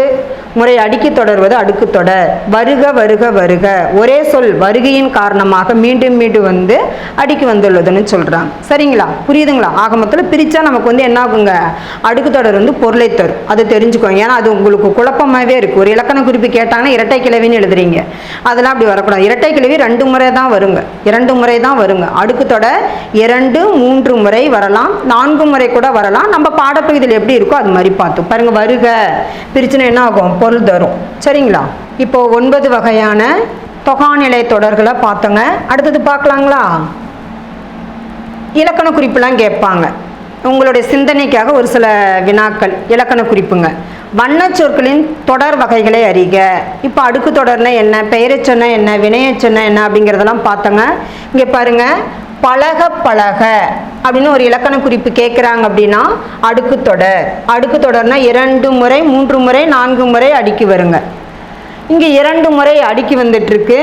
முறை அடுக்கி தொடர்வது அடுக்கு தொடர். வருக வருக வருக, ஒரே சொல் வருகையின் காரணமாக மீண்டும் மீண்டும் வந்து அடுக்கி வந்துள்ளதுன்னு சொல்றாங்க. சரிங்களா? புரியுதுங்களா? ஆக மொத்தத்தில் பிரிச்சா நமக்கு வந்து என்ன ஆகுங்க? அடுக்கு தொடர் வந்து பொருளை தரும். அது தெரிஞ்சுக்கோங்க. ஏன்னா அது உங்களுக்கு குழப்பமாகவே இருக்கு. ஒரு இலக்கண குறிப்பு கேட்டாங்கன்னா இரட்டை கிளவின்னு எழுதுறீங்க. அதெல்லாம் அப்படி வரக்கூடாது. இரட்டை கிளவி 2 முறை தான் வருங்க. 2 முறை தான் வருங்க. அடுக்கு தொடர் 2, 3 முறை வரலாம், 4 முறை கூட வரலாம். நம்ம பாடப்பகுதியில் எப்படி இருக்கோ அது மாதிரி பார்த்தோம். பாருங்க, வருக பிரிச்சுன்னா என்ன ஆகும்? பொருள் தரும். சரிங்களா? இப்போ 9 வகையான தொகாநிலை தொடர்களை பார்த்தோங்க. அடுத்தது பார்க்கலாங்களா? இலக்கண குறிப்புலாம் கேட்பாங்க. உங்களுடைய சிந்தனைக்காக ஒரு சில வினாக்கள். இலக்கண குறிப்புங்க. வண்ண சொற்களின் தொடர் வகைகளை அறிக. இப்போ அடுக்கு தொடர்னா என்ன, பெயரெச்சொன்னா என்ன, வினையச்சொன்னா என்ன அப்படிங்கிறதெல்லாம் பார்த்தோங்க. இங்கே பாருங்க, பழக பழக அப்படின்னு ஒரு இலக்கண குறிப்பு கேட்குறாங்க அப்படின்னா அடுக்கு தொடர். அடுக்கு தொடர்னா 2 முறை, 3 முறை, 4 முறை அடுக்கி வருங்க. இங்கே 2 முறை அடுக்கி வந்துட்டு இருக்கு.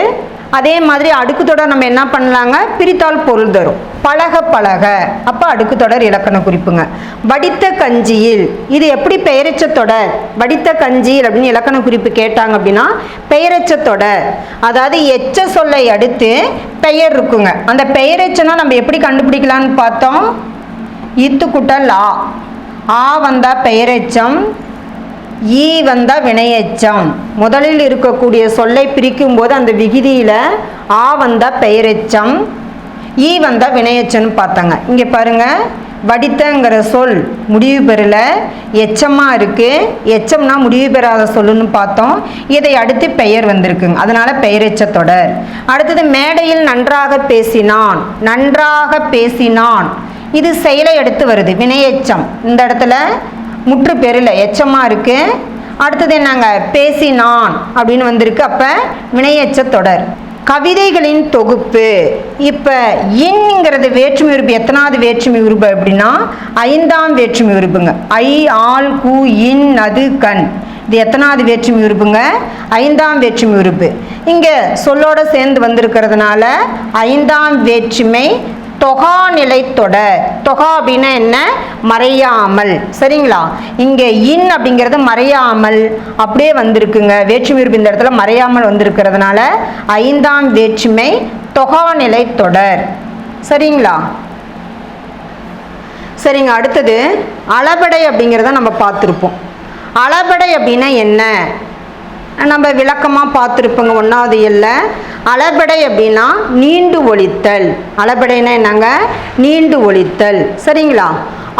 அதே மாதிரி அடுக்கு தொடர் நம்ம என்ன பண்ணலாங்க? பிரித்தால் பொருள் தரும். பழக பழக, அப்போ அடுக்கு தொடர் இலக்கண குறிப்புங்க. வடித்த கஞ்சியில், இது எப்படி பெயரெச்ச தொடர்? வடித்த கஞ்சியில் அப்படின்னு இலக்கண குறிப்பு கேட்டாங்க அப்படின்னா பெயரெச்ச தொடர். அதாவது எச்ச சொல்லை அடுத்து பெயர் இருக்குங்க. அந்த பெயரெச்சனா நம்ம எப்படி கண்டுபிடிக்கலான்னு பார்த்தோம். இத்து கூட்டல் ஆ. ஆ வந்தா பெயரெச்சம், ஈ வந்தா வினையெச்சம். முதலில் இருக்கக்கூடிய சொல்லை பிரிக்கும் போது அந்த விகுதியில ஆ வந்தா பெயரெச்சம், ஈ வந்தா வினையெச்சம் பார்த்தாங்க. இங்க பாருங்க, வடித்தங்கிற சொல் முடிவு பெறல, எச்சமா இருக்கு. எச்சம்னா முடிவு பெறாத சொல்லுன்னு பார்த்தோம். இதை அடுத்து பெயர் வந்திருக்குங்க. அதனால பெயரெச்ச தொடர். அடுத்தது மேடையில் நன்றாக பேசினான். நன்றாக பேசினான், இது செயலை எடுத்து வருது, வினையெச்சம். இந்த இடத்துல முற்று பெறல, எச்சமா இருக்கு. அடுத்தது என்னங்க? பேசினான் அப்படின்னு வந்திருக்கு. அப்ப வினையெச்ச தொடர். கவிதைகளின் தொகுப்பு. இப்ப இன்ங்கிறது வேற்றுமை உறுப்பு. எத்தனாவது வேற்றுமை உறுப்பு அப்படின்னா 5ஆம் வேற்றுமை உறுப்புங்க. ஐ, ஆல், கு, இன், அது, கண். இது எத்தனாவது வேற்றுமை உறுப்புங்க? 5ஆம் வேற்றுமை உறுப்பு. இங்க சொல்லோட சேர்ந்து வந்திருக்கிறதுனால 5ஆம் வேற்றுமை தொகாநிலை தொடர். தொகா அப்படின்னா என்ன? மறையாமல். சரிங்களா? இங்க இன் அப்படிங்கிறது மறையாமல் அப்படியே வந்திருக்குங்க. வேற்றுமை உறுப்பு இந்த இடத்துல மறையாமல் வந்திருக்கிறதுனால 5ஆம் வேற்றுமை தொகாநிலை தொடர். சரிங்களா? சரிங்க. அடுத்தது அளபடை அப்படிங்கிறத நம்ம பார்த்துருப்போம். அளபடை அப்படின்னா என்ன நம்ம விளக்கமாக பார்த்துருப்போங்க 1வது இயல்ல. அளபடை அப்படின்னா நீண்டு ஒலித்தல். அளபடைனா என்னங்க? நீண்டு ஒலித்தல். சரிங்களா?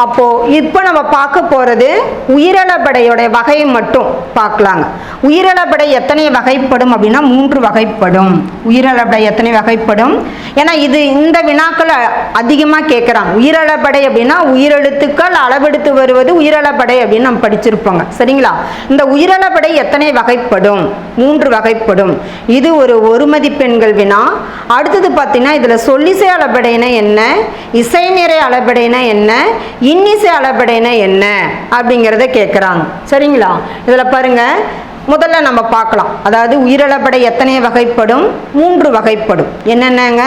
அப்போ இப்போ நம்ம பார்க்க போறது உயிரளபடையோட வகையை மட்டும் பார்க்கலாங்க. உயிரளபடை எத்தனை வகைப்படும் அப்படின்னா 3 வகைப்படும். உயிரளபடை எத்தனை வகைப்படும்? ஏன்னா இது இந்த வினாக்கள் அதிகமாக கேட்குறாங்க. உயிரளபடை அப்படின்னா உயிரெழுத்துக்கள் அளவெடுத்து வருவது உயிரளபடை அப்படின்னு நம்ம படிச்சிருப்போங்க. சரிங்களா? இந்த உயிரளபடை எத்தனை வகைப்படும்? 3 வகைப்படும். இது ஒரு மதிப்பெண்கள் வினா. அடுத்தது பார்த்தீங்கன்னா இதில் சொல்லிசை அளபடைனா என்ன, இசை நிறை அளபடைனா என்ன, இன்னிசை அளபடைனா என்ன அப்படிங்கிறத கேட்குறாங்க. சரிங்களா? இதில் பாருங்க, முதல்ல நம்ம பார்க்கலாம். அதாவது உயிரளபடை எத்தனை வகைப்படும்? 3 வகைப்படும். என்னென்னங்க?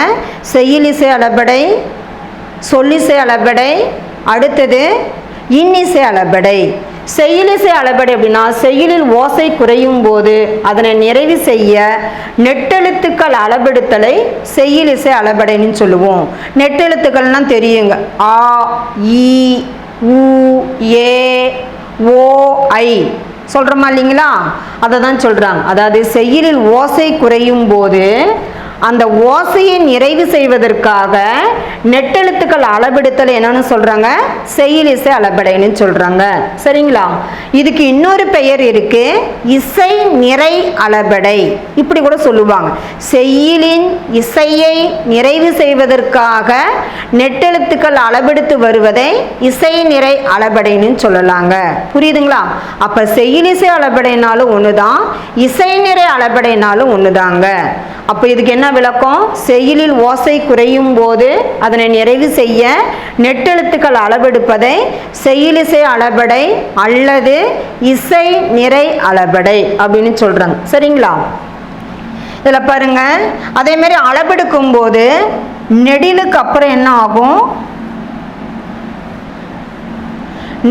செய்யுளிசை அளபடை, சொல்லிசை அளபடை, அடுத்தது இன்னிசை அளபடை. செய்யுளிசை அளபடை அப்படின்னா செய்யுளில் ஓசை குறையும் போது அதனை நிறைவு செய்ய நெட்டெழுத்துக்கள் அளபெடுத்தலை செய்யுளிசை அளபடைன்னு சொல்லுவோம். நெட்டெழுத்துக்கள்லாம் தெரியுங்க. ஆ, ஈ, உ ஏ ஓ ஐ சொல்கிறோமா இல்லைங்களா? அதை தான் சொல்கிறாங்க. அதாவது செய்யுளில் ஓசை குறையும் போது அந்த ஓசையை நிறைவு செய்வதற்காக நெட்டெழுத்துக்கள் அளபெடுத்தல் என்னன்னு சொல்கிறாங்க? செய்யுளிசை அளபெடைன்னு சொல்கிறாங்க. சரிங்களா? இதுக்கு இன்னொரு பெயர் இருக்கு, இசை நிறை அளபெடை. இப்படி கூட சொல்லுவாங்க. செய்யுளின் இசையை நிறைவு செய்வதற்காக நெட்டெழுத்துக்கள் அளபெடுத்து வருவதை இசை நிறை அளபெடைன்னு சொல்லலாங்க. புரியுதுங்களா? அப்போ செய்யுளிசை அளபெடைனாலும் ஒன்று தான், இசை நிறை அளபெடைனாலும் ஒன்று தாங்க. அப்போ இதுக்கு என்ன விளக்கம்? செய்யுளில் ஓசை குறையும் போது அதனை நிறைவு செய்ய நெட்டெழுத்துக்கள் அளவெடுப்பதை செய்யுளிசை அளபெடை அல்லது இசை நிறை அளபெடை அப்படின்னு சொல்றாங்க. சரிங்களா? இதில் பாருங்க, அதே மாதிரி அளவெடுக்கும் போது நெடிலுக்கு அப்புறம் என்ன ஆகும்?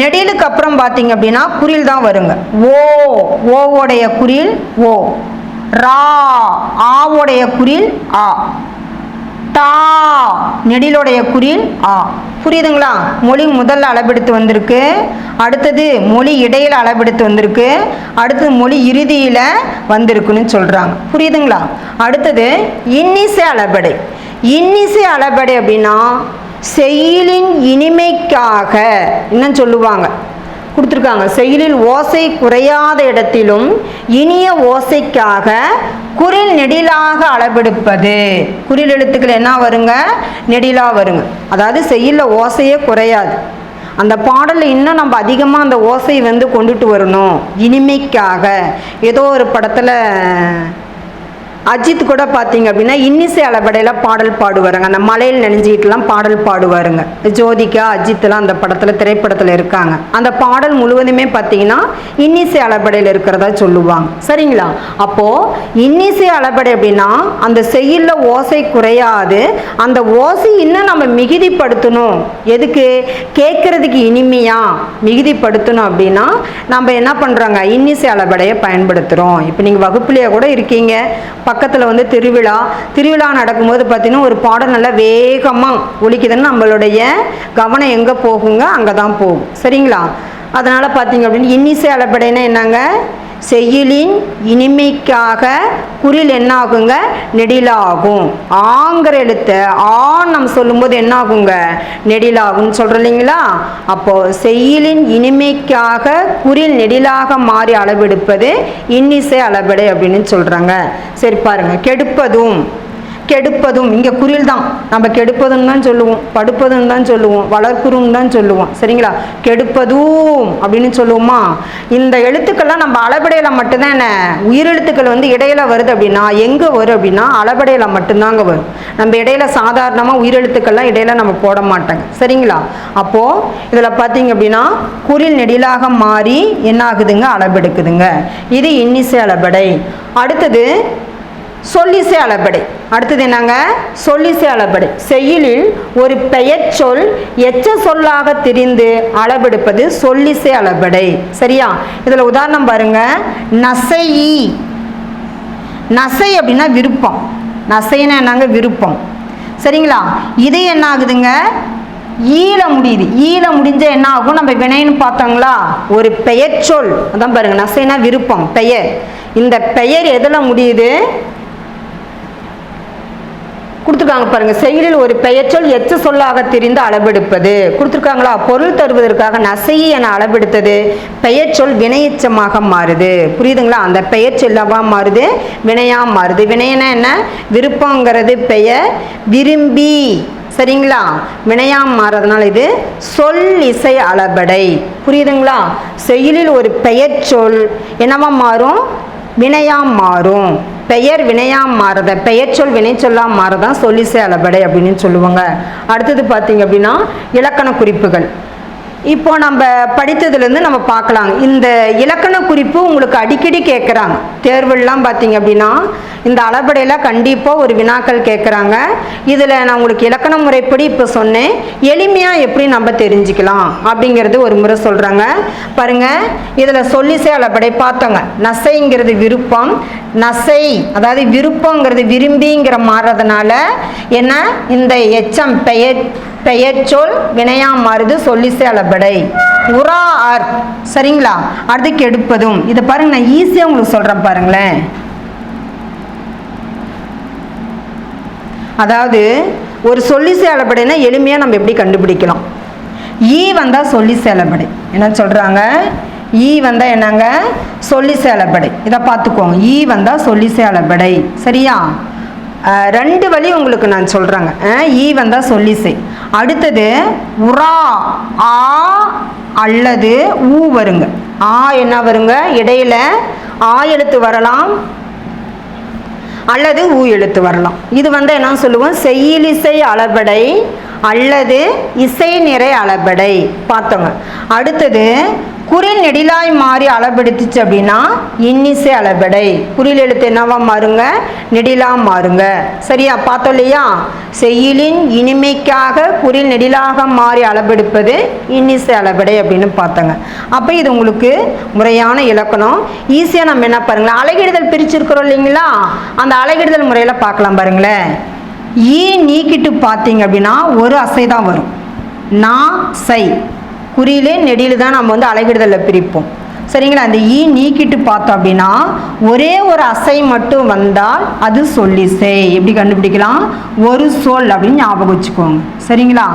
நெடிலுக்கு அப்புறம் பார்த்தீங்க அப்படின்னா குறில் தான் வருங்க. ஓவோடைய குறில் ஓ, ரா ஆவுடைய குறில் ஆ, தா நெடிலுடைய குறில் ஆ. புரியுதுங்களா? மொழி முதல்ல அளவெடுத்து வந்திருக்கு, அடுத்தது மொழி இடையில அளவெடுத்து வந்திருக்கு, அடுத்தது மொழி இறுதியில் வந்திருக்குன்னு சொல்கிறாங்க. புரியுதுங்களா? அடுத்தது இன்னிசை அளபெடை. இன்னிசை அளபெடை அப்படின்னா செய்யுளின் இனிமைக்காக இன்னும் சொல்லுவாங்க, கொடுத்துருக்காங்க. செய்யுளில் ஓசை குறையாத இடத்திலும் இனிய ஓசைக்காக குறில் நெடிலாக அளவெடுப்பது. குறில் எழுத்துக்கள் என்ன வருங்க? நெடிலா வருங்க. அதாவது செய்யுளில் ஓசையே குறையாது. அந்த பாடலில் இன்னும் நம்ம அதிகமாக அந்த ஓசை கொண்டுட்டு வரணும் இனிமைக்காக. ஏதோ ஒரு படத்தில் அஜித் கூட பார்த்தீங்க அப்படின்னா இன்னிசை அளபெடையில் பாடல் பாடுவாருங்க. அந்த மலையில் நெனைஞ்சிக்கிட்டுலாம் பாடல் பாடுவாருங்க. ஜோதிகா அஜித்லாம் அந்த படத்தில் திரைப்படத்தில் இருக்காங்க. அந்த பாடல் முழுவதுமே பார்த்தீங்கன்னா இன்னிசை அளபெடையில் இருக்கிறதா சொல்லுவாங்க. சரிங்களா? அப்போது இன்னிசை அளபெடை அப்படின்னா அந்த செய்யுளில் ஓசை குறையாது, அந்த ஓசை இன்னும் நம்ம மிகுதிப்படுத்தணும். எதுக்கு? கேட்கறதுக்கு இனிமையாக மிகுதிப்படுத்தணும் அப்படின்னா நம்ம என்ன பண்ணுறோங்க? இன்னிசை அளபெடையை பயன்படுத்துகிறோம். இப்போ நீங்கள் வகுப்புலேயே கூட இருக்கீங்க, பக்கத்தில் திருவிழா நடக்கும்போது பார்த்தீங்கன்னா ஒரு பாடல் நல்லா வேகமாக ஒலிக்குதுன்னு நம்மளுடைய கவனம் எங்கே போகுங்க? அங்கே தான் போகும். சரிங்களா? அதனால் பார்த்தீங்க அப்படின்னு இன்னிசை அளபெடைனா என்னங்க? செய்யுளின் இனிமைக்காக குறில் என்ன ஆகுங்க? நெடிலாகும். ஆங்கிற எழுத்தை ஆன் நம்ம சொல்லும்போது என்ன ஆகுங்க? நெடிலாகும்னு சொல்கிறோம் இல்லைங்களா? அப்போது செய்யுளின் இனிமைக்காக குறில் நெடிலாக மாறி அளவெடுப்பது இன்னிசை அளபெடை அப்படின்னு சொல்கிறாங்க. சரி பாருங்க, கெடுப்பதும். கெடுப்பதும் இங்கே குறில் தான். நம்ம கெடுப்பதும் தான் சொல்லுவோம், படுப்பதும் தான் சொல்லுவோம், வளர்க்குறும் தான் சொல்லுவோம். சரிங்களா? கெடுப்பதும் அப்படின்னு சொல்லுவோமா? இந்த எழுத்துக்கள்லாம் நம்ம அளபெடையில் மட்டும்தான் என்ன உயிரெழுத்துக்கள் இடையில வருது அப்படின்னா எங்கே வரும் அப்படின்னா அளபெடையில் மட்டும்தாங்க வரும். நம்ம இடையில சாதாரணமாக உயிரெழுத்துக்கள்லாம் இடையில நம்ம போட மாட்டாங்க. சரிங்களா? அப்போது இதில் பார்த்தீங்க அப்படின்னா குறில் நெடிலாக மாறி என்ன ஆகுதுங்க? அளபெடுக்குதுங்க. இது இன்னிசை அளபெடை. அடுத்தது சொல்லிசை அளபெடை. அடுத்தது என்னங்க? சொல்லிசை அளபெடை. செய்யுளில் ஒரு பெயர் சொல் எச்ச சொல்லாக தெரிந்து அளவெடுப்பது சொல்லிசை அளபெடை. சரியா? இதில் உதாரணம் பாருங்க. நசை. நசை அப்படின்னா விருப்பம். நசைன்னா என்னங்க? விருப்பம். சரிங்களா? இது என்ன ஆகுதுங்க? ஈழ முடியுது. ஈழ முடிஞ்ச என்ன ஆகும்? நம்ம வினைன்னு பார்த்தோங்களா? ஒரு பெயர் சொல் அதான் பாருங்க. நசைனா விருப்பம், பெயர். இந்த பெயர் எதில் முடியுது? கொடுத்துருக்காங்க பாருங்க. செய்யுளில் ஒரு பெயர்ச்சொல் எச்ச சொல்லாக தெரிந்து அளவெடுப்பது கொடுத்துருக்காங்களா? பொருள் தருவதற்காக நசை என அளவெடுத்தது பெயர்ச்சொல் வினையச்சமாக மாறுது. புரியுதுங்களா? அந்த பெயர்ச்சொல்லாவா மாறுது, வினையா மாறுது. வினையனா என்ன? விருப்பங்கிறது பெயர், விரும்பி. சரிங்களா? வினையாம் மாறதுனால இது சொல் இசை அளபெடை. புரியுதுங்களா? செய்யுளில் ஒரு பெயர் சொல் என்னவா மாறும்? வினையாம் மாறும். பெயர் வினையாம் மாறுத, பெயர் சொல் வினை சொல்லாம் மாறதான் சொல்லிசை அளபெடை அப்படின்னு சொல்லுவாங்க. அடுத்தது பார்த்தீங்க அப்படின்னா இலக்கண குறிப்புகள். இப்போ நம்ம படித்ததுலேருந்து நம்ம பார்க்கலாம். இந்த இலக்கண குறிப்பு உங்களுக்கு அடிக்கடி கேட்குறாங்க. தேர்வுலாம் பார்த்தீங்க அப்படின்னா இந்த அளபெடையில் கண்டிப்பாக ஒரு வினாக்கள் கேட்குறாங்க. இதில் நான் உங்களுக்கு இலக்கண முறைப்படி இப்போ சொன்னேன். எளிமையாக எப்படி நம்ம தெரிஞ்சுக்கலாம் அப்படிங்கிறது ஒரு முறை சொல்கிறாங்க பாருங்கள். இதில் சொல்லிசை அளபெடை பார்த்தோங்க. நசைங்கிறது விருப்பம். நசை அதாவது விருப்பங்கிறது விரும்பிங்கிற மாறுறதுனால என்ன? இந்த எச்சம் பெயர் சொல் வினையாம் மாறுது சொல்லிசை அளபெடை. அளபடை. உரா அர். சரிங்களா? அடுத்து கெடுப்பதும். இதை பாருங்க, நான் ஈஸியாக உங்களுக்கு சொல்கிறேன் பாருங்களேன். அதாவது ஒரு சொல்லிசை அளபடைனா எளிமையாக நம்ம எப்படி கண்டுபிடிக்கலாம்? ஈ வந்தால் சொல்லிசை அளபடை. என்ன சொல்கிறாங்க? ஈ வந்தால் என்னங்க? சொல்லிசை அளபடை. இதை பார்த்துக்கோங்க. ஈ வந்தால் சொல்லிசை அளபடை. சரியா? ரெண்டு வழி உங்களுக்கு நான் சொல்கிறேங்க. ஈ வந்தால் சொல்லிசை. அடுத்தது உரா ஆ அல்லது ஊ வருங்க. ஆ என்ன வருங்க? இடையில ஆ எழுத்து வரலாம் அல்லது ஊ எழுத்து வரலாம். இது வந்து என்ன சொல்லுவோம்? செய்யுளிசை அளபடை அல்லது இசை நிறை அளபடை. பார்த்தோங்க. அடுத்தது குறில் நெடிலாய் மாறி அளபெடுத்துச்சு அப்படின்னா இன்னிசை அளபடை. குறில் எழுத்து என்னவா மாறுங்க? நெடிலா மாறுங்க. சரியா? பார்த்தோம் இல்லையா? செய்யுளின் இனிமைக்காக குறில் நெடிலாக மாறி அளபெடுப்பது இன்னிசை அளபடை அப்படின்னு பார்த்தோங்க. அப்போ இது உங்களுக்கு முறையான இலக்கணம். ஈஸியாக நம்ம என்ன பாருங்களேன், அலகிடுதல் பிரிச்சிருக்கிறோம் இல்லைங்களா? அந்த அலகிடுதல் முறையில் பார்க்கலாம் பாருங்களேன். ஈ நீக்கிட்டு பார்த்தீங்க அப்படின்னா ஒரு அசை தான் வரும். நா சை குறியிலே நெடியில் தான் நம்ம வந்து அலகிடுதலில் பிரிப்போம். சரிங்களா? அந்த ஈ நீக்கிட்டு பார்த்தோம் அப்படின்னா ஒரே ஒரு அசை மட்டும் வந்தால் அது சொல்லிசை. எப்படி கண்டுபிடிக்கலாம்? ஒரு சொல் அப்படின்னு ஞாபகம் வச்சுக்கோங்க. சரிங்களா?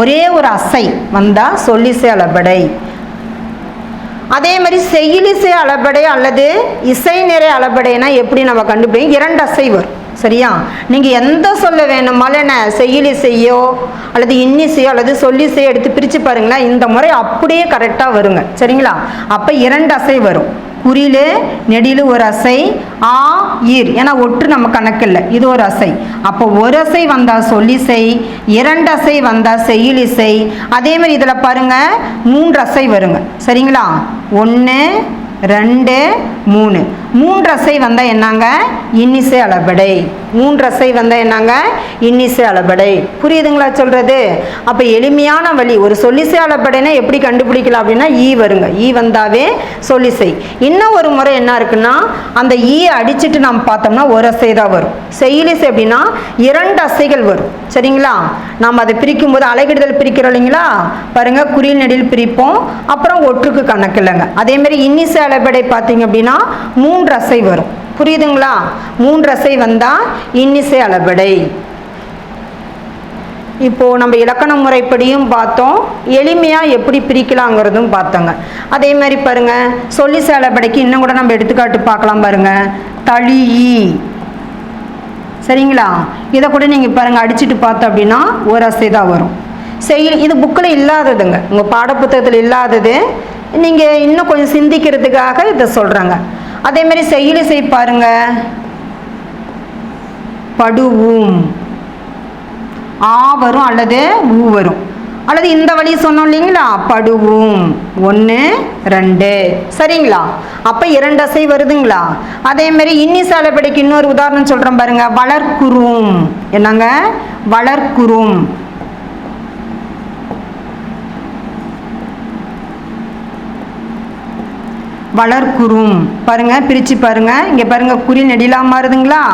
ஒரே ஒரு அசை வந்தால் சொல்லிசை அளபடை. அதே மாதிரி செய்யுளிசை அளபடை அல்லது இசை நிறை அளபடைனா எப்படி நம்ம கண்டுபிடிக்கும்? இரண்டு அசை வரும். சரியா? நீங்கள் எந்த சொல்ல வேணுமாலும் என்ன செய்யுளிசையோ அல்லது இன்னிசையோ அல்லது சொல்லிசையோ எடுத்து பிரித்து பாருங்களேன். இந்த முறை அப்படியே கரெக்டாக வருங்க. சரிங்களா? அப்போ இரண்டு அசை வரும். குறில் நெடில் ஒரு அசை, ஆ ஈர் ஏன்னா ஒற்று நம்ம கணக்கு இல்லை, இது ஒரு அசை. அப்போ ஒரு அசை வந்தால் சொல்லிசை, இரண்டு அசை வந்தால் செய்யுளிசை. அதே மாதிரி இதில் பாருங்க மூன்று அசை வருங்க. சரிங்களா? 1 2 3 மூன்று அசை வந்தால் என்னங்க? இன்னிசை அளபடை. மூன்று அசை வந்தால் என்னங்க? இன்னிசை அளபடை. புரியுதுங்களா சொல்கிறது? அப்போ எளிமையான வழி. ஒரு சொல்லிசை அளபடைனா எப்படி கண்டுபிடிக்கலாம் அப்படின்னா ஈ வருங்க. ஈ வந்தாவே சொல்லிசை. இன்னும் ஒரு முறை என்ன இருக்குன்னா அந்த ஈயை அடிச்சுட்டு நம்ம பார்த்தோம்னா ஒரு அசை தான் வரும். செய்யுளிசை அப்படின்னா இரண்டு அசைகள் வரும். சரிங்களா? நாம் அதை பிரிக்கும் போது அலகிடுதல் பிரிக்கிறோம் இல்லைங்களா? பாருங்க, குறில் நெடில் பிரிப்போம், அப்புறம் ஒற்றுக்கு கணக்கு இல்லைங்க. அதே மாதிரி இன்னிசை அளபடை பார்த்தீங்க அப்படின்னா மூன்று அசை வரும். புரியுதுங்களா? மூன்று அசை வந்தால் இன்னிசை அளபடை. இப்போ நம்ம இலக்கண முறைப்படியும் பார்த்தோம், எளிமையாக எப்படி பிரிக்கலாங்கிறதும் பார்த்தோங்க. அதே மாதிரி பாருங்க, சொல்லிசை அளபடைக்கு இன்னும் கூட நம்ம எடுத்துக்காட்டு பார்க்கலாம் பாருங்க. தளி. சரிங்களா? இதை கூட நீங்கள் பாருங்கள் அடிச்சுட்டு பார்த்தோம் அப்படின்னா ஒரு அசை தான் வரும். இது புக்கில் இல்லாததுங்க, உங்கள் பாடப்புத்தகத்தில் இல்லாதது. நீங்கள் இன்னும் கொஞ்சம் சிந்திக்கிறதுக்காக இதை சொல்கிறாங்க. அதே மாதிரி செய்யுளிசை பாருங்க. படுவும் ஆ வரும் அல்லது ஊ வரும். அல்லது இந்த வழி சொன்னோம் இல்லைங்களா? படுவும் 1 2. சரிங்களா? அப்போ இரண்டு அசை வருதுங்களா? அதே மாதிரி இன்னிசை அளபடைக்கு இன்னொரு உதாரணம் சொல்கிறேன் பாருங்க. வளர்க்குறும். என்னங்க? வளர்க்குறும். வளர்க்குறும். பாருங்க, பிரித்து பாருங்க. இங்கே பாருங்க, குறில் நெடிலா மாறுதுங்களா?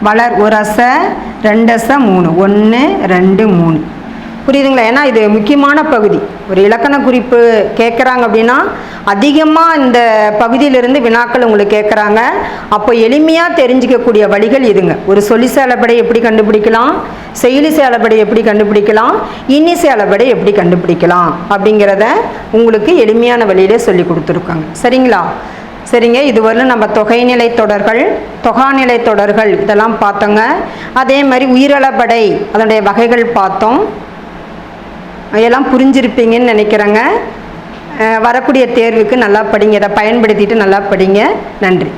வளர் ஒரு அசை, 2 அசை 3. 1 2 3. புரியுதுங்களா? ஏன்னா இது முக்கியமான பகுதி. ஒரு இலக்கண குறிப்பு கேட்குறாங்க அப்படின்னா அதிகமாக இந்த பகுதியிலிருந்து வினாக்கள் உங்களுக்கு கேட்குறாங்க. அப்போ எளிமையாக தெரிஞ்சிக்கக்கூடிய வழிகள் இதுங்க. ஒரு சொல்லிசை அளபடை எப்படி கண்டுபிடிக்கலாம், செய்யுளிசை அளபடை எப்படி கண்டுபிடிக்கலாம், இன்னிசை அளபடை எப்படி கண்டுபிடிக்கலாம் அப்படிங்கிறத உங்களுக்கு எளிமையான வழியிலே சொல்லி கொடுத்துருக்காங்க. சரிங்களா? சரிங்க. இதுவரையிலும் நம்ம தொகைநிலை தொடர்கள், தொகாநிலை தொடர்கள் இதெல்லாம் பார்த்தோங்க. அதே மாதிரி உயிரளபடை அதனுடைய வகைகள் பார்த்தோம். அதெல்லாம் புரிஞ்சிருப்பீங்கன்னு நினைக்கிறேங்க. வரக்கூடிய தேர்வுக்கு நல்லா படிங்க. இதை பயன்படுத்திட்டு நல்லா படிங்க. நன்றி.